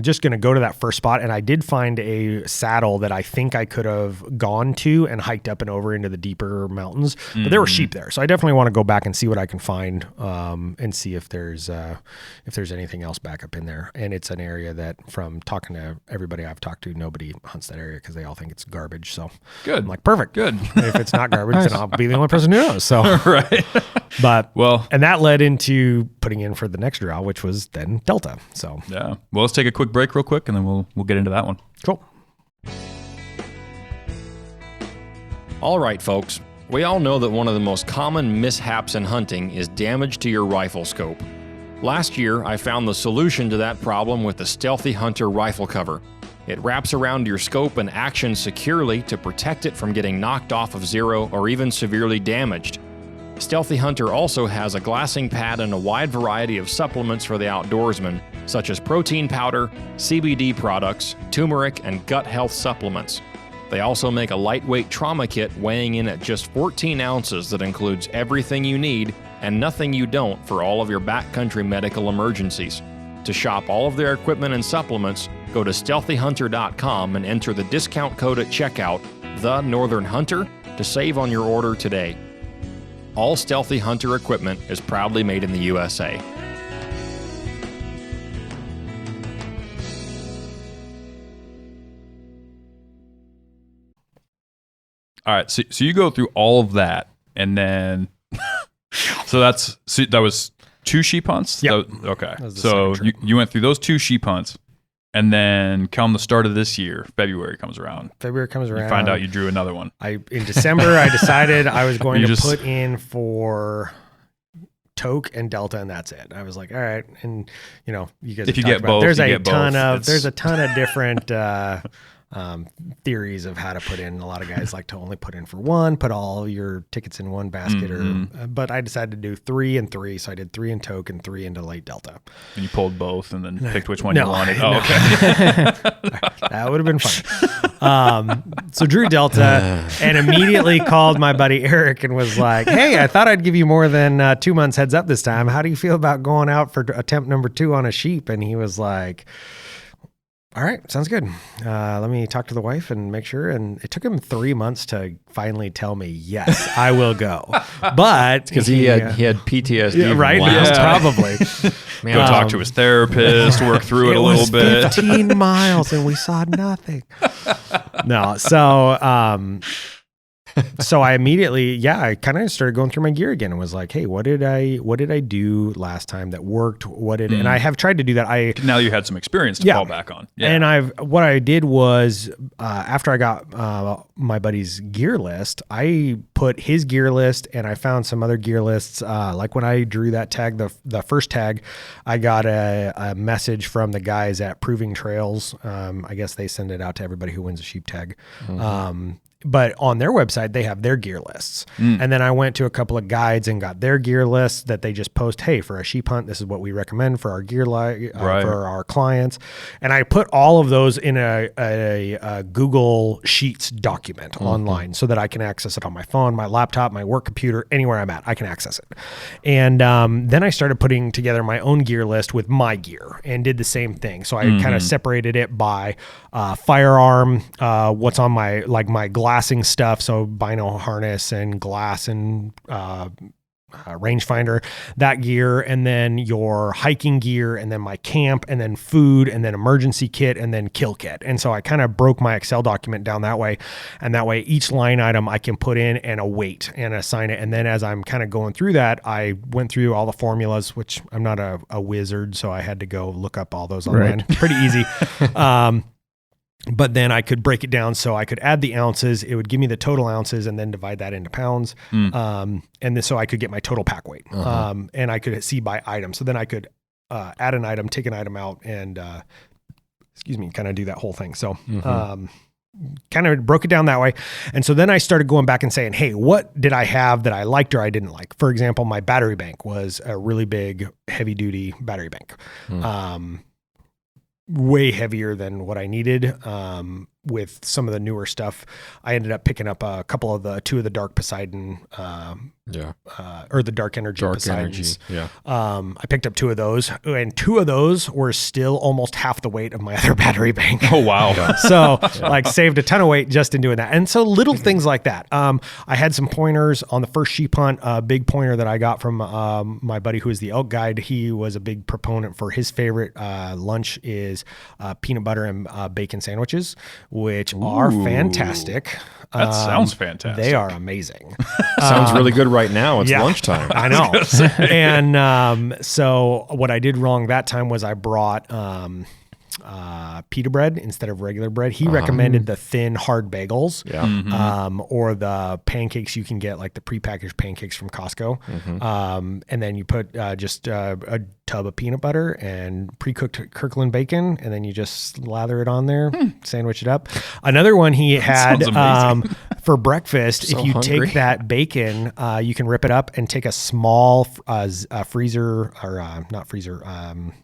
just going to go to that first spot. And I did find a saddle that I think I could have gone to and hiked up and over into the deeper mountains, but there were sheep there. So I definitely want to go back and see what I can find, and see if there's anything else back up in there. And it's an area that, from talking to everybody I've talked to, nobody hunts that area because they all think it's garbage. So good. I'm like, perfect. Good. If it's not garbage, then I'll be the only person who knows. So, right. And that led into putting in for the next draw, which was then Delta. So yeah. Well, let's take a quick break real quick, and then we'll get into that one. Cool. All right, folks. We all know that one of the most common mishaps in hunting is damage to your rifle scope. Last year, I found the solution to that problem with the Stealthy Hunter rifle cover. It wraps around your scope and actions securely to protect it from getting knocked off of zero or even severely damaged. Stealthy Hunter also has a glassing pad and a wide variety of supplements for the outdoorsman, such as protein powder, CBD products, turmeric, and gut health supplements. They also make a lightweight trauma kit weighing in at just 14 ounces that includes everything you need and nothing you don't for all of your backcountry medical emergencies. To shop all of their equipment and supplements, go to stealthyhunter.com and enter the discount code at checkout, The Northern Hunter, to save on your order today. All Stealthy Hunter equipment is proudly made in the USA. All right, so you go through all of that, and then that was 2 sheep hunts. Yeah. Okay. So you went through those 2 sheep hunts, and then come the start of this year, February comes around. You find out you drew another one. In December, I decided I was going to put in for Toke and Delta, and that's it. I was like, all right. And you guys, if you get both, there's a ton of different theories of how to put in. A lot of guys like to only put in for one, put all your tickets in one basket, but I decided to do 3 and 3. So I did 3 in Toke and 3 into late Delta. And you pulled both and then picked which one you wanted. No. Okay. That would have been fun. So drew Delta and immediately called my buddy Eric and was like, hey, I thought I'd give you more than 2 months heads up this time. How do you feel about going out for attempt number 2 on a sheep? And he was like, all right, sounds good. Let me talk to the wife and make sure. And it took him 3 months to finally tell me, yes, I will go. But because he had PTSD, yeah, right? Probably. Man, go talk to his therapist, work through it a little bit. 15 miles and we saw nothing. No, so so I immediately, I kind of started going through my gear again and was like, hey, what did I do last time that worked? And I have tried to do that. Now you had some experience to fall back on. Yeah. And what I did was, after I got my buddy's gear list, I put his gear list and I found some other gear lists. Like when I drew that tag, the first tag, I got a message from the guys at Proving Trails. I guess they send it out to everybody who wins a sheep tag. But on their website, they have their gear lists. And then I went to a couple of guides and got their gear lists that they just post, hey, for a sheep hunt, this is what we recommend for our gear for our clients. And I put all of those in a Google Sheets document online so that I can access it on my phone, my laptop, my work computer, anywhere I'm at, I can access it. And then I started putting together my own gear list with my gear and did the same thing. So I kind of separated it by firearm, what's on my glassing stuff, so bino harness and glass and rangefinder, that gear, and then your hiking gear, and then my camp, and then food, and then emergency kit, and then kill kit. And so I kind of broke my Excel document down that way, and that way each line item I can put in and a weight and assign it. And then as I'm kind of going through that, I went through all the formulas, which I'm not a wizard, so I had to go look up all those online. Pretty easy. But then I could break it down so I could add the ounces. It would give me the total ounces and then divide that into pounds. And then so I could get my total pack weight. And I could see by item. So then I could add an item, take an item out, and kind of do that whole thing. So kind of broke it down that way. And so then I started going back and saying, hey, what did I have that I liked or I didn't like? For example, my battery bank was a really big, heavy duty battery bank. Way heavier than what I needed. With some of the newer stuff, I ended up picking up two of the Dark Poseidon, or the Dark Energy Poseidons. I picked up two of those, and two of those were still almost half the weight of my other battery bank. Oh, wow. So saved a ton of weight just in doing that. And so little things like that. I had some pointers on the first sheep hunt, a big pointer that I got from my buddy who is the elk guide. He was a big proponent for his favorite lunch is peanut butter and bacon sandwiches, which are fantastic. That sounds fantastic. They are amazing. Sounds really good right now. It's lunchtime. I know. And so what I did wrong that time was I brought pita bread instead of regular bread. He recommended the thin hard bagels, or the pancakes you can get, like the prepackaged pancakes from Costco. And then you put just a tub of peanut butter and pre-cooked Kirkland bacon, and then you just lather it on there, sandwich it up. Another one he had for breakfast, if you take that bacon, you can rip it up and take a small freezer, or not freezer,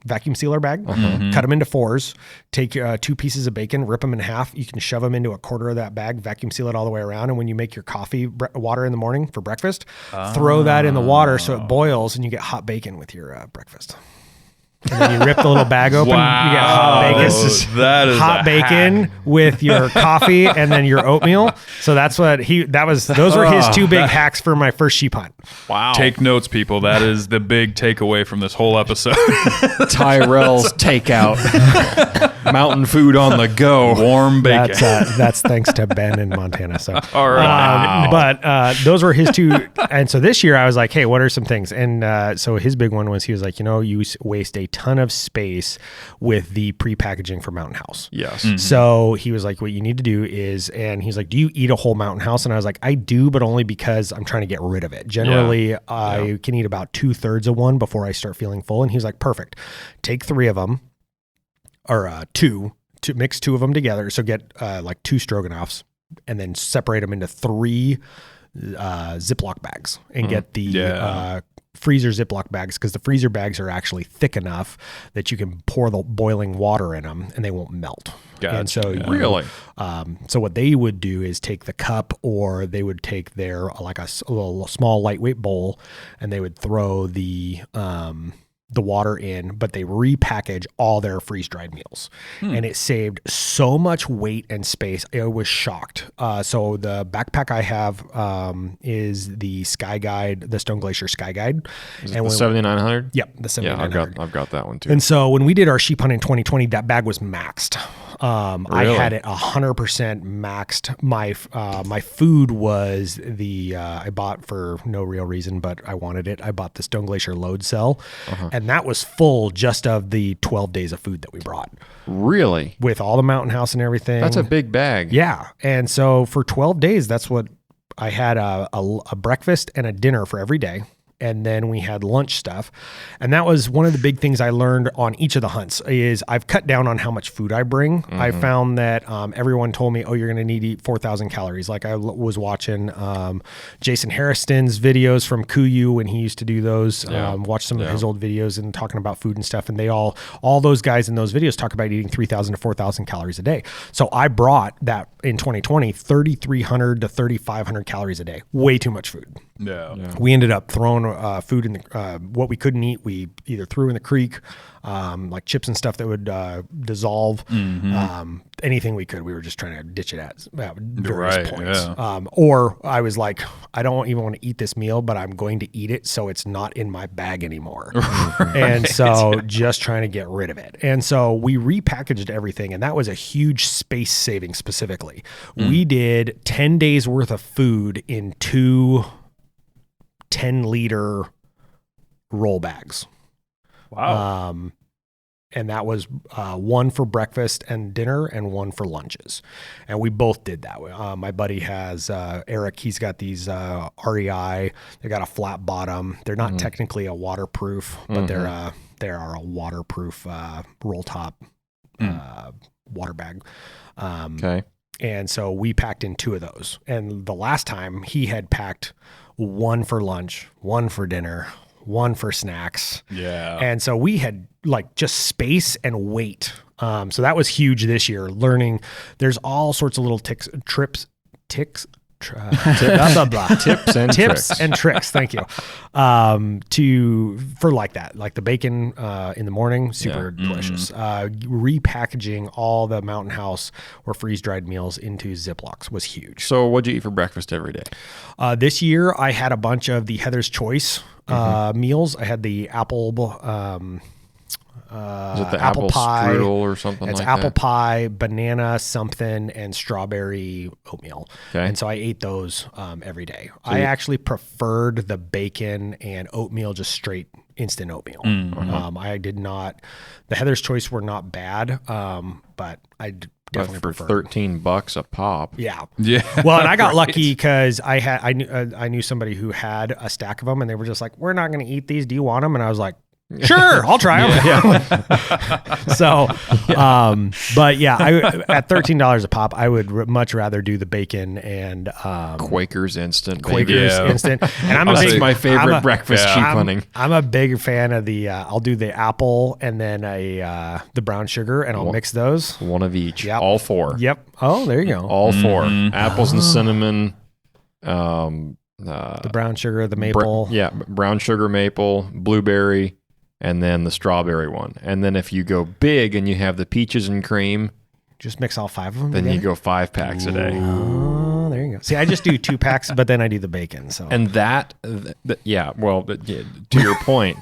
vacuum sealer bag, cut them into fours, take 2 pieces of bacon, rip them in half. You can shove them into a quarter of that bag, vacuum seal it all the way around. And when you make your coffee water in the morning for breakfast, throw that in the water so it boils and you get hot bacon with your breakfast. And then you rip the little bag open. Wow. You get hot bacon. That is hot bacon with your coffee and then your oatmeal. So that's what those were his 2 big hacks for my first sheep hunt. Wow. Take notes, people. That is the big takeaway from this whole episode. Tyrel's takeout. Mountain food on the go. Warm bacon. That's thanks to Ben in Montana. So, all right. But those were his 2. And so this year I was like, hey, what are some things? And so his big one was, he was like, you waste a ton of space with the pre-packaging for Mountain House. Yes. So he was like, what you need to do is, and he's like, do you eat a whole Mountain House? And I was like, I do, but only because I'm trying to get rid of it. Generally, I can eat about 2/3 of one before I start feeling full. And he was like, perfect. Take 3 of them, or 2, to mix 2 of them together. So get like 2 stroganoffs, and then separate them into 3 Ziploc bags, and get the freezer Ziploc bags, because the freezer bags are actually thick enough that you can pour the boiling water in them and they won't melt. Gotcha. And so really, so what they would do is take the cup, or they would take their like a little small lightweight bowl, and they would throw the water in, but they repackage all their freeze-dried meals. And it saved so much weight and space. I was shocked. So the backpack I have is the Sky Guide, the Stone Glacier Sky Guide. Is it the 7900? Yep, the 7900. Yeah, I've got that one too. And so when we did our sheep hunt in 2020, that bag was maxed. I had it 100% maxed. My food was I bought for no real reason, but I wanted it. I bought the Stone Glacier load cell, and that was full just of the 12 days of food that we brought. Really? With all the mountain house and everything. That's a big bag. Yeah. And so for 12 days, that's what I had a breakfast and a dinner for every day. And then we had lunch stuff. And that was one of the big things I learned on each of the hunts is I've cut down on how much food I bring. I found that everyone told me, oh, you're going to need to eat 4,000 calories. Like I was watching Jason Harriston's videos from Kuyu when he used to do those, watch some of his old videos and talking about food and stuff. And they all those guys in those videos talk about eating 3,000 to 4,000 calories a day. So I brought that in 2020, 3,300 to 3,500 calories a day. Way too much food. Yeah. We ended up throwing food in the what we couldn't eat. We either threw in the creek, like chips and stuff that would dissolve. Anything we could. We were just trying to ditch it at various points. Yeah. Or I was like, I don't even want to eat this meal, but I'm going to eat it so it's not in my bag anymore. And so just trying to get rid of it. And so we repackaged everything, and that was a huge space saving specifically. We did 10 days worth of food in 2 10-liter roll bags. Wow. And that was one for breakfast and dinner and one for lunches. And we both did that. My buddy has, Eric, he's got these REI. They got a flat bottom. They're not technically a waterproof, but they are a waterproof roll top water bag. Okay. And so we packed in 2 of those. And the last time he had packed one for lunch, one for dinner, one for snacks. Yeah. And so we had like just space and weight. So that was huge this year, learning there's all sorts of little tips and tricks. Thank you. For like that, like the bacon in the morning, super delicious. Repackaging all the Mountain House or freeze dried meals into Ziplocs was huge. So what'd you eat for breakfast every day? This year I had a bunch of the Heather's Choice meals. I had the apple. Is it the apple pie strudel or something like that? It's apple pie, banana something, and strawberry oatmeal. Okay. And so I ate those every day. I actually preferred the bacon and oatmeal, just straight instant oatmeal. I did not. The Heather's Choice were not bad, but I definitely for preferred. $13 a pop. Yeah. Yeah. Well, and I got lucky because I knew somebody who had a stack of them, and they were just like, "We're not going to eat these. Do you want them?" And I was like, sure, I'll try them. So, but yeah, at $13 a pop, I would much rather do the bacon and Quaker's Instant. Quaker's Instant. And That's my favorite breakfast sheep hunting. I'm a big fan of the. I'll do the apple and then the brown sugar, and I'll mix those. One of each. Yep. All 4. Yep. Oh, there you go. All 4. Apples and cinnamon. The brown sugar, the maple. Brown sugar, maple, blueberry. And then the strawberry one. And then if you go big and you have the peaches and cream, just mix all 5 of them then together? you go 5 packs a day. Oh, there you go. See, I just do 2 packs, but then I do the bacon. So and to your point,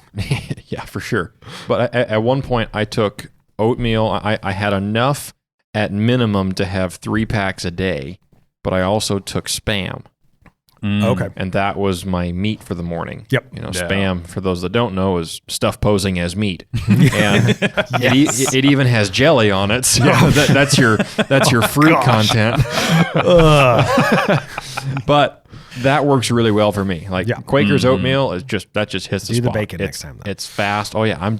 yeah, for sure. But at one point I took oatmeal. I had enough at minimum to have 3 packs a day, but I also took Spam. Okay. And that was my meat for the morning. Yep. Spam, for those that don't know, is stuff posing as meat. And it even has jelly on it. So that's your fruit content. But that works really well for me. Like Quaker's oatmeal is just hits the spot. Do the bacon next time, though. It's fast. Oh yeah, I'm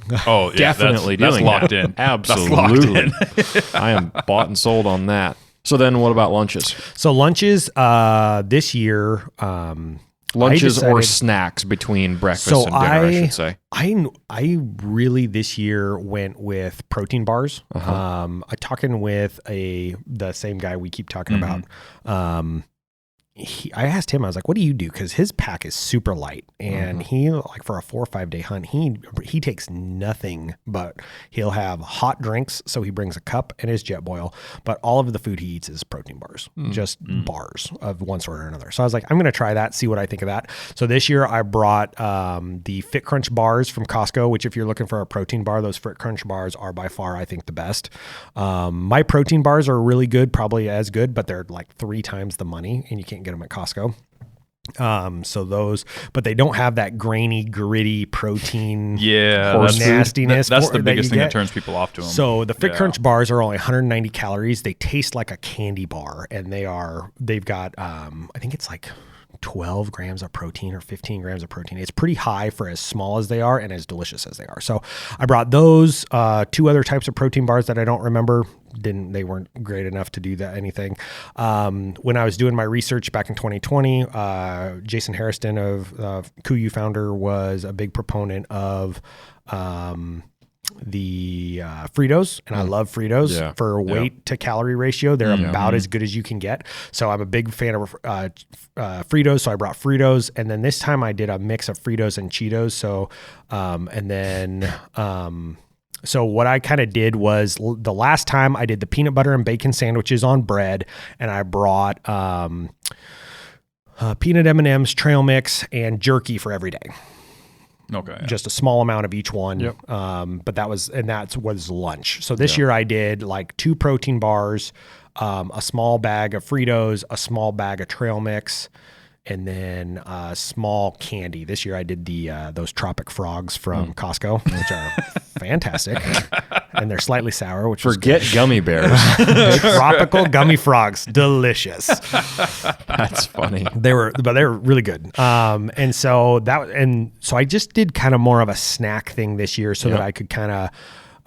definitely doing that's locked that. in. Absolutely. That's locked in. I am bought and sold on that. So then what about lunches? So lunches this year, lunches or snacks between breakfast and dinner, I should say. I really this year went with protein bars. I'm talking with the same guy we keep talking about. I asked him, I was like, what do you do? Because his pack is super light, and he, like, for a 4 or 5 day hunt, he takes nothing, but he'll have hot drinks. So he brings a cup and his jet boil, but all of the food he eats is protein bars, just bars of one sort or another. So I was like, I'm going to try that, see what I think of that. So this year I brought the Fit Crunch bars from Costco, which if you're looking for a protein bar, those Fit Crunch bars are by far, I think, the best. My protein bars are really good, probably as good, but they're like 3 times the money, and you can't get them at Costco. So those, but they don't have that grainy, gritty protein nastiness. That's the biggest thing that turns people off to them. So the Fit Crunch bars are only 190 calories. They taste like a candy bar, and they've got, I think it's like 12 grams of protein or 15 grams of protein. It's pretty high for as small as they are and as delicious as they are. So I brought those, 2 other types of protein bars that I don't remember. They weren't great enough to do that anything. When I was doing my research back in 2020, Jason Harrison of KUIU founder was a big proponent of the Fritos, and I love Fritos for weight to calorie ratio. They're about as good as you can get. So I'm a big fan of Fritos. So I brought Fritos, and then this time I did a mix of Fritos and Cheetos. So what I kind of did was the last time I did the peanut butter and bacon sandwiches on bread, and I brought peanut M&Ms, trail mix, and jerky for every day. Okay. Yeah. Just a small amount of each one. Yep. But that was lunch. So this year I did like 2 protein bars, a small bag of Fritos, a small bag of trail mix, and then a small candy. This year I did those tropic frogs from Costco, which are fantastic. And they're slightly sour, which Forget gummy bears. tropical gummy frogs. Delicious. That's funny. They were really good. And so I just did kind of more of a snack thing this year so that I could kind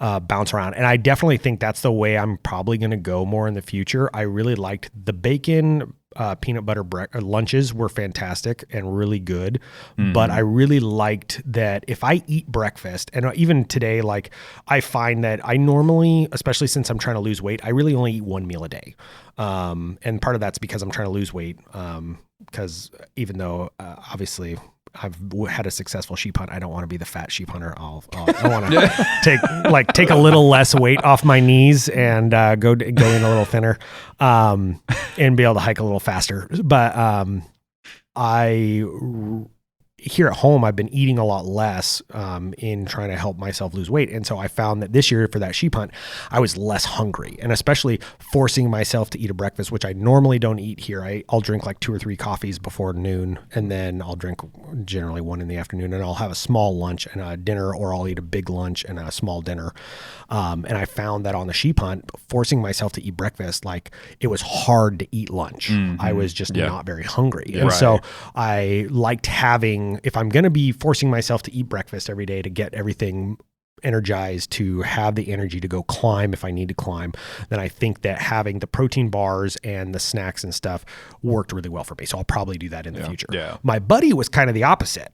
of bounce around. And I definitely think that's the way I'm probably going to go more in the future. I really liked the bacon peanut butter lunches were fantastic and really good. But I really liked that if I eat breakfast, and even today, like I find that I normally, especially since I'm trying to lose weight, I really only eat 1 meal a day. And part of that's because I'm trying to lose weight. Because even though obviously I've had a successful sheep hunt, I don't want to be the fat sheep hunter. I want to take a little less weight off my knees and go in a little thinner, and be able to hike a little faster. But here at home, I've been eating a lot less in trying to help myself lose weight. And so I found that this year for that sheep hunt, I was less hungry, and especially forcing myself to eat a breakfast, which I normally don't eat here. I'll drink like 2 or 3 coffees before noon, and then I'll drink generally 1 in the afternoon, and I'll have a small lunch and a dinner, or I'll eat a big lunch and a small dinner. And I found that on the sheep hunt, forcing myself to eat breakfast, like it was hard to eat lunch. I was just not very hungry. And so I liked having, if I'm going to be forcing myself to eat breakfast every day to get everything energized to have the energy to go climb if I need to climb, then I think that having the protein bars and the snacks and stuff worked really well for me. So I'll probably do that in the future. Yeah. My buddy was kind of the opposite.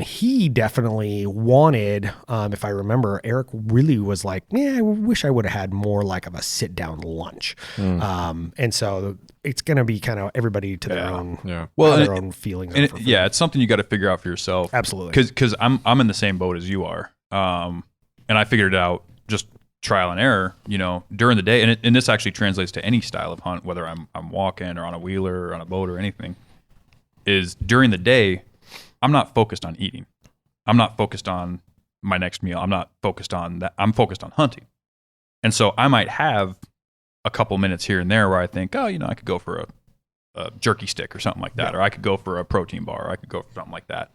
He definitely wanted, if I remember, Eric really was like, I wish I would have had more like of a sit down lunch. And so it's going to be kind of everybody to their own, their own feelings. And it's something you got to figure out for yourself. Absolutely. Cause I'm in the same boat as you are. And I figured it out just trial and error, during the day. And this actually translates to any style of hunt, whether I'm walking or on a wheeler or on a boat or anything, is during the day, I'm not focused on eating. I'm not focused on my next meal. I'm not focused on that. I'm focused on hunting. And so I might have a couple minutes here and there where I think, I could go for a jerky stick or something like that, or I could go for a protein bar, or I could go for something like that.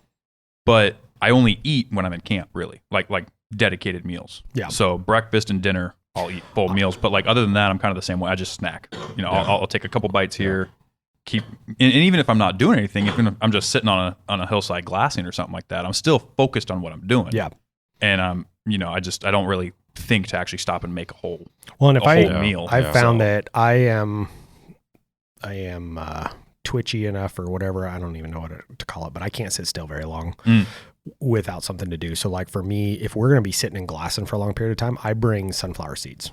But I only eat when I'm in camp, really, like dedicated meals. Yeah. So breakfast and dinner, I'll eat full meals. But like other than that, I'm kind of the same way. I just snack. I'll take a couple bites here. And even if I'm not doing anything, even if I'm just sitting on a hillside glassing or something like that, I'm still focused on what I'm doing. Yeah. And I don't really think to actually stop and make a whole meal. I've found that I am twitchy enough or whatever. I don't even know what to call it, but I can't sit still very long. without something to do. So like for me, if we're going to be sitting in glassing for a long period of time, I bring sunflower seeds.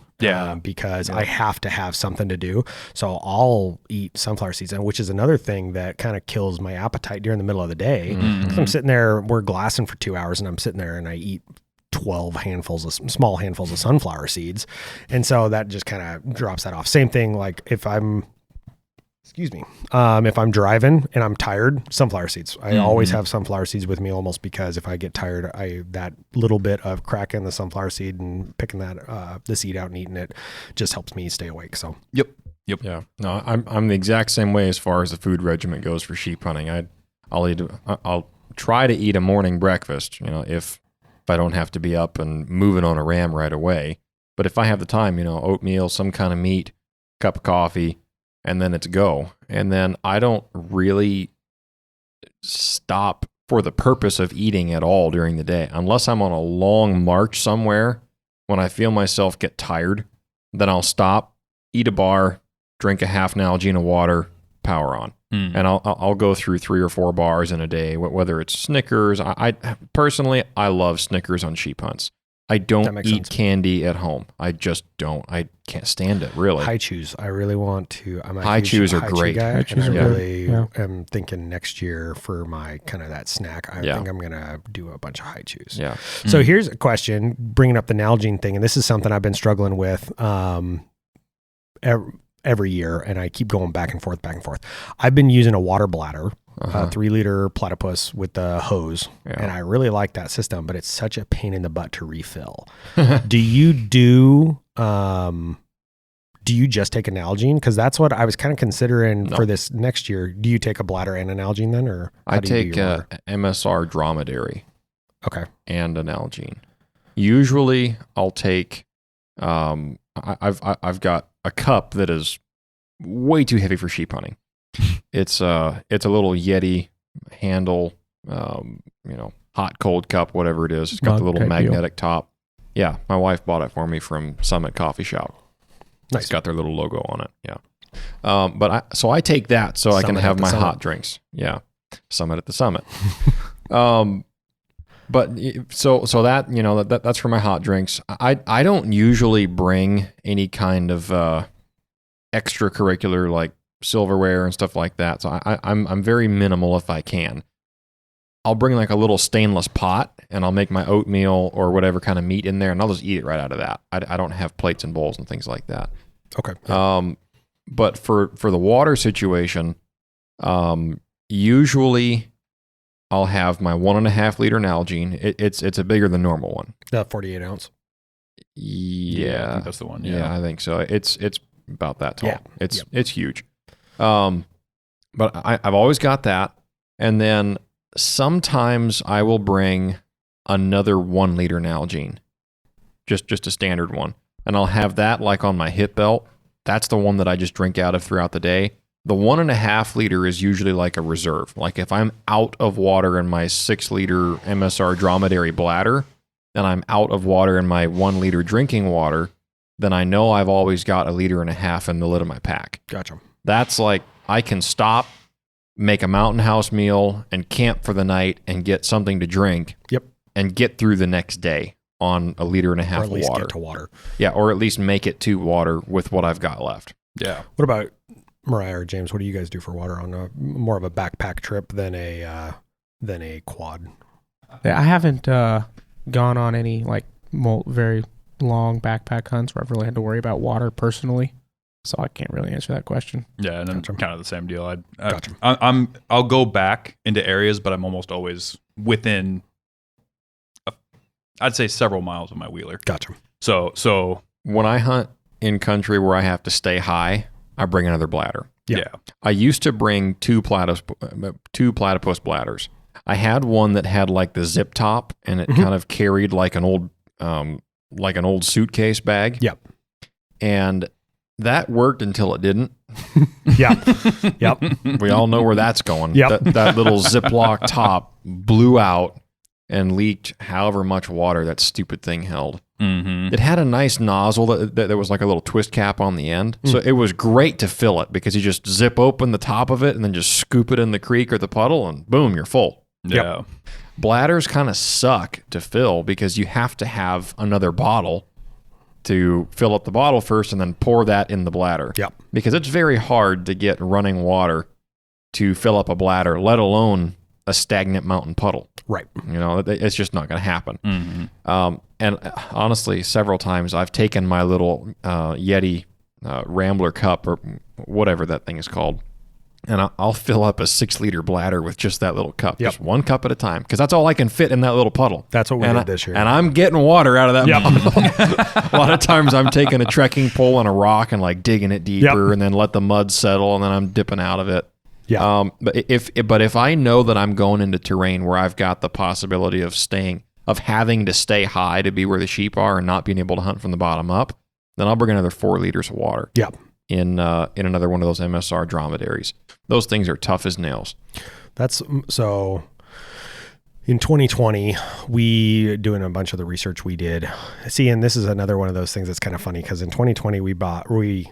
Because I have to have something to do. So I'll eat sunflower seeds, and which is another thing that kind of kills my appetite during the middle of the day. Because I'm sitting there, we're glassing for 2 hours, and I'm sitting there and I eat 12 small handfuls of sunflower seeds. And so that just kind of drops that off. Same thing, like if I'm driving and I'm tired, sunflower seeds. I always have sunflower seeds with me, almost because if I get tired, that little bit of cracking the sunflower seed and picking the seed out and eating it just helps me stay awake. So Yep. Yeah. No, I'm the exact same way as far as the food regimen goes for sheep hunting. I'll try to eat a morning breakfast, if I don't have to be up and moving on a ram right away. But if I have the time, oatmeal, some kind of meat, cup of coffee, and then it's go. And then I don't really stop for the purpose of eating at all during the day. Unless I'm on a long march somewhere, when I feel myself get tired, then I'll stop, eat a bar, drink a half Nalgene of water, power on. And I'll go through 3 or 4 bars in a day, whether it's Snickers. I personally love Snickers on sheep hunts. I don't eat candy at home. I just don't. I can't stand it, really. High chews. I really want to. I'm a high chews are high great. Guy, High chews and are I good. really Yeah. am thinking next year for my kind of that snack. I think I'm going to do a bunch of high chews. Yeah. So here's a question, bringing up the Nalgene thing, and this is something I've been struggling with every year, and I keep going back and forth. I've been using a water bladder, a 3-liter platypus with the hose, and I really like that system, but it's such a pain in the butt to refill. Do you just take a Nalgene? Because that's what I was kind of considering for this next year. Do you take a bladder and a Nalgene then, or I take MSR dromedary. Okay. And an Nalgene. Usually, I'll take. I've got a cup that is way too heavy for sheep hunting. It's a little Yeti handle, hot cold cup, whatever it is. It's got the little magnetic top. Yeah, my wife bought it for me from Summit Coffee Shop. Nice. It's got their little logo on it. Yeah. But I take that so I can have my hot drinks. Yeah. Summit at the Summit. But so that that's for my hot drinks. I don't usually bring any kind of extracurricular like silverware and stuff like that. So I'm very minimal if I can. I'll bring like a little stainless pot and I'll make my oatmeal or whatever kind of meat in there, and I'll just eat it right out of that. I don't have plates and bowls and things like that. Okay. But for the water situation, usually I'll have my 1.5 liter Nalgene. It's a bigger than normal one. The 48 ounce. Yeah, I think that's the one. Yeah, I think so. It's about that tall. Yeah. It's huge. But I've always got that, and then sometimes I will bring another 1 liter Nalgene, just a standard one, and I'll have that like on my hip belt. That's the one that I just drink out of throughout the day. The 1.5 liter is usually like a reserve. Like if I'm out of water in my 6 liter MSR dromedary bladder, and I'm out of water in my 1 liter drinking water, then I know I've always got 1.5 liters in the lid of my pack. Gotcha. That's like I can stop, make a mountain house meal, and camp for the night and get something to drink. Yep. And get through the next day on 1.5 liters or at of least water. Get to water. Yeah, or at least make it to water with what I've got left. Yeah. What about Mariah or James? What do you guys do for water on more of a backpack trip than a quad? Yeah, I haven't gone on any like very long backpack hunts where I've really had to worry about water personally, so I can't really answer that question. Yeah, and Gotcha. kind of the same deal. Gotcha. I'll go back into areas, but I'm almost always within, I'd say, several miles of my wheeler. Gotcha. So When I hunt in country where I have to stay high, I bring another bladder. yeah. I used to bring two platypus bladders. I had one that had like the zip top, and it kind of carried like an old suitcase bag. Yep. And that worked until it didn't. Yep. We all know where that's going. Yep. That little Ziploc top blew out and leaked however much water that stupid thing held. Mm-hmm. It had a nice nozzle that there was like a little twist cap on the end. So it was great to fill it because you just zip open the top of it and then just scoop it in the creek or the puddle and boom, you're full. Yeah. Bladders kind of suck to fill because you have to have another bottle to fill up the bottle first and then pour that in the bladder. Yep. Because it's very hard to get running water to fill up a bladder, let alone a stagnant mountain puddle. Right. You know, it's just not going to happen. Mm-hmm. And honestly, several times I've taken my little Yeti Rambler cup or whatever that thing is called, and I'll fill up a 6-liter bladder with just that little cup, just one cup at a time, because that's all I can fit in that little puddle. That's what we did this year. And I'm getting water out of that puddle. A lot of times I'm taking a trekking pole and a rock and like digging it deeper and then let the mud settle, and then I'm dipping out of it. Yeah. But if I know that I'm going into terrain where I've got the possibility of having to stay high to be where the sheep are and not being able to hunt from the bottom up, then I'll bring another 4 liters of water. Yeah. In another one of those MSR dromedaries. Those things are tough as nails. That's so. In 2020, we doing a bunch of the research we did. See, and this is another one of those things that's kind of funny because in 2020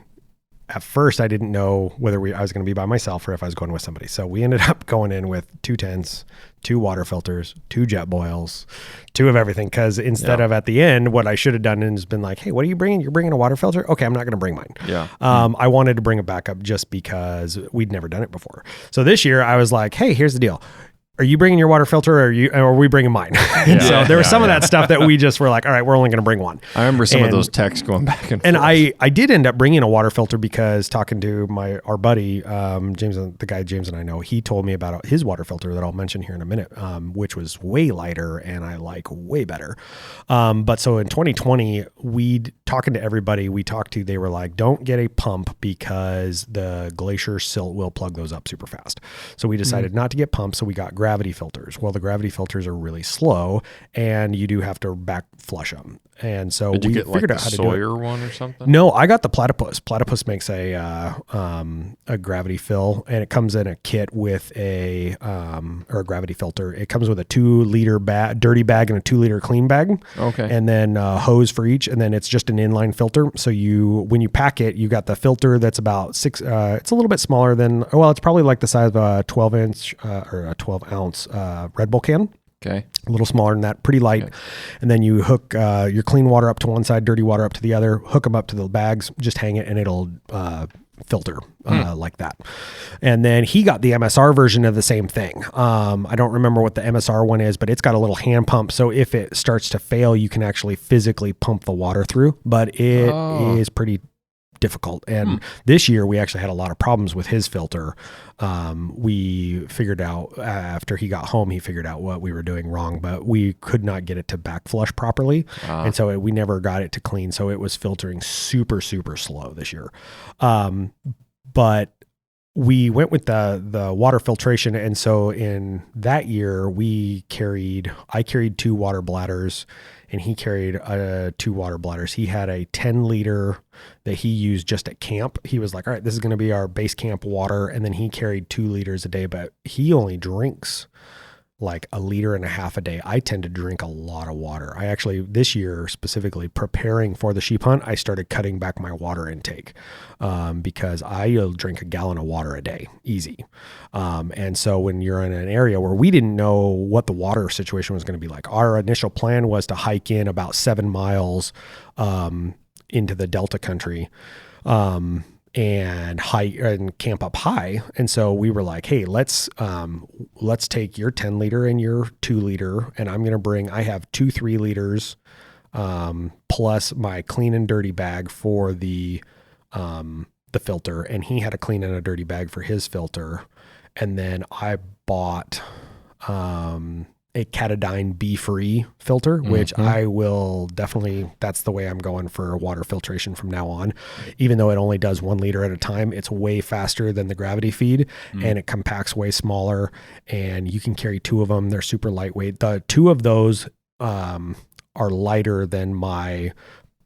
at first I didn't know whether I was going to be by myself or if I was going with somebody. So we ended up going in with 2 tents, 2 water filters, 2 jet boils, 2 of everything. Because instead of at the end, what I should have done is been like, hey, what are you bringing? You're bringing a water filter? Okay, I'm not going to bring mine. Yeah. I wanted to bring a backup just because we'd never done it before. So this year I was like, hey, here's the deal. Are you bringing your water filter or are we bringing mine? And so there was some of that stuff that we just were like, all right, we're only going to bring one. I remember some of those texts going back and forth. And I did end up bringing a water filter because talking to our buddy, James, the guy James and I know, he told me about his water filter that I'll mention here in a minute, which was way lighter and I like way better. But so in 2020, talking to everybody they were like, don't get a pump because the glacier silt will plug those up super fast. So we decided not to get pumps. So we got gravity filters. Well, the gravity filters are really slow and you do have to back flush them. And so Did you we get figured like out how the to do it. Sawyer one or something? No, I got the platypus. Platypus makes a gravity fill, and it comes in a kit with a gravity filter. It comes with a 2-liter dirty bag and a 2-liter clean bag. Okay. And then hose for each, and then it's just an inline filter. So when you pack it, you got the filter that's about 6. It's a little bit smaller than. Well, it's probably like the size of a 12-inch or a 12-ounce Red Bull can. Okay. A little smaller than that, pretty light. Okay. And then you hook your clean water up to one side, dirty water up to the other, hook them up to the bags, just hang it and it'll filter like that. And then he got the MSR version of the same thing. I don't remember what the MSR one is, but it's got a little hand pump. So if it starts to fail, you can actually physically pump the water through, but it is pretty difficult. And this year we actually had a lot of problems with his filter. We figured out after he got home, he figured out what we were doing wrong, but we could not get it to back flush properly. And so we never got it to clean. So it was filtering super, super slow this year. But we went with the water filtration. And so in that year I carried 2 water bladders and he carried 2 water bladders. He had a 10-liter that he used just at camp. He was like, all right, this is going to be our base camp water. And then he carried 2 liters a day, but he only drinks like 1.5 liters a day. I tend to drink a lot of water. I actually, this year specifically preparing for the sheep hunt, I started cutting back my water intake because I'll drink 1 gallon of water a day, easy. And so when you're in an area where we didn't know what the water situation was going to be like, our initial plan was to hike in about 7 miles into the Delta country and hike and camp up high. And so we were like, hey, let's take your 10-liter and your 2-liter, and I have 2 3-liters plus my clean and dirty bag for the filter, and he had a clean and a dirty bag for his filter. And then I bought a Catadine Be-Free filter, which I will definitely, that's the way I'm going for water filtration from now on. Even though it only does 1 liter at a time, it's way faster than the gravity feed and it compacts way smaller, and you can carry 2 of them. They're super lightweight. The 2 of those are lighter than my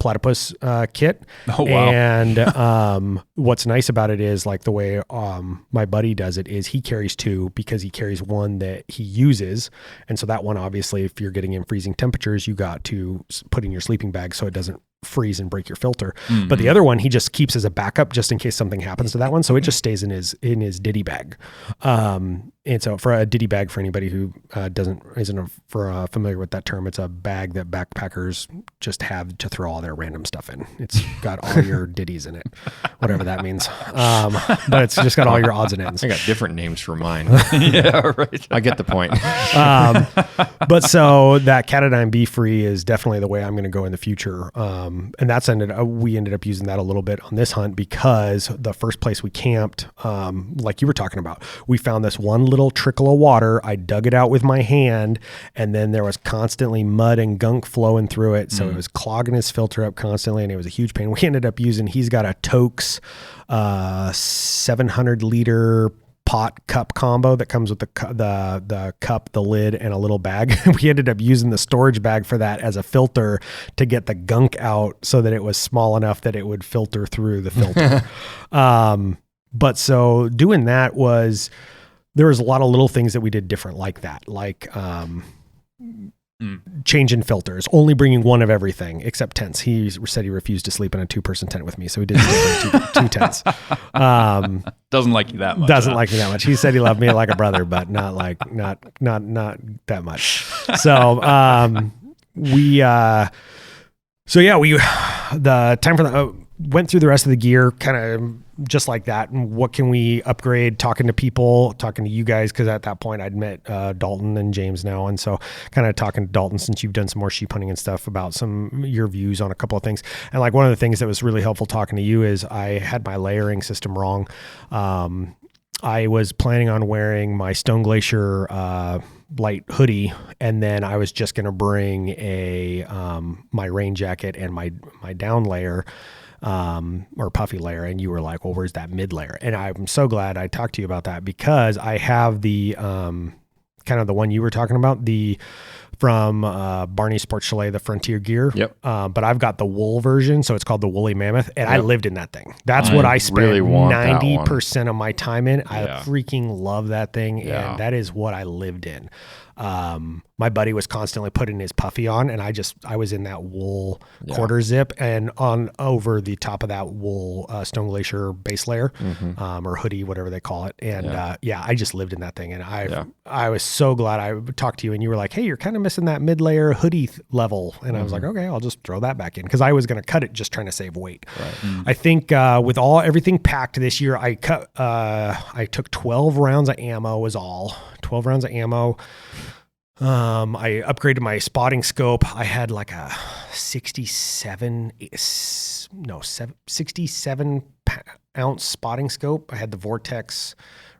platypus kit. Oh, wow. And what's nice about it is like the way my buddy does it is he carries 2 because he carries 1 that he uses. And so that one, obviously, if you're getting in freezing temperatures, you got to put in your sleeping bag so it doesn't freeze and break your filter. But the other one, he just keeps as a backup just in case something happens to that one. So it just stays in his ditty bag. And so for a ditty bag, for anybody who isn't familiar with that term, it's a bag that backpackers just have to throw all their random stuff in. It's got all your ditties in it, whatever that means. But it's just got all your odds and ends. I got different names for mine. Yeah, right. I get the point. But so that Catadine Be Free is definitely the way I'm going to go in the future. And that's we ended up using that a little bit on this hunt because the first place we camped, like you were talking about, we found this one little trickle of water. I dug it out with my hand, and then there was constantly mud and gunk flowing through it. So it was clogging his filter up constantly, and it was a huge pain. We ended up he's got a Tokes 700 liter pot cup combo that comes with the cup, the lid, and a little bag. We ended up using the storage bag for that as a filter to get the gunk out so that it was small enough that it would filter through the filter. But so doing that there was a lot of little things that we did different like that, like changing filters, only bringing one of everything except tents. He said he refused to sleep in a 2-person tent with me, so we did sleep in two tents. Doesn't like you that much. Doesn't like me that much. He said he loved me like a brother, but not that much. So the time for the went through the rest of the gear kind of just like that. And what can we upgrade? Talking to you guys, because at that point I'd met Dalton and James now. And so kind of talking to Dalton, since you've done some more sheep hunting and stuff, about your views on a couple of things. And like one of the things that was really helpful talking to you is I had my layering system wrong. I was planning on wearing my Stone Glacier light hoodie, and then I was just going to bring my rain jacket and my down layer, or puffy layer. And you were like, well, where's that mid layer? And I'm so glad I talked to you about that, because I have the kind of the one you were talking about, from Barney Sports Chalet, the Frontier gear. Yep. But I've got the wool version, so it's called the Woolly Mammoth, and I lived in that thing. That's what I spent really want 90% of my time in. I Yeah. freaking love that thing, Yeah. and that is what I lived in. My buddy was constantly putting his puffy on, and I was in that wool quarter zip, and on over the top of that wool Stone Glacier base layer, or hoodie, whatever they call it. And I just lived in that thing, and I was so glad I talked to you, and you were like, hey, you're kind of missing that mid layer hoodie level. And I was like, okay, I'll just throw that back in, because I was going to cut it just trying to save weight. Right. I think with everything packed this year, I took 12 rounds of ammo was all. 12 rounds of ammo. I upgraded my spotting scope. I had like a 67 ounce spotting scope. I had the Vortex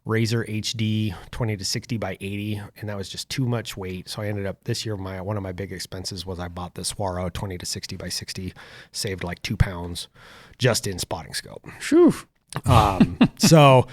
Razor HD 20 to 60 by 80, and that was just too much weight. So I ended up this year, one of my big expenses was I bought the Swaro 20 to 60 by 60, saved like 2 pounds just in spotting scope. Phew. So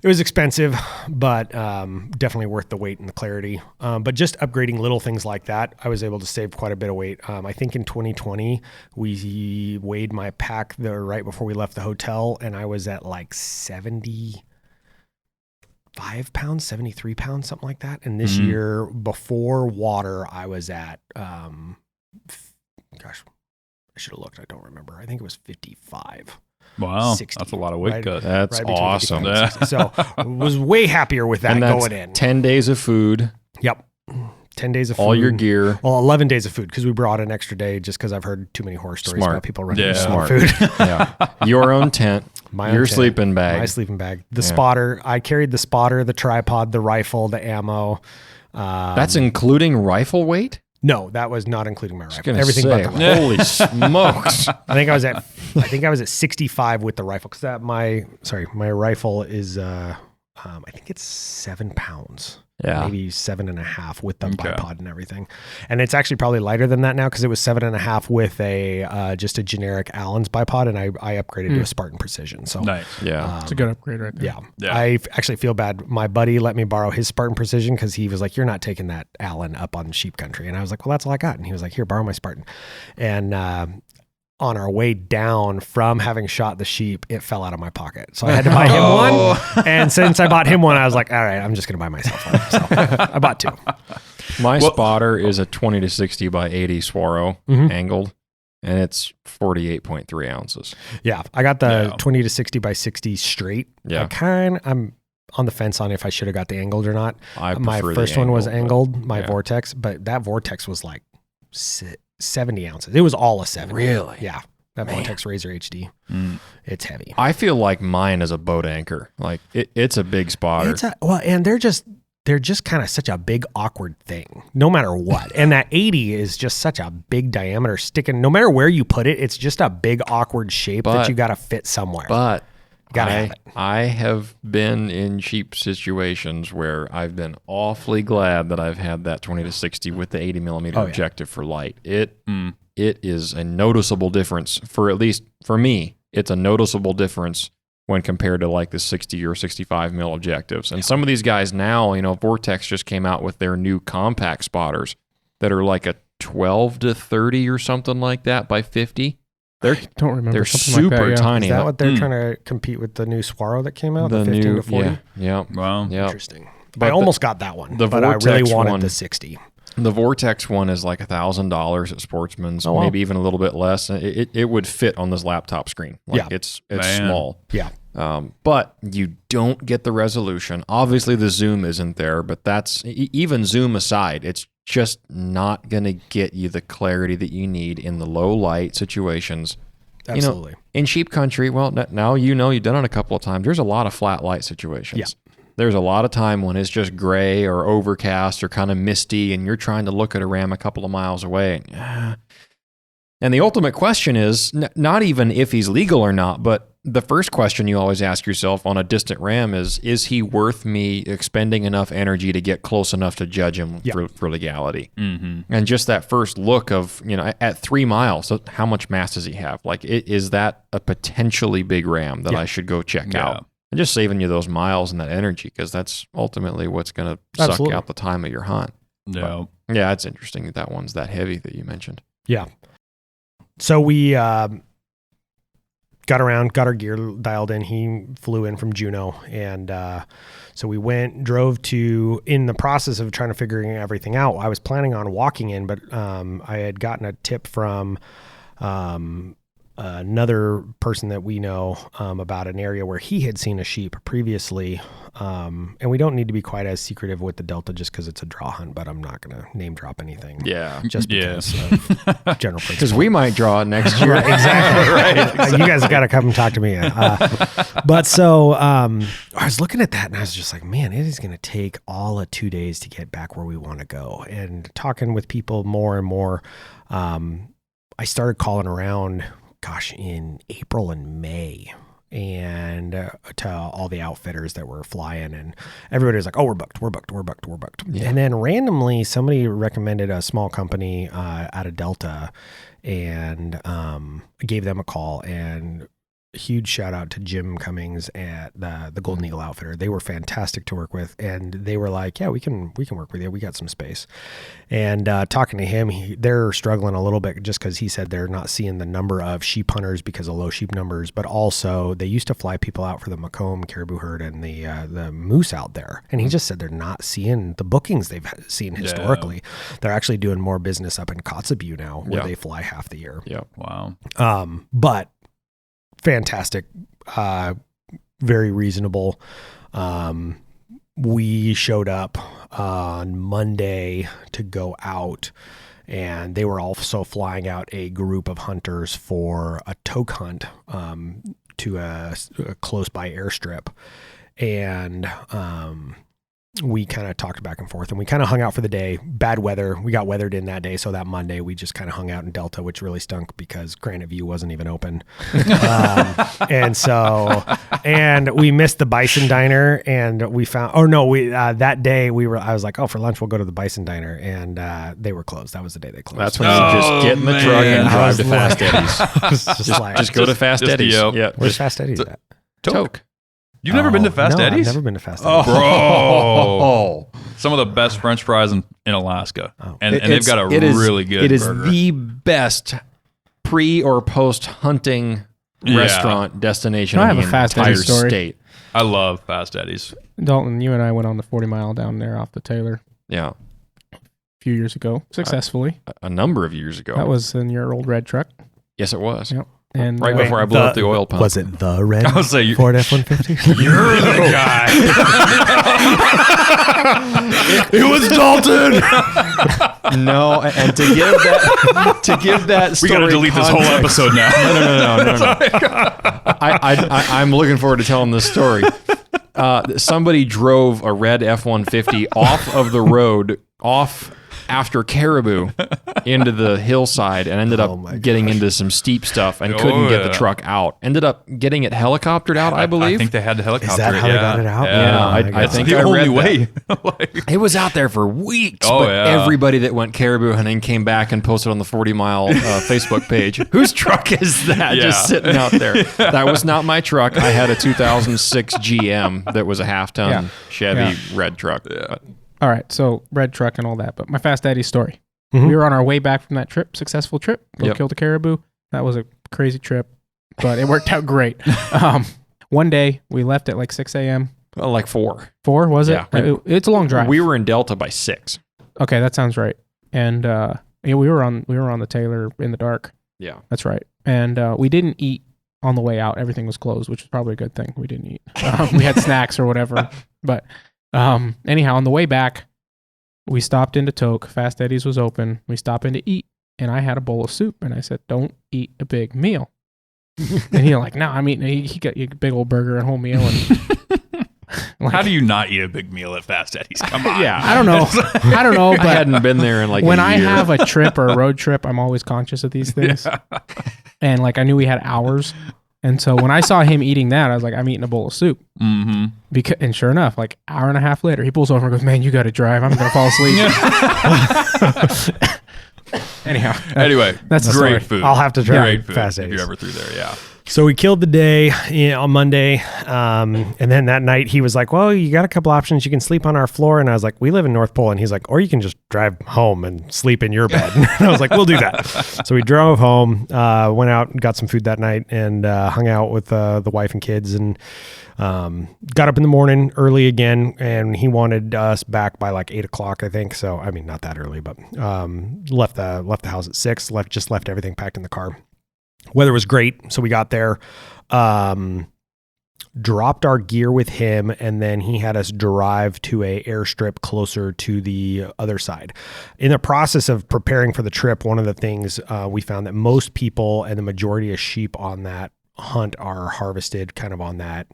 it was expensive, but definitely worth the weight and the clarity. But just upgrading little things like that, I was able to save quite a bit of weight. I think in 2020, we weighed my pack right before we left the hotel, and I was at like 75 pounds, 73 pounds, something like that. And this year, before water, I was at, gosh, I should have looked. I don't remember. I think it was 55. Wow, 60, that's a lot of weight cut. That's awesome. And 60. So I was way happier with that and that's going in. 10 days of food. Yep. 10 days of food. All your gear. Well, 11 days of food, because we brought an extra day just because I've heard too many horror stories about people running out of Smart. food. Yeah. Your own tent. Your sleeping bag. My sleeping bag. The spotter. I carried the spotter, the tripod, the rifle, the ammo. That's including rifle weight? No, that was not including my rifle. Everything but the rifle. Holy smokes. I think I was at 65 with the rifle, because my rifle is I think it's 7 pounds. Yeah. Maybe 7.5 with the bipod and everything. And it's actually probably lighter than that now, because it was 7.5 with just a generic Allen's bipod, and I upgraded to a Spartan Precision. So nice. Yeah. It's a good upgrade right there. Yeah. I actually feel bad. My buddy let me borrow his Spartan Precision, because he was like, you're not taking that Allen up on sheep country. And I was like, well, that's all I got. And he was like, here, borrow my Spartan. And on our way down from having shot the sheep, it fell out of my pocket. So I had to buy him one. And since I bought him one, I was like, all right, I'm just going to buy myself one. So I bought 2. My spotter is a 20 to 60 by 80 Swaro angled. and it's 48.3 ounces. Yeah, I got the Yeah. 20 to 60 by 60 straight. Yeah. I'm on the fence on if I should have got the angled or not. I My prefer the first one was angled, angled, my yeah. Vortex, but that Vortex was like 70 ounces. It was all a 70. Really? Yeah. That Man. Vortex Razor HD. Mm. It's heavy. I feel like mine is a boat anchor. Like it's a big spotter. And they're just kind of such a big awkward thing, no matter what. And that 80 is just such a big diameter sticking. No matter where you put it, it's just a big awkward shape that you got to fit somewhere. But Gotta have it. I have been in cheap situations where I've been awfully glad that I've had that 20 to 60 with the 80 millimeter objective for light. It is a noticeable difference for, at least for me, it's a noticeable difference when compared to like the 60 or 65 mil objectives. And some of these guys now, Vortex just came out with their new compact spotters that are like a 12 to 30 or something like that by 50. I don't remember. They're something super like that, yeah. tiny. Is that what they're trying to compete with the new Swaro that came out? The 15 to 40? Yeah. Wow. Yeah. Interesting. But I almost got that one, but I really Vortex wanted one- the 60. The Vortex one is like $1,000 at Sportsman's, Oh, wow. maybe even a little bit less. It would fit on this laptop screen. Like Yeah. it's Man. small. Yeah. But you don't get the resolution. Obviously, the zoom isn't there, but that's even zoom aside, it's just not going to get you the clarity that you need in the low light situations. Absolutely. In sheep country, well, now you've done it a couple of times. There's a lot of flat light situations. Yeah. There's a lot of time when it's just gray or overcast or kind of misty, and you're trying to look at a ram a couple of miles away. And the ultimate question is not even if he's legal or not, but the first question you always ask yourself on a distant ram is he worth me expending enough energy to get close enough to judge him for legality? Mm-hmm. And just that first look of, at 3 miles, how much mass does he have? Like, is that a potentially big ram that I should go check out? And just saving you those miles and that energy, because that's ultimately what's going to suck Absolutely. out the time of your hunt. Yeah. But, yeah, it's interesting that one's that heavy that you mentioned. Yeah. So we got our gear dialed in. He flew in from Juneau. And so we drove in the process of trying to figuring everything out. I was planning on walking in, but I had gotten a tip from another person that we know about an area where he had seen a sheep previously. And we don't need to be quite as secretive with the Delta just because it's a draw hunt, but I'm not going to name drop anything. Yeah. Just because of general principle. Because we might draw it next year. Right, exactly. You guys got to come and talk to me. But so I was looking at that and I was just like, man, it is going to take all of 2 days to get back where we want to go. And talking with people more and more, I started calling around, in April and May, and to all the outfitters that were flying, and everybody was like, oh, we're booked. Yeah. And then randomly somebody recommended a small company out of Delta, and gave them a call, and huge shout out to Jim Cummings at the Golden Eagle Outfitter. They were fantastic to work with, and they were like, yeah, we can work with you. We got some space. And talking to him, they're struggling a little bit just because he said they're not seeing the number of sheep hunters because of low sheep numbers, but also they used to fly people out for the Macomb caribou herd and the moose out there. And he just said they're not seeing the bookings they've seen historically. Yeah. They're actually doing more business up in Kotzebue now, where they fly half the year. Yeah. Wow. But fantastic, very reasonable. We showed up on Monday to go out, and they were also flying out a group of hunters for a toke hunt to a close by airstrip. And we kind of talked back and forth, and we kind of hung out for the day. Bad weather. We got weathered in that day. So that Monday we just kind of hung out in Delta, which really stunk because Granite View wasn't even open. And we missed the Bison Diner, and we found, that day I was like, for lunch, we'll go to the Bison Diner, and they were closed. That was the day they closed. That's when you just get in the truck and drive to Fast Eddie's. just go to Fast Eddie's. Yeah. Where's Fast Eddie's at? Toke. You've never been to Fast Eddie's? I've never been to Fast Eddie's. Bro. Some of the best French fries in Alaska. And they've got a really good It is burger. the best pre or post hunting restaurant destination I in have the a Fast entire Eddie's story. state. I love Fast Eddie's. Dalton, you and I went on the 40 mile down there off the Taylor Yeah. a few years ago, successfully. A number of years ago. That was in your old red truck. Yes, it was. Yep. And Right before I blew up the oil pump. Was it the red I was saying, Ford F-150? you're the guy. It was Dalton. No, and to give that We story got to delete this whole context- episode now. No. I'm looking forward to telling this story. Somebody drove a red F-150 off of the road, off after Caribou, into the hillside, and ended up getting into some steep stuff and couldn't get the truck out. Ended up getting it helicoptered out, I believe. I think they had to helicopter Is that how they got it out? Yeah, I That's think the I only read way. It was out there for weeks. Oh, but yeah. everybody that went caribou hunting came back and posted on the 40-mile Facebook page. Whose truck is that just sitting out there? That was not my truck. I had a 2006 GM that was a half-ton Chevy red truck. But all right, so red truck and all that. But my Fast Daddy story. Mhm. We were on our way back from that trip, successful trip. Go Yep. kill the caribou. That was a crazy trip, but it worked out great. One day we left at like 6 a.m. like 4. 4 was it? Yeah. It's a long drive. We were in Delta by 6. Okay, that sounds right. And yeah, we were on the Taylor in the dark. Yeah. That's right. And we didn't eat on the way out. Everything was closed, which is probably a good thing. We didn't eat. We had snacks or whatever. But anyhow, on the way back, we stopped into Toke. Fast Eddie's was open. We stopped in to eat, and I had a bowl of soup, and I said, "Don't eat a big meal." And he's like, "No, I'm eating." He got a big old burger and whole meal. And like, How do you not eat a big meal at Fast Eddie's? Come on. Yeah. I don't know. I don't know. But I hadn't been there in like when a I year. have a trip or a road trip, I'm always conscious of these things. And like I knew we had hours. And so when I saw him eating that, I was like, I'm eating a bowl of soup. Mm-hmm. And sure enough, like hour and a half later, he pulls over and goes, "Man, you got to drive. I'm going to fall asleep." Anyhow. Anyway, that's the great story. food. I'll have to try Great food Fast if Eddie's. you're ever through there. Yeah. So we killed the day on Monday. And then that night he was like, "Well, you got a couple options. You can sleep on our floor." And I was like, "We live in North Pole." And he's like, "Or you can just drive home and sleep in your bed." And I was like, "We'll do that." So we drove home, went out and got some food that night and hung out with the wife and kids and got up in the morning early again. And he wanted us back by like 8 o'clock, I think. So, I mean, not that early, but left the house at 6, left everything packed in the car. Weather was great, so we got there, dropped our gear with him, and then he had us drive to a airstrip closer to the other side. In the process of preparing for the trip, one of the things we found that most people and the majority of sheep on that hunt are harvested kind of on that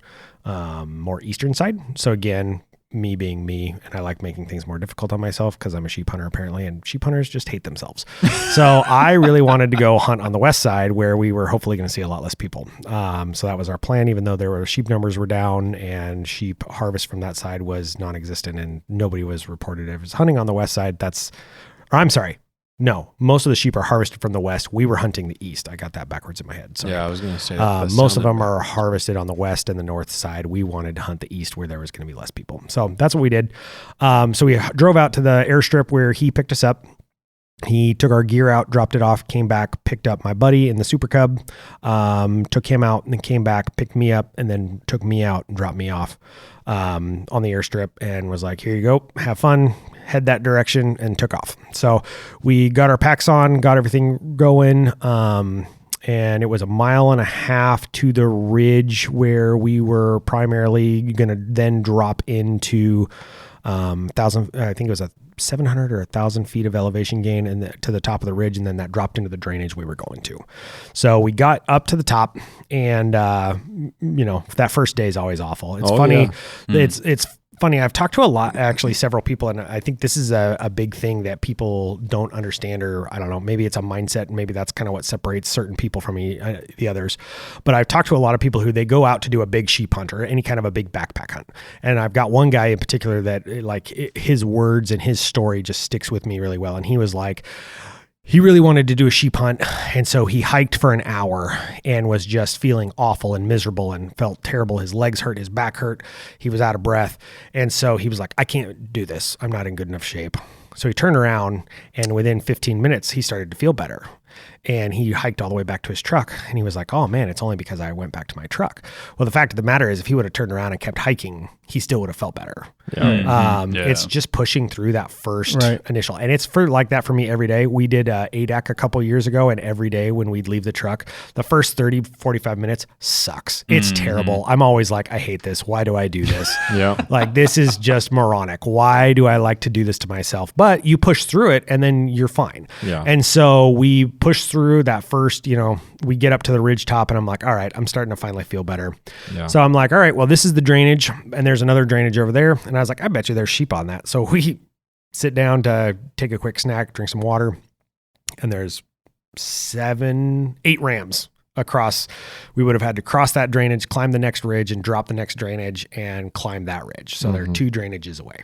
more eastern side. So again, me being me, and I like making things more difficult on myself because I'm a sheep hunter apparently, and sheep hunters just hate themselves. So I really wanted to go hunt on the west side where we were hopefully going to see a lot less people. So that was our plan, even though sheep numbers were down and sheep harvest from that side was non-existent and nobody was reported as hunting on the west side. No, most of the sheep are harvested from the west. We were hunting the east. I got that backwards in my head. So Yeah, I was going to say that. most of them are harvested on the west and the north side. We wanted to hunt the east where there was going to be less people. So that's what we did. So we drove out to the airstrip where he picked us up. He took our gear out, dropped it off, came back, picked up my buddy in the Super Cub, took him out, and then came back, picked me up, and then took me out and dropped me off on the airstrip and was like, "Here you go, have fun." Head that direction and took off. So we got our packs on, got everything going. And it was 1.5 miles to the ridge where we were primarily going to then drop into 1,000, I think it was a 700 or 1,000 feet of elevation gain and to the top of the ridge. And then that dropped into the drainage we were going to. So we got up to the top and, that first day is always awful. It's funny. Yeah. It's funny. I've talked to several people, and I think this is a big thing that people don't understand, or I don't know, maybe it's a mindset, and maybe that's kind of what separates certain people from the others. But I've talked to a lot of people who they go out to do a big sheep hunt or any kind of a big backpack hunt. And I've got one guy in particular that his words and his story just sticks with me really well. And he was like, he really wanted to do a sheep hunt. And so he hiked for an hour and was just feeling awful and miserable and felt terrible. His legs hurt, his back hurt. He was out of breath. And so he was like, "I can't do this. I'm not in good enough shape." So he turned around and within 15 minutes, he started to feel better. And he hiked all the way back to his truck. And he was like, oh man, it's only because I went back to my truck. Well, the fact of the matter is if he would have turned around and kept hiking, he still would have felt better. It's just pushing through that first initial. And it's for like that for me every day. We did ADAC a couple years ago, and every day when we'd leave the truck, the first 30, 45 minutes sucks. It's terrible. I'm always like, I hate this. Why do I do this? Like, this is just moronic. Why do I like to do this to myself? But you push through it and then you're fine. And so we push through that first, we get up to the ridge top and I'm like, all right, I'm starting to finally feel better. So I'm like, all right, well, this is the drainage and there's another drainage over there. And I was like, I bet you there's sheep on that. So we sit down to take a quick snack, drink some water, and there's 8 rams across. We would have had to cross that drainage, climb the next ridge, and drop the next drainage and climb that ridge. So they're 2 drainages away.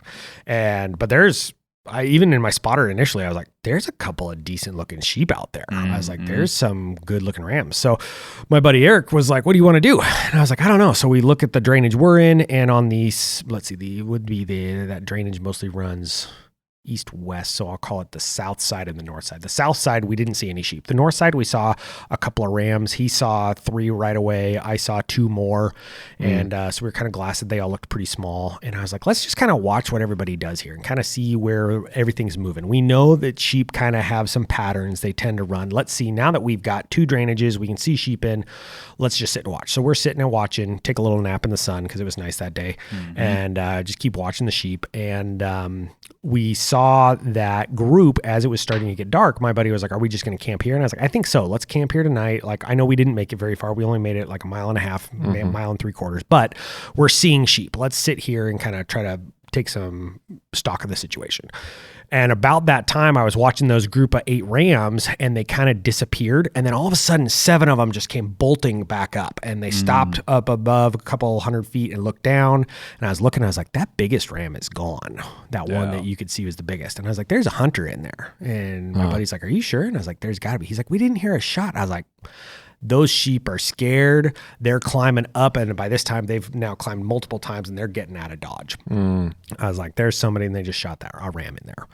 But there's, even in my spotter initially, I was like, there's a couple of decent looking sheep out there. I was like, there's some good looking rams. So my buddy Eric was like, what do you want to do? And I was like, I don't know. So we look at the drainage we're in, and on these, that drainage mostly runs east-west, so I'll call it the south side and the north side. The south side, we didn't see any sheep. The north side, we saw a couple of rams. He saw 3 right away. I saw 2 more, and so we were kind of glassed. They all looked pretty small, and I was like, let's just kind of watch what everybody does here and kind of see where everything's moving. We know that sheep kind of have some patterns. They tend to run. Let's see, now that we've got 2 drainages we can see sheep in, let's just sit and watch. So we're sitting and watching, take a little nap in the sun because it was nice that day, and just keep watching the sheep. And we saw that group as it was starting to get dark. My buddy was like, are we just going to camp here? And I was like, I think so. Let's camp here tonight. Like, I know we didn't make it very far. We only made it like 1.5 miles, a mile and 3/4, but we're seeing sheep. Let's sit here and kind of try to take some stock of the situation. And about that time, I was watching those group of 8 rams, and they kind of disappeared. And then all of a sudden, 7 of them just came bolting back up, and they stopped up above a couple 100 feet and looked down. And I was looking, I was like, that biggest ram is gone. That one that you could see was the biggest. And I was like, there's a hunter in there. And my buddy's like, are you sure? And I was like, there's gotta be. He's like, we didn't hear a shot. I was like, those sheep are scared. They're climbing up. And by this time, they've now climbed multiple times and they're getting out of dodge. I was like, there's somebody, and they just shot a ram in there.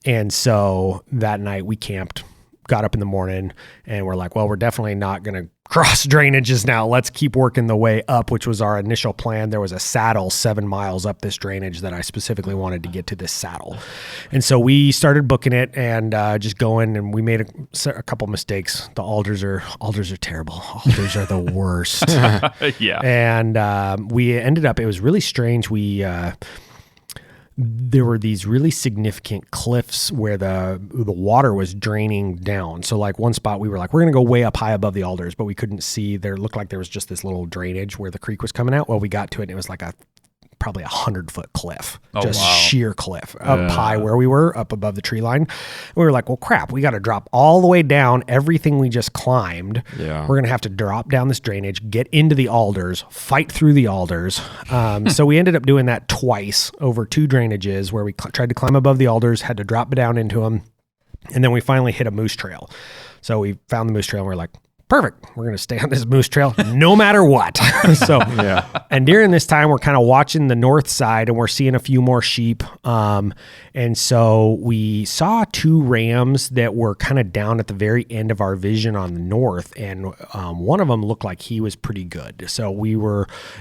And so that night we camped, got up in the morning, and we're like, well, we're definitely not going to cross drainages now. Let's keep working the way up, which was our initial plan. There was a saddle 7 miles up this drainage that I specifically wanted to get to this saddle. And so we started booking it and just going, and we made a couple mistakes. The alders are terrible. Alders are the worst. And we ended up, it was really strange. There were these really significant cliffs where the water was draining down. So like one spot we were like, we're going to go way up high above the alders, but we couldn't see. There looked like there was just this little drainage where the creek was coming out. Well, we got to it and it was like probably 100-foot cliff, sheer cliff up high where we were up above the tree line. And we were like, well, crap, we got to drop all the way down everything we just climbed. We're going to have to drop down this drainage, get into the alders, fight through the alders. So we ended up doing that twice over 2 drainages where we tried to climb above the alders, had to drop down into them. And then we finally hit a moose trail. So we found the moose trail and we're like, perfect. We're going to stay on this moose trail no matter what. And during this time, we're kind of watching the north side and we're seeing a few more sheep. And so we saw 2 rams that were kind of down at the very end of our vision on the north. And one of them looked like he was pretty good. So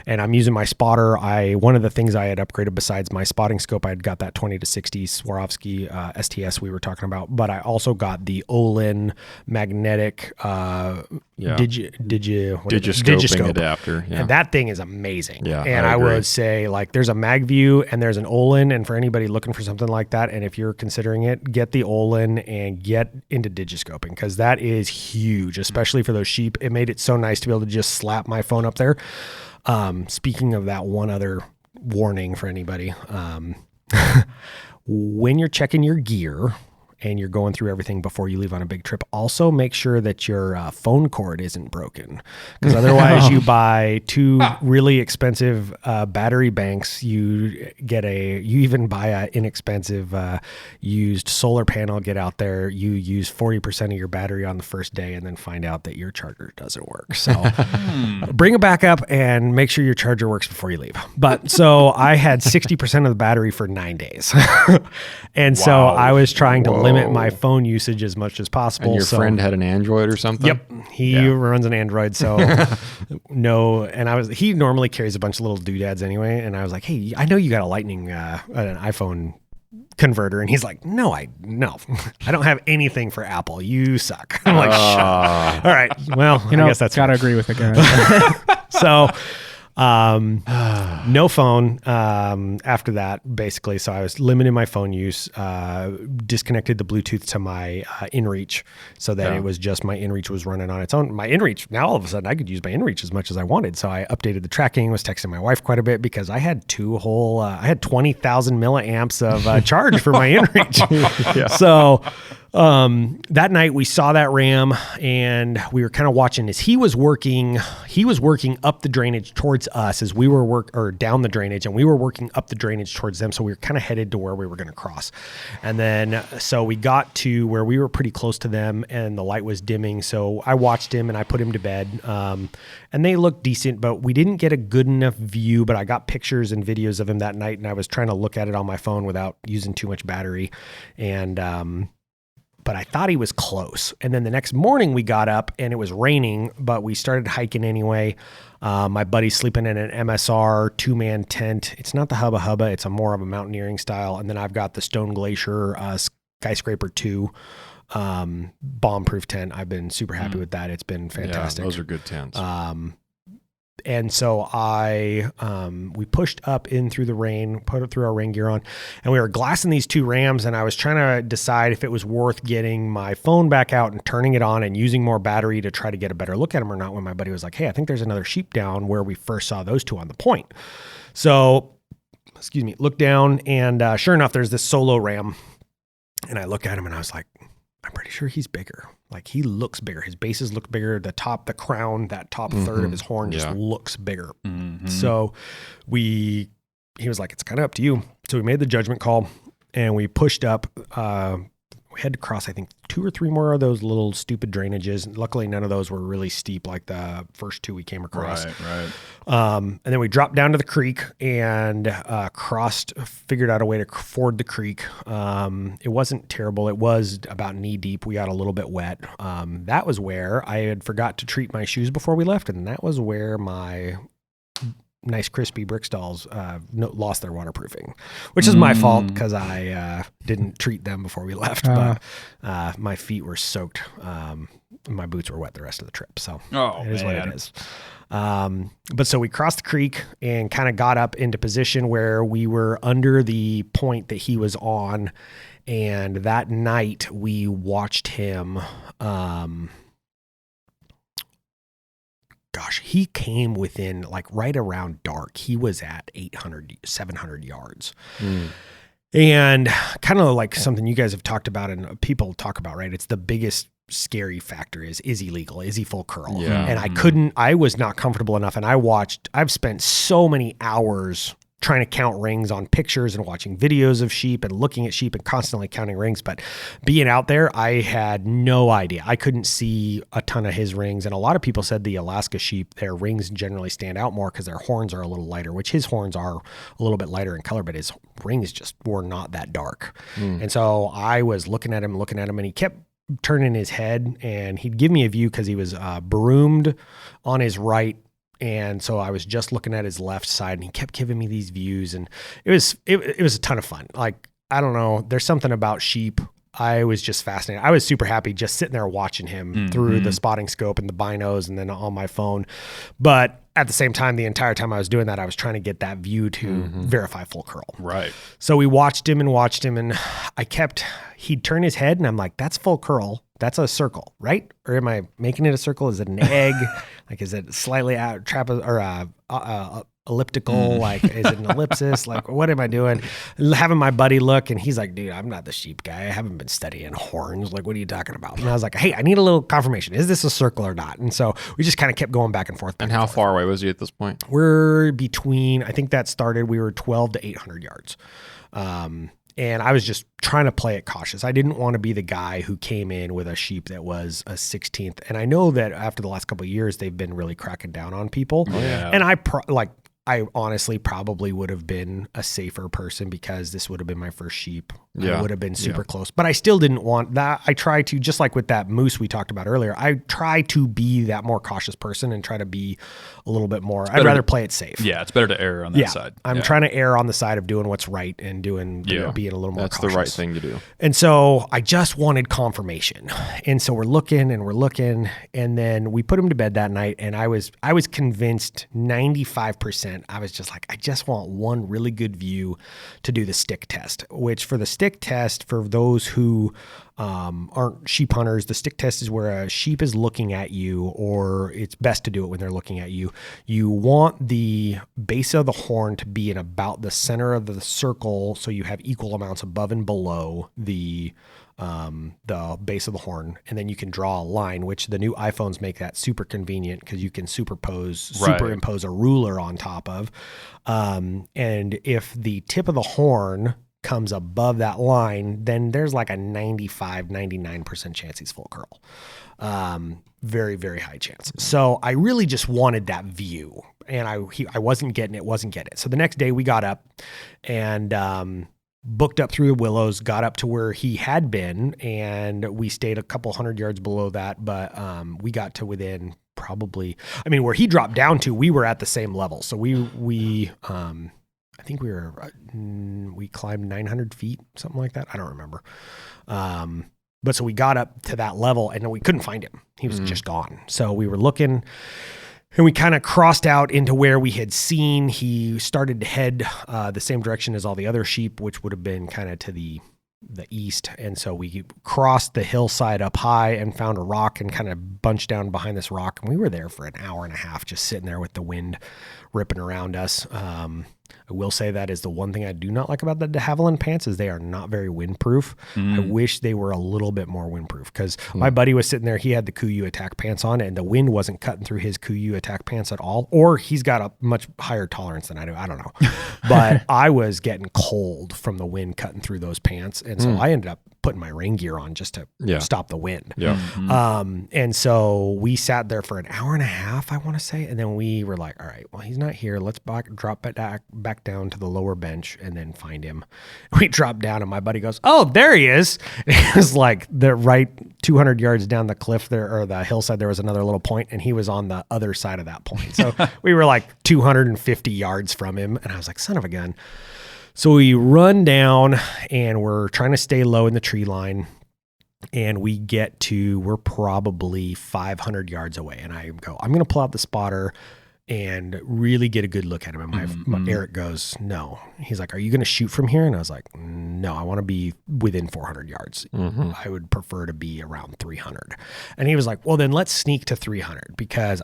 and I'm using my spotter. One of the things I had upgraded besides my spotting scope, I had got that 20 to 60 Swarovski STS we were talking about, but I also got the Olin magnetic Digiscope adapter. And that thing is amazing. And I would say, like, there's a MagView and there's an Olin, and for anybody looking for something like that, and if you're considering it, get the Olin and get into digiscoping, because that is huge, especially for those sheep. It made it so nice to be able to just slap my phone up there. Speaking of that, one other warning for anybody, when you're checking your gear and you're going through everything before you leave on a big trip, also make sure that your phone cord isn't broken, because otherwise you buy 2 really expensive battery banks. You even buy an inexpensive used solar panel, get out there, you use 40% of your battery on the first day and then find out that your charger doesn't work. So bring it back up and make sure your charger works before you leave. But so I had 60% of the battery for 9 days. And so I was trying to limit limit my phone usage as much as possible. And your friend had an Android or something? Yep. He runs an Android. So no. And he normally carries a bunch of little doodads anyway. And I was like, hey, I know you got a Lightning, an iPhone converter. And he's like, no, I don't have anything for Apple. You suck. I'm like, shut. All right. Well, I guess that's gotta agree with the guy. So, no phone after that, basically. So I was limiting my phone use, disconnected the Bluetooth to my inReach so that it was just my inReach was running on its own. My inReach, now all of a sudden I could use my inReach as much as I wanted. So I updated the tracking, was texting my wife quite a bit because I had I had 20,000 milliamps of charge for my inReach. So that night we saw that ram and we were kind of watching as he was working up the drainage towards us as we were down the drainage, and we were working up the drainage towards them. So we were kind of headed to where we were going to cross. And then, so we got to where we were pretty close to them and the light was dimming. So I watched him and I put him to bed. And they looked decent, but we didn't get a good enough view, but I got pictures and videos of him that night and I was trying to look at it on my phone without using too much battery. And, but I thought he was close. And then the next morning we got up and it was raining, but we started hiking anyway. My buddy's sleeping in an MSR 2-man tent. It's not the Hubba Hubba. It's more of a mountaineering style. And then I've got the Stone Glacier Skyscraper 2 bomb-proof tent. I've been super happy with that. It's been fantastic. Yeah, those are good tents. And so we pushed up in through the rain, put it through our rain gear on, and we were glassing these 2 rams. And I was trying to decide if it was worth getting my phone back out and turning it on and using more battery to try to get a better look at them or not. When my buddy was like, hey, I think there's another sheep down where we first saw those 2 on the point. So, look down and sure enough, there's this solo ram. And I look at him and I was like, I'm pretty sure he's bigger. Like he looks bigger. His bases look bigger. The crown, that top third of his horn just looks bigger. So he was like, it's kind of up to you. So we made the judgment call and we pushed up. We had to cross, I think, 2 or 3 more of those little stupid drainages. Luckily, none of those were really steep like the first 2 we came across. Right. And then we dropped down to the creek and figured out a way to ford the creek. It wasn't terrible. It was about knee deep. We got a little bit wet. That was where I had forgot to treat my shoes before we left. And that was where my nice crispy Brickstalls lost their waterproofing, which is my fault because I didn't treat them before we left. But my feet were soaked. My boots were wet the rest of the trip. So it is what it is. But so we crossed the creek and kind of got up into position where we were under the point that he was on. And that night we watched him, he came within like right around dark. He was at 700 yards. And kind of like something you guys have talked about and people talk about, right? It's the biggest scary factor is he legal? Is he full curl? Yeah. And I was not comfortable enough. And I've spent so many hours trying to count rings on pictures and watching videos of sheep and looking at sheep and constantly counting rings. But being out there, I had no idea. I couldn't see a ton of his rings. And a lot of people said the Alaska sheep, their rings generally stand out more because their horns are a little lighter, which his horns are a little bit lighter in color, but his rings just were not that dark. And so I was looking at him, and he kept turning his head and he'd give me a view because he was broomed on his right. And so I was just looking at his left side and he kept giving me these views and it was a ton of fun. Like, I don't know, there's something about sheep. I was just fascinated. I was super happy just sitting there watching him through the spotting scope and the binos and then on my phone. But at the same time, the entire time I was doing that, I was trying to get that view to verify full curl. Right. So we watched him and he'd turn his head and I'm like, that's full curl. That's a circle, right? Or am I making it a circle? Is it an egg? Like, is it slightly out elliptical? Like, is it an ellipsis? Like, what am I doing? Having my buddy look, and he's like, dude, I'm not the sheep guy. I haven't been studying horns. Like, what are you talking about? And I was like, hey, I need a little confirmation. Is this a circle or not? And so we just kind of kept going back and forth. And how far away was he at this point? We're between, I think that started, we were 12 to 800 yards. And I was just trying to play it cautious. I didn't want to be the guy who came in with a sheep that was a 16th. And I know that after the last couple of years, they've been really cracking down on people. Yeah. And I honestly probably would have been a safer person because this would have been my first sheep. Yeah. I would have been super close, but I still didn't want that. I try to, just like with that moose we talked about earlier, I try to be that more cautious person and try to be a little bit more, I'd rather play it safe. Yeah, it's better to err on that side. I'm trying to err on the side of doing what's right and doing, being a little more That's cautious. the right thing to do. And so I just wanted confirmation. And so we're looking, and then we put him to bed that night. And I was convinced 95%. I was just like, I just want one really good view to do the stick test, which for the stick test, for those who aren't sheep hunters, the stick test is where a sheep is looking at you, or it's best to do it when they're looking at you. You want the base of the horn to be in about the center of the circle, so you have equal amounts above and below the base of the horn, and then you can draw a line, which the new iPhones make that super convenient because you can superimpose a ruler on top of. And if the tip of the horn comes above that line, then there's like a 99% chance he's full curl. Very, very high chance. So I really just wanted that view, and I wasn't getting it. So the next day we got up and booked up through the willows, got up to where he had been, and we stayed a couple 100 yards below that, but we got to within probably, where he dropped down to, we were at the same level. So we I think we climbed 900 feet, something like that. I don't remember. But so we got up to that level and then we couldn't find him. He was just gone. So we were looking, and we kind of crossed out into where we had seen. He started to head the same direction as all the other sheep, which would have been kind of to the east. And so we crossed the hillside up high and found a rock and kind of bunched down behind this rock. And we were there for an hour and a half, just sitting there with the wind ripping around us. I will say that is the one thing I do not like about the de Havilland pants is they are not very windproof. I wish they were a little bit more windproof, because my buddy was sitting there. He had the Kuiu attack pants on, and the wind wasn't cutting through his Kuiu attack pants at all. Or he's got a much higher tolerance than I do. I don't know. But I was getting cold from the wind cutting through those pants. And so I ended up putting my rain gear on just to stop the wind. Yeah. And so we sat there for an hour and a half, I want to say. And then we were like, all right, well, he's not here. Let's drop back down to the lower bench and then find him. We dropped down and my buddy goes, oh, there he is. It was like the right 200 yards down the cliff there, or the hillside, there was another little point, and he was on the other side of that point. So we were like 250 yards from him. And I was like, son of a gun. So we run down and we're trying to stay low in the tree line, and we're probably 500 yards away. And I go, I'm going to pull out the spotter and really get a good look at him. And my Eric goes, no. He's like, are you going to shoot from here? And I was like, no, I want to be within 400 yards. I would prefer to be around 300. And he was like, well, then let's sneak to 300, because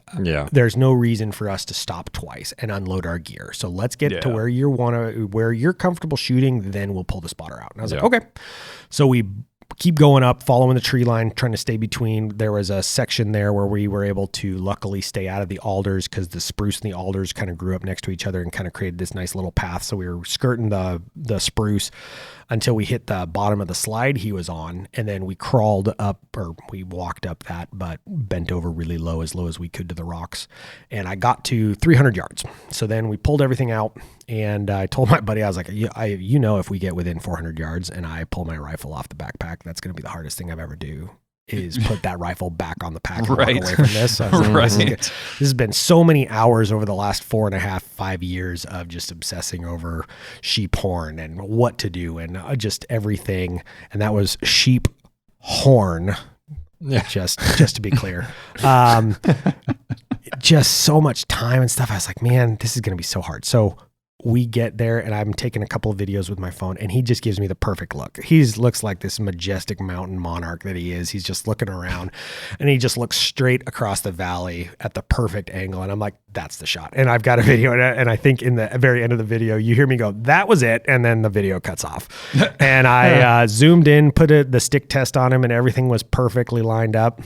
there's no reason for us to stop twice and unload our gear. So let's get to where you're comfortable shooting, then we'll pull the spotter out. And I was like, okay. So we keep going up, following the tree line, trying to stay between. There was a section there where we were able to luckily stay out of the alders, because the spruce and the alders kind of grew up next to each other and kind of created this nice little path. So we were skirting the spruce until we hit the bottom of the slide he was on. And then we crawled up, or we walked up that, but bent over really low as we could to the rocks. And I got to 300 yards. So then we pulled everything out, and I told my buddy, I was like, if we get within 400 yards and I pull my rifle off the backpack, that's going to be the hardest thing I've ever do, is put that rifle back on the pack and walk away from this. I was like, this has been so many hours over the last 5 years of just obsessing over sheep horn and what to do and just everything. And that was sheep horn. Just to be clear. Just so much time and stuff. I was like, man, this is going to be so hard. So we get there, and I'm taking a couple of videos with my phone, and he just gives me the perfect look. He looks like this majestic mountain monarch that he is. He's just looking around, and he just looks straight across the valley at the perfect angle. And I'm like, that's the shot. And I've got a video, and I think in the very end of the video, you hear me go, that was it. And then the video cuts off. And I zoomed in, put the stick test on him, and everything was perfectly lined up.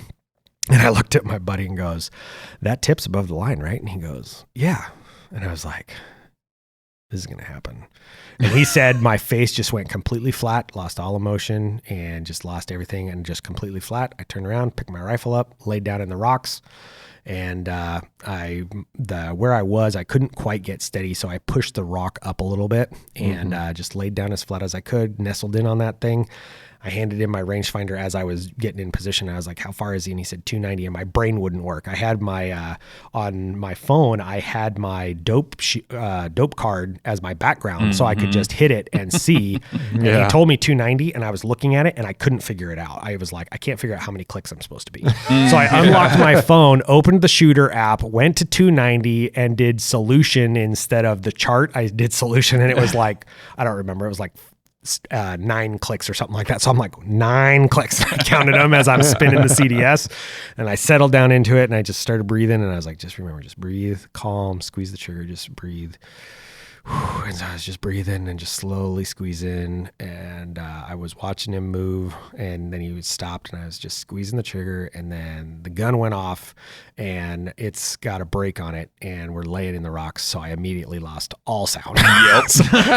And I looked at my buddy and goes, that tip's above the line, right? And he goes, yeah. And I was like, this is going to happen. And he said, my face just went completely flat, lost all emotion, and just lost everything, and just completely flat. I turned around, picked my rifle up, laid down in the rocks, and where I was, I couldn't quite get steady, so I pushed the rock up a little bit and just laid down as flat as I could, nestled in on that thing. I handed him my rangefinder as I was getting in position. I was like, how far is he? And he said 290, and my brain wouldn't work. I had my, on my phone, I had my dope card as my background, so I could just hit it and see. And he told me 290, and I was looking at it, and I couldn't figure it out. I was like, I can't figure out how many clicks I'm supposed to be. So I unlocked my phone, opened the shooter app, went to 290, and did solution instead of the chart. I did solution, and it was like, I don't remember, it was like 9 clicks or something like that. So I'm like 9 clicks. I counted them as I'm spinning the CDS, and I settled down into it, and I just started breathing, and I was like, just remember, just breathe, calm, squeeze the trigger, just breathe. And so I was just breathing and just slowly squeezing, and I was watching him move, and then he stopped, and I was just squeezing the trigger, and then the gun went off, and it's got a brake on it, and we're laying in the rocks, so I immediately lost all sound.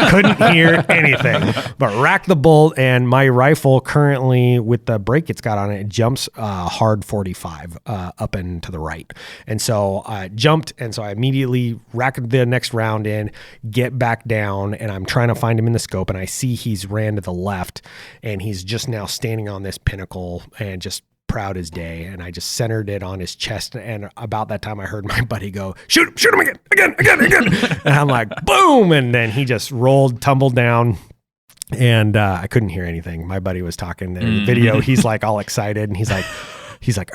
Couldn't hear anything, but racked the bolt, and my rifle currently, with the brake it's got on it, it jumps hard 45 up and to the right, and so I jumped, and so I immediately racked the next round in, get back down, and I'm trying to find him in the scope, and I see he's ran to the left, and he's just now standing on this pinnacle and just proud as day, and I just centered it on his chest, and about that time I heard my buddy go, shoot him again, and I'm like, boom, and then he just tumbled down, and I couldn't hear anything. My buddy was talking in the video, he's like all excited, and he's like,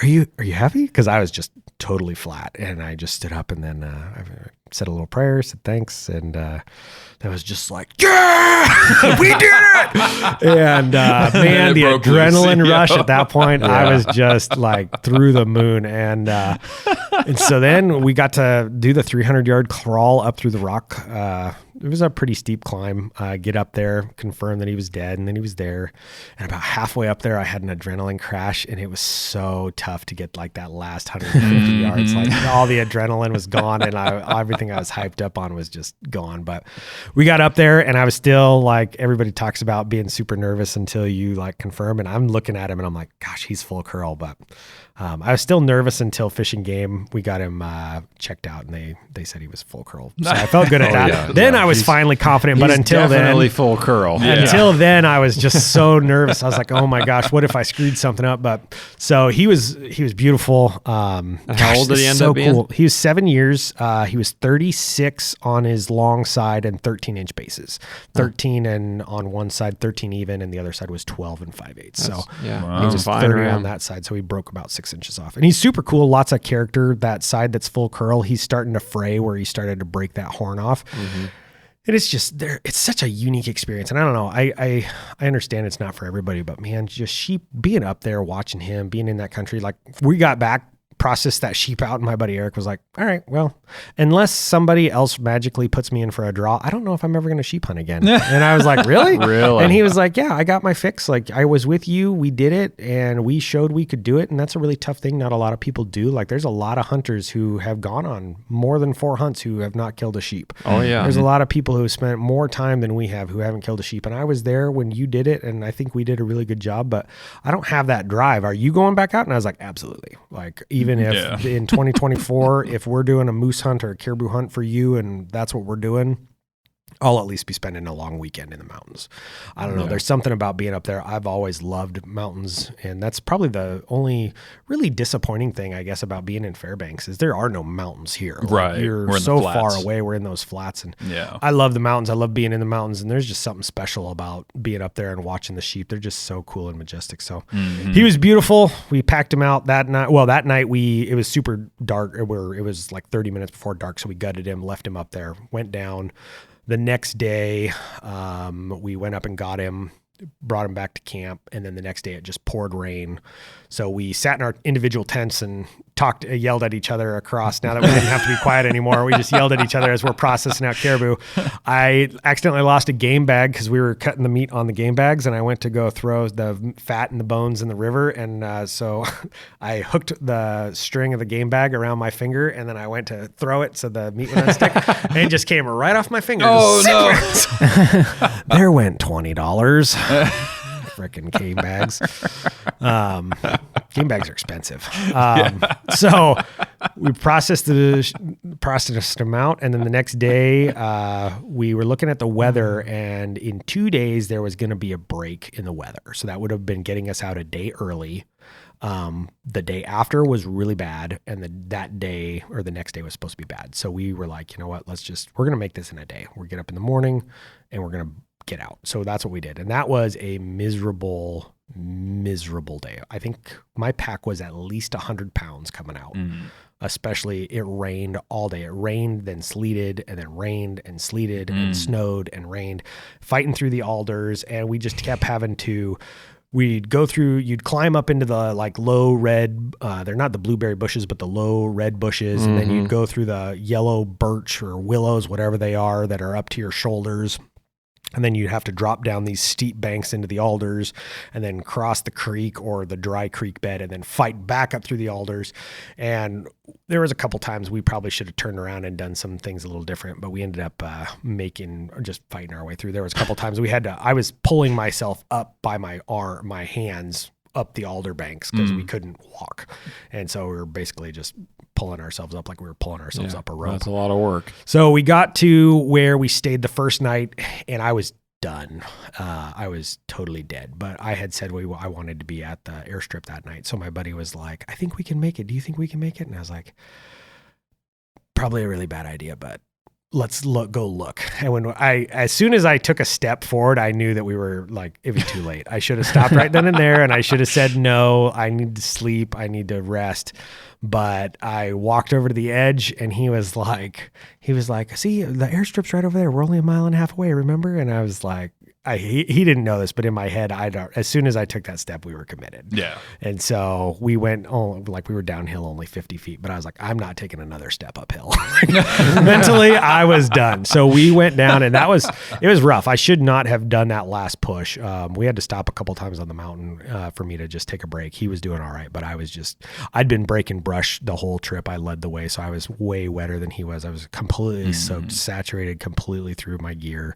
are you happy? Because I was just totally flat, and I just stood up, and then I said a little prayer, said thanks, and that was just like, yeah, we did it! And man, the adrenaline rush at that point, I was just like through the moon, and so then we got to do the 300-yard crawl up through the rock. It was a pretty steep climb. Get up there, confirm that he was dead, and then he was there. And about halfway up there, I had an adrenaline crash, and it was so tough to get like that last 150 yards. Like all the adrenaline was gone, and everything I was hyped up on was just gone. But we got up there, and I was still like, everybody talks about being super nervous until you like confirm. And I'm looking at him, and I'm like, gosh, he's full curl. But I was still nervous until Fish and Game. We got him checked out, and they said he was full curl. So I felt good at that. Then I was finally confident, but until definitely then, full curl. Until then, I was just so nervous. I was like, "Oh my gosh, what if I screwed something up?" But so he was beautiful. How old did he end up being? Cool. He was 7 years. He was 36 on his long side and 13-inch bases. 13 and on one side, 13 even, and the other side was 12 and 5/8. So he was 30 on that side. So he broke about 6 inches off, and he's super cool. Lots of character. That side that's full curl, he's starting to fray where he started to break that horn off. And it's just there. It's such a unique experience. And I don't know, I understand it's not for everybody, but man, just sheep, being up there, watching him, being in that country. Like we got back, processed that sheep out, and my buddy Eric was like, all right, well, unless somebody else magically puts me in for a draw, I don't know if I'm ever going to sheep hunt again. And I was like, really? Really? And he was like, yeah, I got my fix. Like I was with you, we did it, and we showed we could do it. And that's a really tough thing. Not a lot of people do. Like there's a lot of hunters who have gone on more than 4 hunts who have not killed a sheep. Oh yeah. There's a lot of people who have spent more time than we have who haven't killed a sheep. And I was there when you did it, and I think we did a really good job, but I don't have that drive. Are you going back out? And I was like, absolutely. Like even if in 2024, if we're doing a moose hunt or a caribou hunt for you, and that's what we're doing, I'll at least be spending a long weekend in the mountains. I don't know. There's something about being up there. I've always loved mountains, and that's probably the only really disappointing thing, I guess, about being in Fairbanks is there are no mountains here. Right. Like, you're so far away. We're in those flats, and I love the mountains. I love being in the mountains, and there's just something special about being up there and watching the sheep. They're just so cool and majestic. So he was beautiful. We packed him out that night. Well, that night it was super dark. It was like 30 minutes before dark, so we gutted him, left him up there, went down. The next day, we went up and got him, brought him back to camp, and then the next day it just poured rain. So we sat in our individual tents and yelled at each other across. Now that we didn't have to be quiet anymore, we just yelled at each other as we're processing out caribou. I accidentally lost a game bag because we were cutting the meat on the game bags, and I went to go throw the fat and the bones in the river. And so I hooked the string of the game bag around my finger, and then I went to throw it so the meat would unstick, and it just came right off my finger. Oh, no. There went $20. Frickin' game bags. Game bags are expensive. So we processed them out. And then the next day, we were looking at the weather, and in 2 days, there was going to be a break in the weather. So that would have been getting us out a day early. The day after was really bad. And that day or the next day was supposed to be bad. So we were like, you know what, we're going to make this in a day. We'll get up in the morning and we're going to get out. So that's what we did. And that was a miserable day. I think my pack was at least 100 pounds coming out. Especially it rained all day. It rained, then sleeted, and then rained and sleeted and snowed and rained, fighting through the alders. And we just kept having to, you'd climb up into the like low red, they're not the blueberry bushes, but the low red bushes. And then you'd go through the yellow birch or willows, whatever they are, that are up to your shoulders. And then you'd have to drop down these steep banks into the alders and then cross the creek or the dry creek bed and then fight back up through the alders. And there was a couple times we probably should have turned around and done some things a little different, but we ended up just fighting our way through. There was a couple times I was pulling myself up by my hands up the alder banks because we couldn't walk. And so we were basically just pulling ourselves up like we were pulling ourselves up a rope. That's a lot of work. So we got to where we stayed the first night, and I was done. I was totally dead, but I had said I wanted to be at the airstrip that night. So my buddy was like, I think we can make it. Do you think we can make it? And I was like, probably a really bad idea, but let's go look. And as soon as I took a step forward, I knew that we were like, it was too late. I should have stopped right then and there. And I should have said, no, I need to sleep. I need to rest. But I walked over to the edge, and he was like, see, the airstrip's right over there. We're only 1.5 miles away, remember? And I was like, he didn't know this, but in my head, as soon as I took that step, we were committed. Yeah. And so we went, we were downhill only 50 feet, but I was like, I'm not taking another step uphill. Mentally, I was done. So we went down, and it was rough. I should not have done that last push. We had to stop a couple times on the mountain for me to just take a break. He was doing all right, but I'd been breaking brush the whole trip. I led the way, so I was way wetter than he was. I was completely soaked, saturated completely through my gear.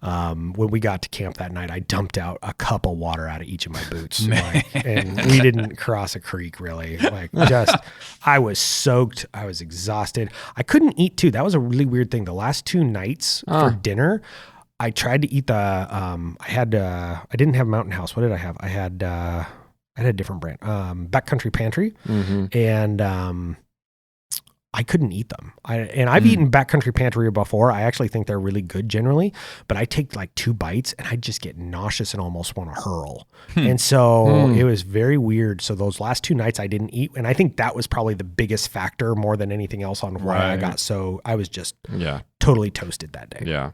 When we got to camp that night, I dumped out a cup of water out of each of my boots. And we didn't cross a creek really. I was soaked. I was exhausted. I couldn't eat too. That was a really weird thing. The last 2 nights for dinner, I tried to eat I didn't have Mountain House. What did I have? I had a different brand, Backcountry Pantry. And, I couldn't eat them. I've eaten Backcountry Pantry before. I actually think they're really good generally, but I take like 2 bites and I just get nauseous and almost want to hurl. And so it was very weird. So those last 2 nights I didn't eat. And I think that was probably the biggest factor more than anything else on why I was just totally toasted that day. Yeah.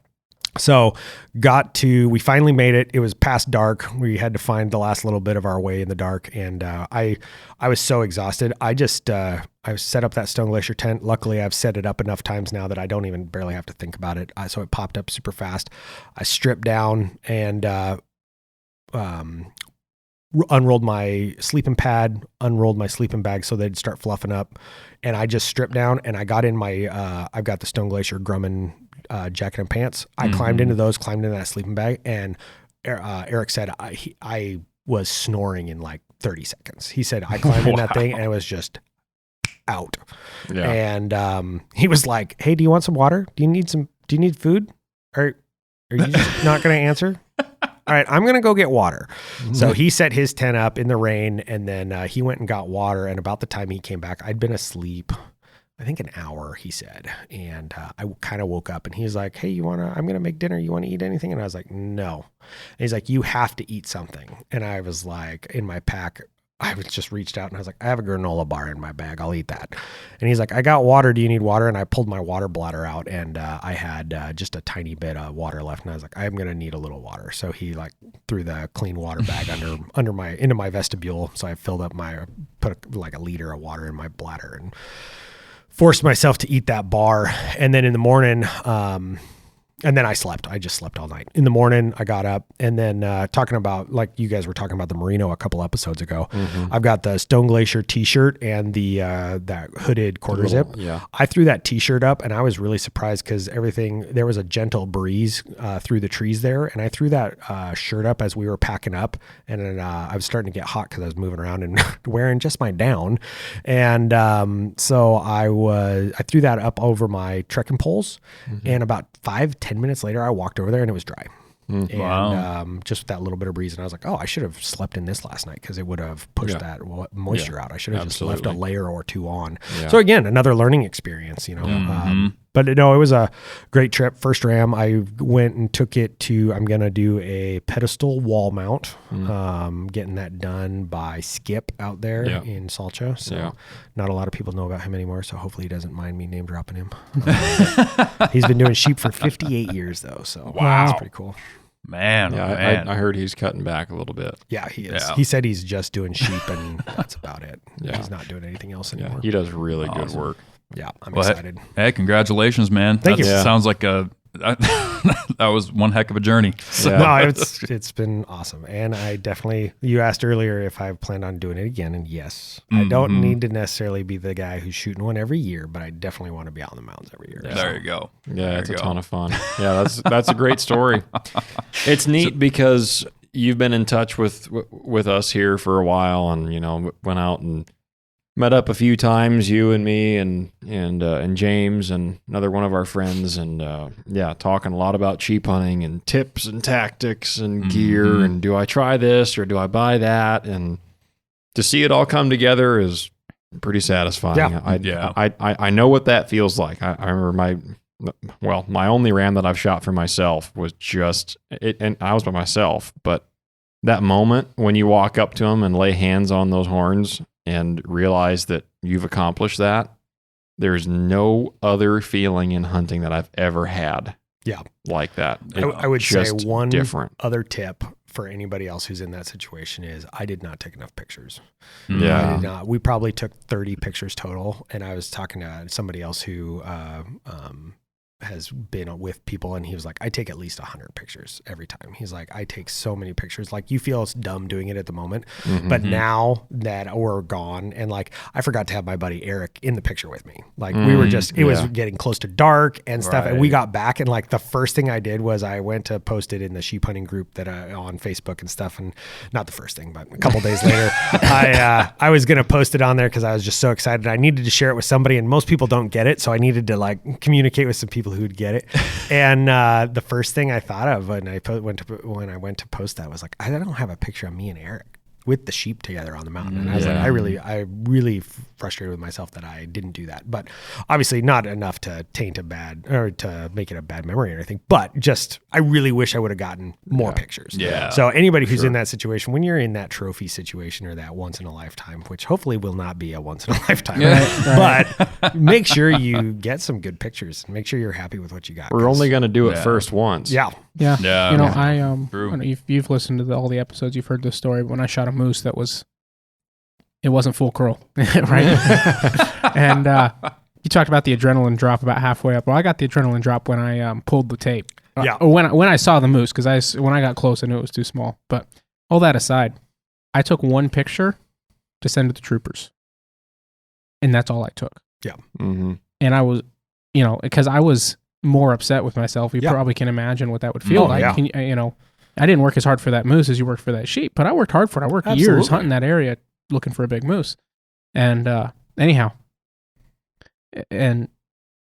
So we finally made it. It was past dark. We had to find the last little bit of our way in the dark. And I was so exhausted. I set up that Stone Glacier tent. Luckily, I've set it up enough times now that I don't even barely have to think about it. So it popped up super fast. I stripped down and unrolled my sleeping pad, unrolled my sleeping bag so they'd start fluffing up. And I just stripped down and I got in my, I've got the Stone Glacier Grumman jacket and pants. I climbed into that sleeping bag, and Eric said I was snoring in like 30 seconds. He said I climbed in that thing and it was just out. Yeah. And he was like, hey, do you want some water? Do you need food? Are you just not going to answer? All right, I'm going to go get water. So he set his tent up in the rain, and then he went and got water. And about the time he came back, I'd been asleep, I think an hour, he said. And I kind of woke up, and he's like, hey, I'm going to make dinner. You want to eat anything? And I was like, no. And he's like, you have to eat something. And I was like, in my pack, I was just reached out and I was like, I have a granola bar in my bag. I'll eat that. And he's like, I got water. Do you need water? And I pulled my water bladder out, and I had just a tiny bit of water left. And I was like, I'm going to need a little water. So he like threw the clean water bag into my vestibule. So I put like a liter of water in my bladder and forced myself to eat that bar. And then in the morning, And then I slept. I just slept all night. In the morning, I got up, and then talking about, like you guys were talking about the merino a couple episodes ago. I've got the Stone Glacier T-shirt and the that hooded quarter zip. Yeah. I threw that T-shirt up, and I was really surprised because there was a gentle breeze through the trees there, and I threw that shirt up as we were packing up, and then I was starting to get hot because I was moving around and wearing just my down, and so I threw that up over my trekking poles, and about 5-10 minutes later, I walked over there and it was dry. And just with that little bit of breeze, and I was like, oh, I should have slept in this last night because it would have pushed that moisture out. I should have just left a layer or two on. So again, another learning experience, you know. But no, it was a great trip. First ram, I went and took it to, I'm going to do a pedestal wall mount, getting that done by Skip out there in Salcha. So not a lot of people know about him anymore, so hopefully he doesn't mind me name dropping him. He's been doing sheep for 58 years though, so that's pretty cool. Man, I heard he's cutting back a little bit. Yeah, he is. Yeah. He said he's just doing sheep and that's about it. He's not doing anything else anymore. He does really good work. Yeah, I'm excited. Hey, congratulations, man. Thank you. Sounds like that was one heck of a journey. So. No, it's been awesome. And I definitely, you asked earlier if I planned on doing it again, and yes, I don't need to necessarily be the guy who's shooting one every year, but I definitely want to be out in the mountains every year. Yeah. There you go. Yeah, it's a ton of fun. Yeah, that's a great story. It's neat because you've been in touch with us here for a while, and you know, went out and met up a few times, you and me and James and another one of our friends, and talking a lot about sheep hunting and tips and tactics and gear and do I try this or do I buy that, and to see it all come together is pretty satisfying. I know what that feels like. I remember my only ram that I've shot for myself was just it, and I was by myself, but that moment when you walk up to them and lay hands on those horns and realize that you've accomplished that, there's no other feeling in hunting that I've ever had. Yeah, like that. I would say one other tip for anybody else who's in that situation is I did not take enough pictures. Yeah, I did not. We probably took 30 pictures total, and I was talking to somebody else who has been with people, and he was like, I take at least 100 pictures every time. He's like, I take so many pictures. Like, you feel dumb doing it at the moment, but now that we're gone, and like, I forgot to have my buddy Eric in the picture with me. Like, we were just, it was getting close to dark and stuff, and we got back, and like, the first thing I did was I went to post it in the sheep hunting group that on Facebook and stuff, and not the first thing, but a couple days later, I was going to post it on there because I was just so excited. I needed to share it with somebody, and most people don't get it, so I needed to like communicate with some people who'd get it. And the first thing I thought of when I went to post that was like, I don't have a picture of me and Eric with the sheep together on the mountain. And I was like, I really frustrated with myself that I didn't do that. But obviously not enough to taint a bad, or to make it a bad memory or anything, but just, I really wish I would have gotten more pictures. Yeah. So anybody who's in that situation, when you're in that trophy situation or that once in a lifetime, which hopefully will not be a once in a lifetime, but make sure you get some good pictures and make sure you're happy with what you got. We're only going to do it first once. Yeah. You know, I know you've listened to all the episodes, you've heard this story. But when I shot a moose, it wasn't full curl, right? And you talked about the adrenaline drop about halfway up. Well, I got the adrenaline drop when I pulled the tape. Or when I saw the moose, because when I got close, I knew it was too small. But all that aside, I took one picture to send to the troopers, and that's all I took. Yeah. And I was, because I was more upset with myself. You probably can imagine what that would feel like. Yeah. I didn't work as hard for that moose as you worked for that sheep, but I worked hard for it. I worked years hunting that area looking for a big moose. And anyhow, and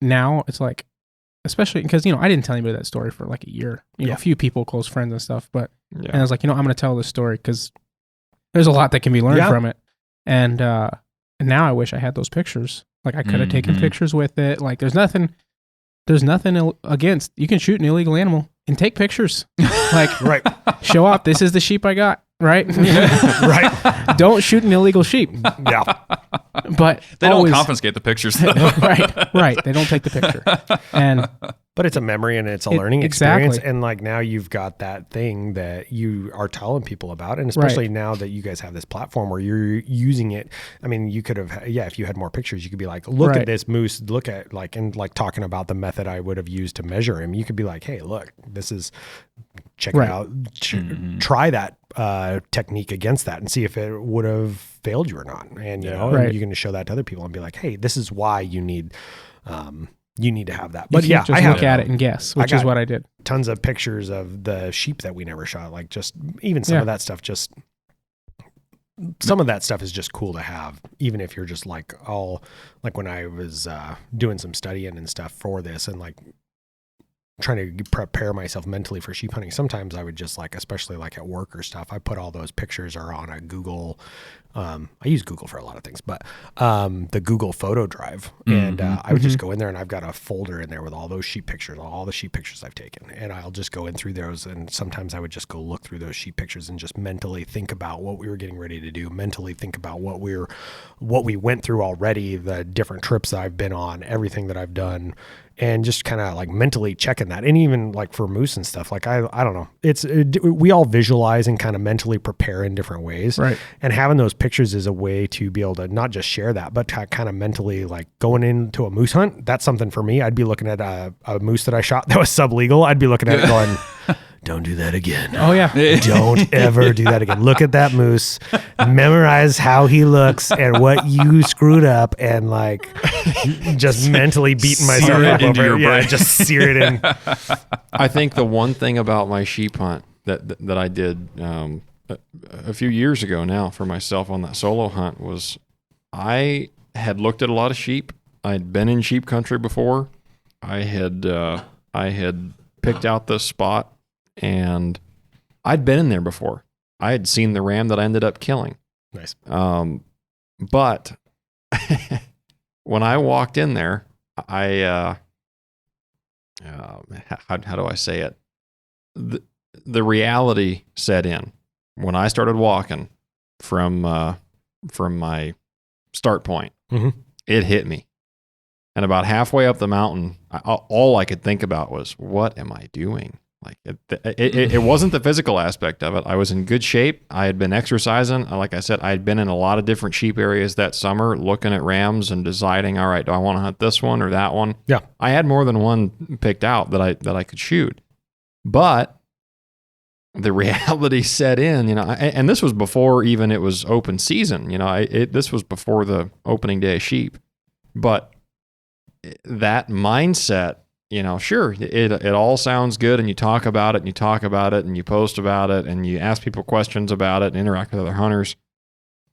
now it's like, especially because, I didn't tell anybody that story for like a year. A few people, close friends and stuff, but and I was like, I'm going to tell this story because there's a lot that can be learned from it. And now I wish I had those pictures. Like, I could have taken pictures with it. Like, there's nothing against, you can shoot an illegal animal and take pictures. Like, show up, this is the sheep I got, right? Right. Don't shoot an illegal sheep. Yeah. But they don't confiscate the pictures. Right. They don't take the picture. And But it's a memory and it's a learning experience. And like now you've got that thing that you are telling people about. And especially now that you guys have this platform where you're using it. I mean, you could have, if you had more pictures, you could be like, look at this moose, look at talking about the method I would have used to measure him. You could be like, hey, look, this is, check it out. Try that technique against that and see if it would have failed you or not. And, you know, and you're going to show that to other people and be like, hey, this is why you need to have that. But just look at it and guess, which is what I did. Tons of pictures of the sheep that we never shot. Like just even some of that stuff, some of that stuff is just cool to have, even if you're just like when I was doing some studying and stuff for this and like trying to prepare myself mentally for sheep hunting. Sometimes I would just like, especially like at work or stuff, I put all those pictures are on a Google. I use Google for a lot of things, but the Google photo drive. And I would just go in there and I've got a folder in there with all those sheep pictures, all the sheep pictures I've taken. And I'll just go in through those. And sometimes I would just go look through those sheep pictures and just mentally think about what we were getting ready to do, mentally think about what we went through already, the different trips that I've been on, everything that I've done. And just kind of like mentally checking that. And even like for moose and stuff, like I don't know, we all visualize and kind of mentally prepare in different ways. Right. And having those pictures is a way to be able to not just share that, but to kind of mentally like going into a moose hunt. That's something for me. I'd be looking at a moose that I shot that was sublegal. I'd be looking at it going, don't do that again. Oh yeah. Don't ever do that again. Look at that moose, memorize how he looks and what you screwed up, and like just mentally beating myself up over it. Yeah, just sear it in. I think the one thing about my sheep hunt that I did a few years ago now for myself on that solo hunt was I had looked at a lot of sheep. I'd been in sheep country before. I had picked out this spot. And I'd been in there before. I had seen the ram that I ended up killing. Nice. But when I walked in there, how do I say it? The reality set in when I started walking from my start point. Mm-hmm. It hit me. And about halfway up the mountain, all I could think about was, what am I doing? Like it wasn't the physical aspect of it. I was in good shape. I had been exercising. Like I said, I had been in a lot of different sheep areas that summer, looking at rams and deciding, all right, do I want to hunt this one or that one? Yeah. I had more than one picked out that I could shoot. But the reality set in, you know, and this was before even it was open season. You know, this was before the opening day of sheep. But that mindset, you know, sure, it all sounds good, and you talk about it, and you talk about it, and you post about it, and you ask people questions about it, and interact with other hunters,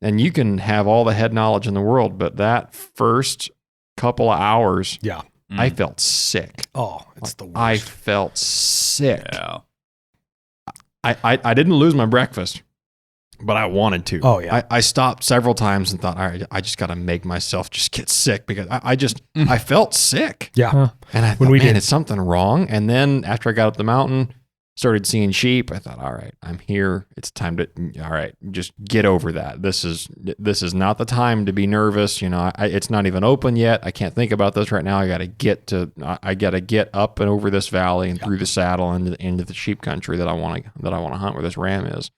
and you can have all the head knowledge in the world, but that first couple of hours, I felt sick. Oh, it's the worst. I felt sick. Yeah. I didn't lose my breakfast, but I wanted to. Oh, yeah. I stopped several times and thought, all right, I just got to make myself just get sick, because I felt sick. Yeah. Huh. And I thought, man, it's something wrong. And then after I got up the mountain, started seeing sheep, I thought, all right, I'm here. It's time to, all right, just get over that. This is not the time to be nervous. You know, it's not even open yet. I can't think about this right now. I got to get up and over this valley and through the saddle and into the sheep country that I want to hunt where this ram is.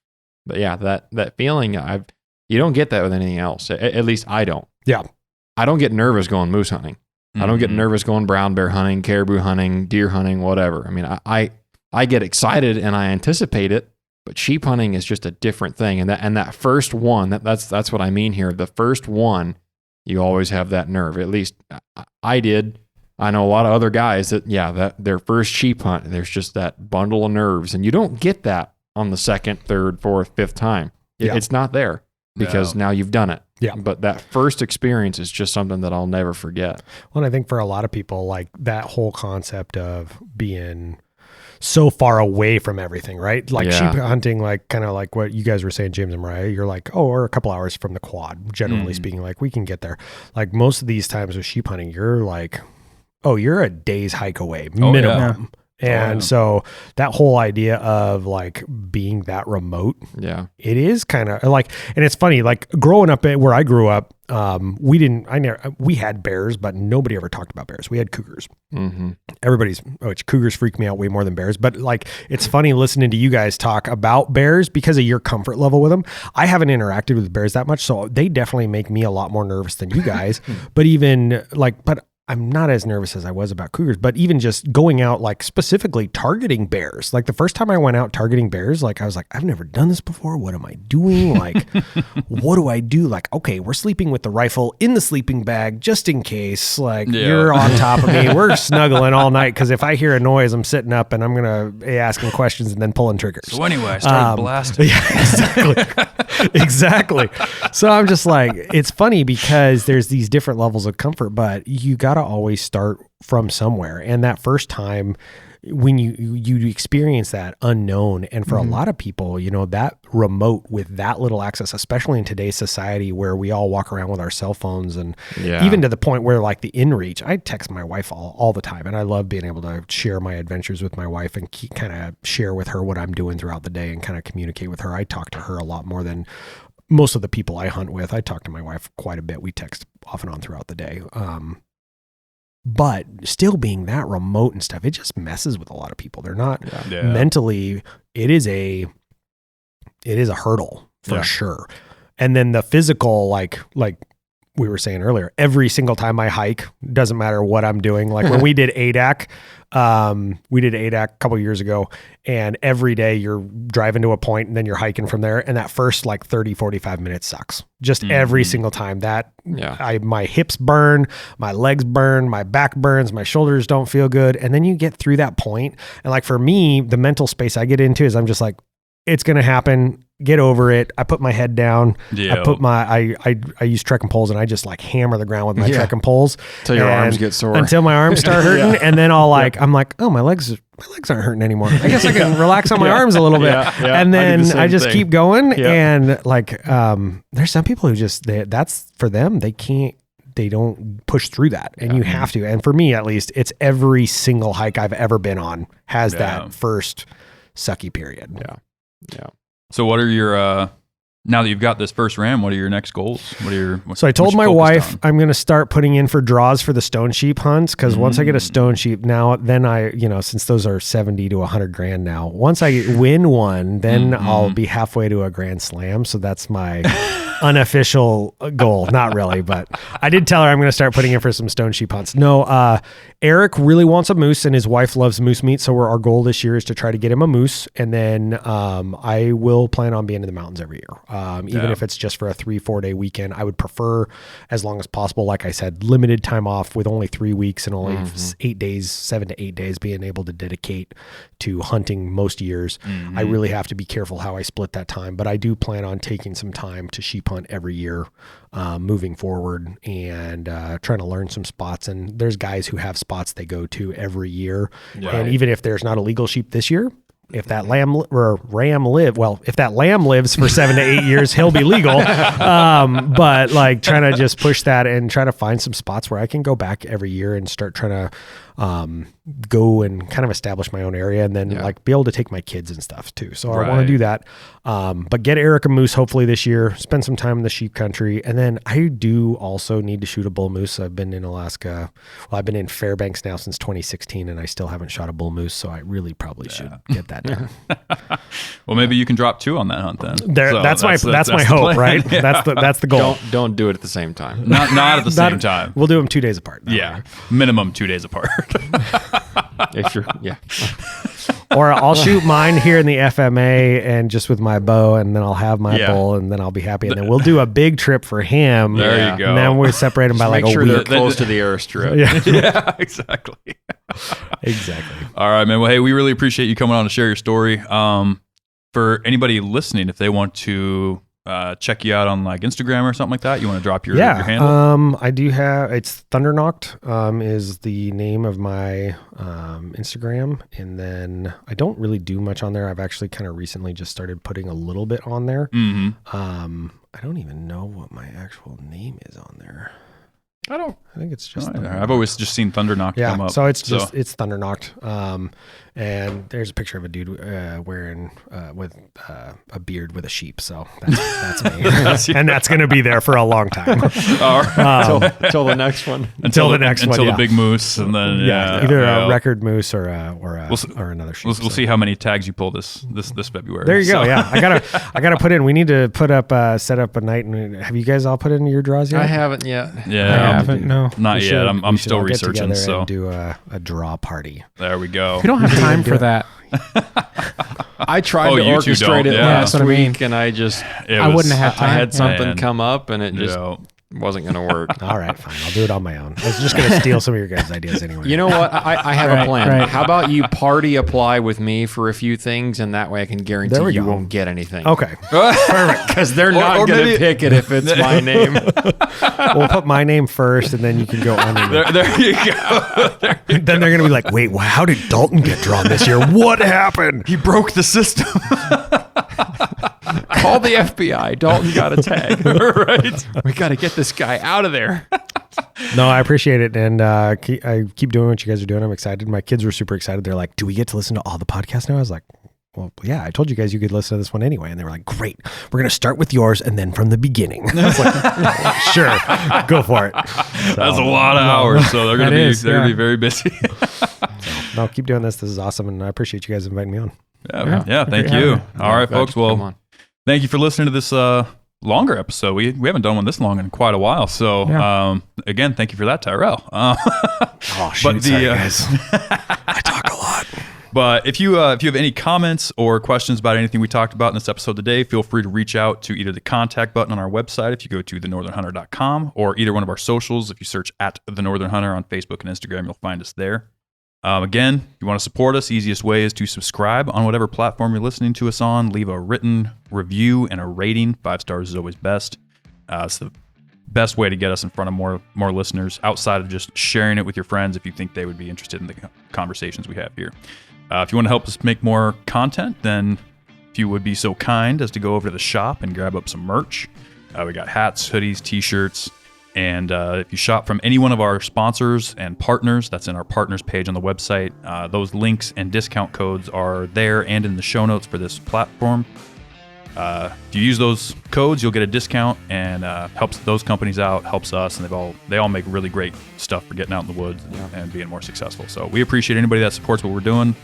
But yeah, that feeling, you don't get that with anything else. At least I don't. Yeah. I don't get nervous going moose hunting. Mm-hmm. I don't get nervous going brown bear hunting, caribou hunting, deer hunting, whatever. I mean, I get excited and I anticipate it, but sheep hunting is just a different thing. And that first one, that's what I mean here. The first one, you always have that nerve. At least I did. I know a lot of other guys that their first sheep hunt, there's just that bundle of nerves, and you don't get that on the second, third, fourth, fifth time. It's not there because now you've done it. Yeah. But that first experience is just something that I'll never forget. Well, and I think for a lot of people, like that whole concept of being so far away from everything, right? Like sheep hunting, like kind of like what you guys were saying, James and Mariah, you're like, oh, we're a couple hours from the quad, generally speaking, like we can get there. Like most of these times with sheep hunting, you're like, oh, you're a day's hike away, minimum. And so that whole idea of like being that remote, it is kind of like, and it's funny, like growing up where I grew up, we had bears, but nobody ever talked about bears. We had cougars. Which cougars freak me out way more than bears. But like, it's funny listening to you guys talk about bears because of your comfort level with them. I haven't interacted with bears that much, so they definitely make me a lot more nervous than you guys. But I'm not as nervous as I was about cougars, but even just going out, like specifically targeting bears. Like the first time I went out targeting bears, like I was like, I've never done this before. What am I doing? Like, what do I do? Like, okay, we're sleeping with the rifle in the sleeping bag just in case. Like you're on top of me. We're snuggling all night because if I hear a noise, I'm sitting up and I'm gonna be asking questions and then pulling triggers. So anyway, I started blasting. Yeah, exactly. So I'm just like, it's funny because there's these different levels of comfort, but you got to always start from somewhere. And that first time when you experience that unknown, and for a lot of people, you know, that remote with that little access, especially in today's society where we all walk around with our cell phones, and even to the point where like the inReach, I text my wife all the time, and I love being able to share my adventures with my wife and kind of share with her what I'm doing throughout the day and kind of communicate with her. I talk to her a lot more than most of the people I hunt with. I talk to my wife quite a bit. We text off and on throughout the day. But still being that remote and stuff, it just messes with a lot of people. They're not mentally, it is a hurdle for sure. And then the physical, like we were saying earlier, every single time I hike, doesn't matter what I'm doing. Like when we did ADAC, a couple of years ago, and every day you're driving to a point and then you're hiking from there. And that first like 30, 45 minutes sucks. Just every single time my hips burn, my legs burn, my back burns, my shoulders don't feel good. And then you get through that point. And like for me, the mental space I get into is I'm just like, it's going to happen. Get over it. I put my head down. I put I use trekking poles, and I just like hammer the ground with my trekking poles until your arms get sore. Until my arms start hurting, and then I'm like, oh, my legs aren't hurting anymore. I guess I can relax on my arms a little bit, and then I just keep going. And like, there's some people who just that's for them. They don't push through that, and you have to. And for me, at least, it's every single hike I've ever been on has that first sucky period. Yeah. So what are your, now that you've got this first ram, what are your next goals? So I told my wife I'm going to start putting in for draws for the stone sheep hunts. Cause once I get a stone sheep then since those are 70 to 100 grand now, once I win one, then I'll be halfway to a grand slam. So that's my unofficial goal. Not really, but I did tell her I'm going to start putting in for some stone sheep hunts. No, Eric really wants a moose, and his wife loves moose meat. So our goal this year is to try to get him a moose. And then I will plan on being in the mountains every year. Even if it's just for a 3-4 day weekend. I would prefer, as long as possible, like I said, limited time off with only 3 weeks and only 8 days, 7 to 8 days being able to dedicate to hunting most years. I really have to be careful how I split that time, but I do plan on taking some time to sheep hunt every year moving forward, and trying to learn some spots. And there's guys who have spots they go to every year. And even if there's not a legal sheep this year, if that lamb lives for 7 to 8 years, he'll be legal. But like trying to just push that and try to find some spots where I can go back every year and start trying to go and kind of establish my own area, and then like be able to take my kids and stuff too. So I want to do that. But get Eric a moose hopefully this year, spend some time in the sheep country. And then I do also need to shoot a bull moose. I've been in Alaska. Well, I've been in Fairbanks now since 2016, and I still haven't shot a bull moose. So I really probably should get that done. Well, maybe you can drop 2 on that hunt then. That's my hope, right? That's the goal. Don't do it at the same time. Not at the same time. We'll do them 2 days apart. Minimum 2 days apart. If you're, Or I'll shoot mine here in the FMA and just with my bow, and then I'll have my bull, and then I'll be happy. And then we'll do a big trip for him. There you go. And then we separate them by like a week. They're close to the airstrip. Yeah, exactly. Exactly. All right, man. Well, hey, we really appreciate you coming on to share your story. For anybody listening, if they want to check you out on like Instagram or something like that, you want to drop your handle? I do have, it's Thunderknocked is the name of my Instagram. And then I don't really do much on there. I've actually kind of recently just started putting a little bit on there. I don't even know what my actual name is on there. I don't. I think it's just. I've always just seen Thunder Knocked come up. So it's just it's Thunder Knocked. And there's a picture of a dude wearing with a beard with a sheep. So that's me, and that's going to be there for a long time. Till the next one. Until the next one. Until the big moose, and then either a record moose or another sheep. We'll see how many tags you pull this February. There you go. Yeah, I gotta put in. We need to put up set up a night. And have you guys all put in your draws yet? I haven't yet. Yeah, I haven't. No, not yet. I'm still researching. So and do a draw party. There we go. we don't have time for that. I tried to you two orchestrate don't. it Yeah. last That's what I mean. week, and I wouldn't have had time. I had something Man. come up, and it just wasn't going to work. All right, fine. I'll do it on my own. I was just going to steal some of your guys' ideas anyway. You know what? I have a plan. right. How about you party apply with me for a few things, and that way I can guarantee There we you go. won't get anything. Okay. Perfect. Because they're not or going to maybe- pick it if it's my name. We'll put my name first, and then you can go on. There you go. Then they're going to be like, wait, how did Dalton get drawn this year? What happened? He broke the system. Call the FBI. Dalton got a tag. Right. We got to get this guy out of there. No, I appreciate it. And I keep doing what you guys are doing. I'm excited. My kids were super excited. They're like, do we get to listen to all the podcasts now? I was like, well, yeah, I told you guys you could listen to this one anyway. And they were like, great. We're going to start with yours and then from the beginning. I was like, sure, go for it. So, That's a lot of hours, so they're gonna be very busy. no, keep doing this. This is awesome. And I appreciate you guys inviting me on. Yeah, thank Great you. having All right, Glad you folks. come Well, on. thank you for listening to this longer episode. We haven't done one this long in quite a while. So again, thank you for that, Tyrel. Oh, shoot, sorry, guys. I talk a lot. But if you have any comments or questions about anything we talked about in this episode today, feel free to reach out to either the contact button on our website if you go to thenorthernhunter.com or either one of our socials. If you search at The Northern Hunter on Facebook and Instagram, you'll find us there. Again, if you want to support us, easiest way is to subscribe on whatever platform you're listening to us on. Leave a written review and a rating. 5 stars is always best. It's the best way to get us in front of more listeners outside of just sharing it with your friends if you think they would be interested in the conversations we have here. If you want to help us make more content, then if you would be so kind as to go over to the shop and grab up some merch. We got hats, hoodies, t-shirts, and if you shop from any one of our sponsors and partners, that's in our partners page on the website. Those links and discount codes are there and in the show notes for this platform. If you use those codes, you'll get a discount, and helps those companies out, helps us, and they all make really great stuff for getting out in the woods and being more successful. So we appreciate anybody that supports what we're doing.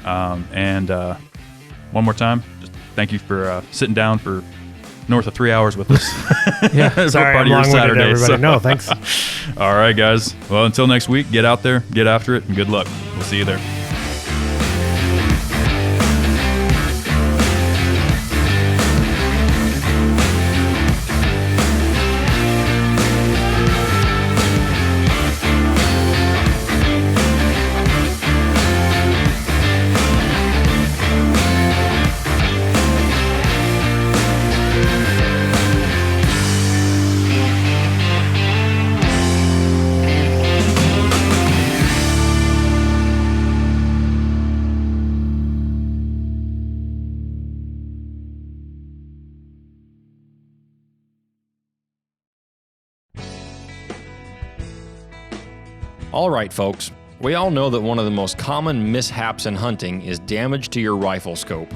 And one more time, just thank you for sitting down for north of 3 hours with us. Sorry, part I'm of your long-winded, Saturday. everybody. So- No, thanks. All right, guys. Well, until next week, get out there, get after it, and good luck. We'll see you there. All right, folks. We all know that one of the most common mishaps in hunting is damage to your rifle scope.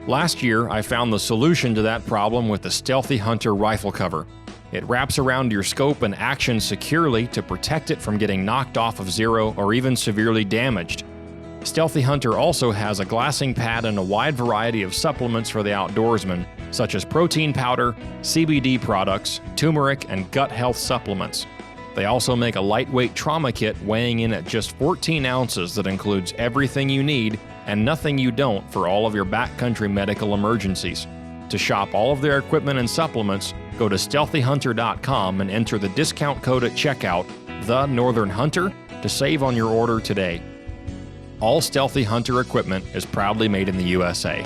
Last year, I found the solution to that problem with the Stealthy Hunter rifle cover. It wraps around your scope and actions securely to protect it from getting knocked off of zero or even severely damaged. Stealthy Hunter also has a glassing pad and a wide variety of supplements for the outdoorsman, such as protein powder, CBD products, turmeric, and gut health supplements. They also make a lightweight trauma kit weighing in at just 14 ounces that includes everything you need and nothing you don't for all of your backcountry medical emergencies. To shop all of their equipment and supplements, go to STEALTHYHunter.com and enter the discount code at checkout, The Northern Hunter, to save on your order today. All Stealthy Hunter equipment is proudly made in the USA.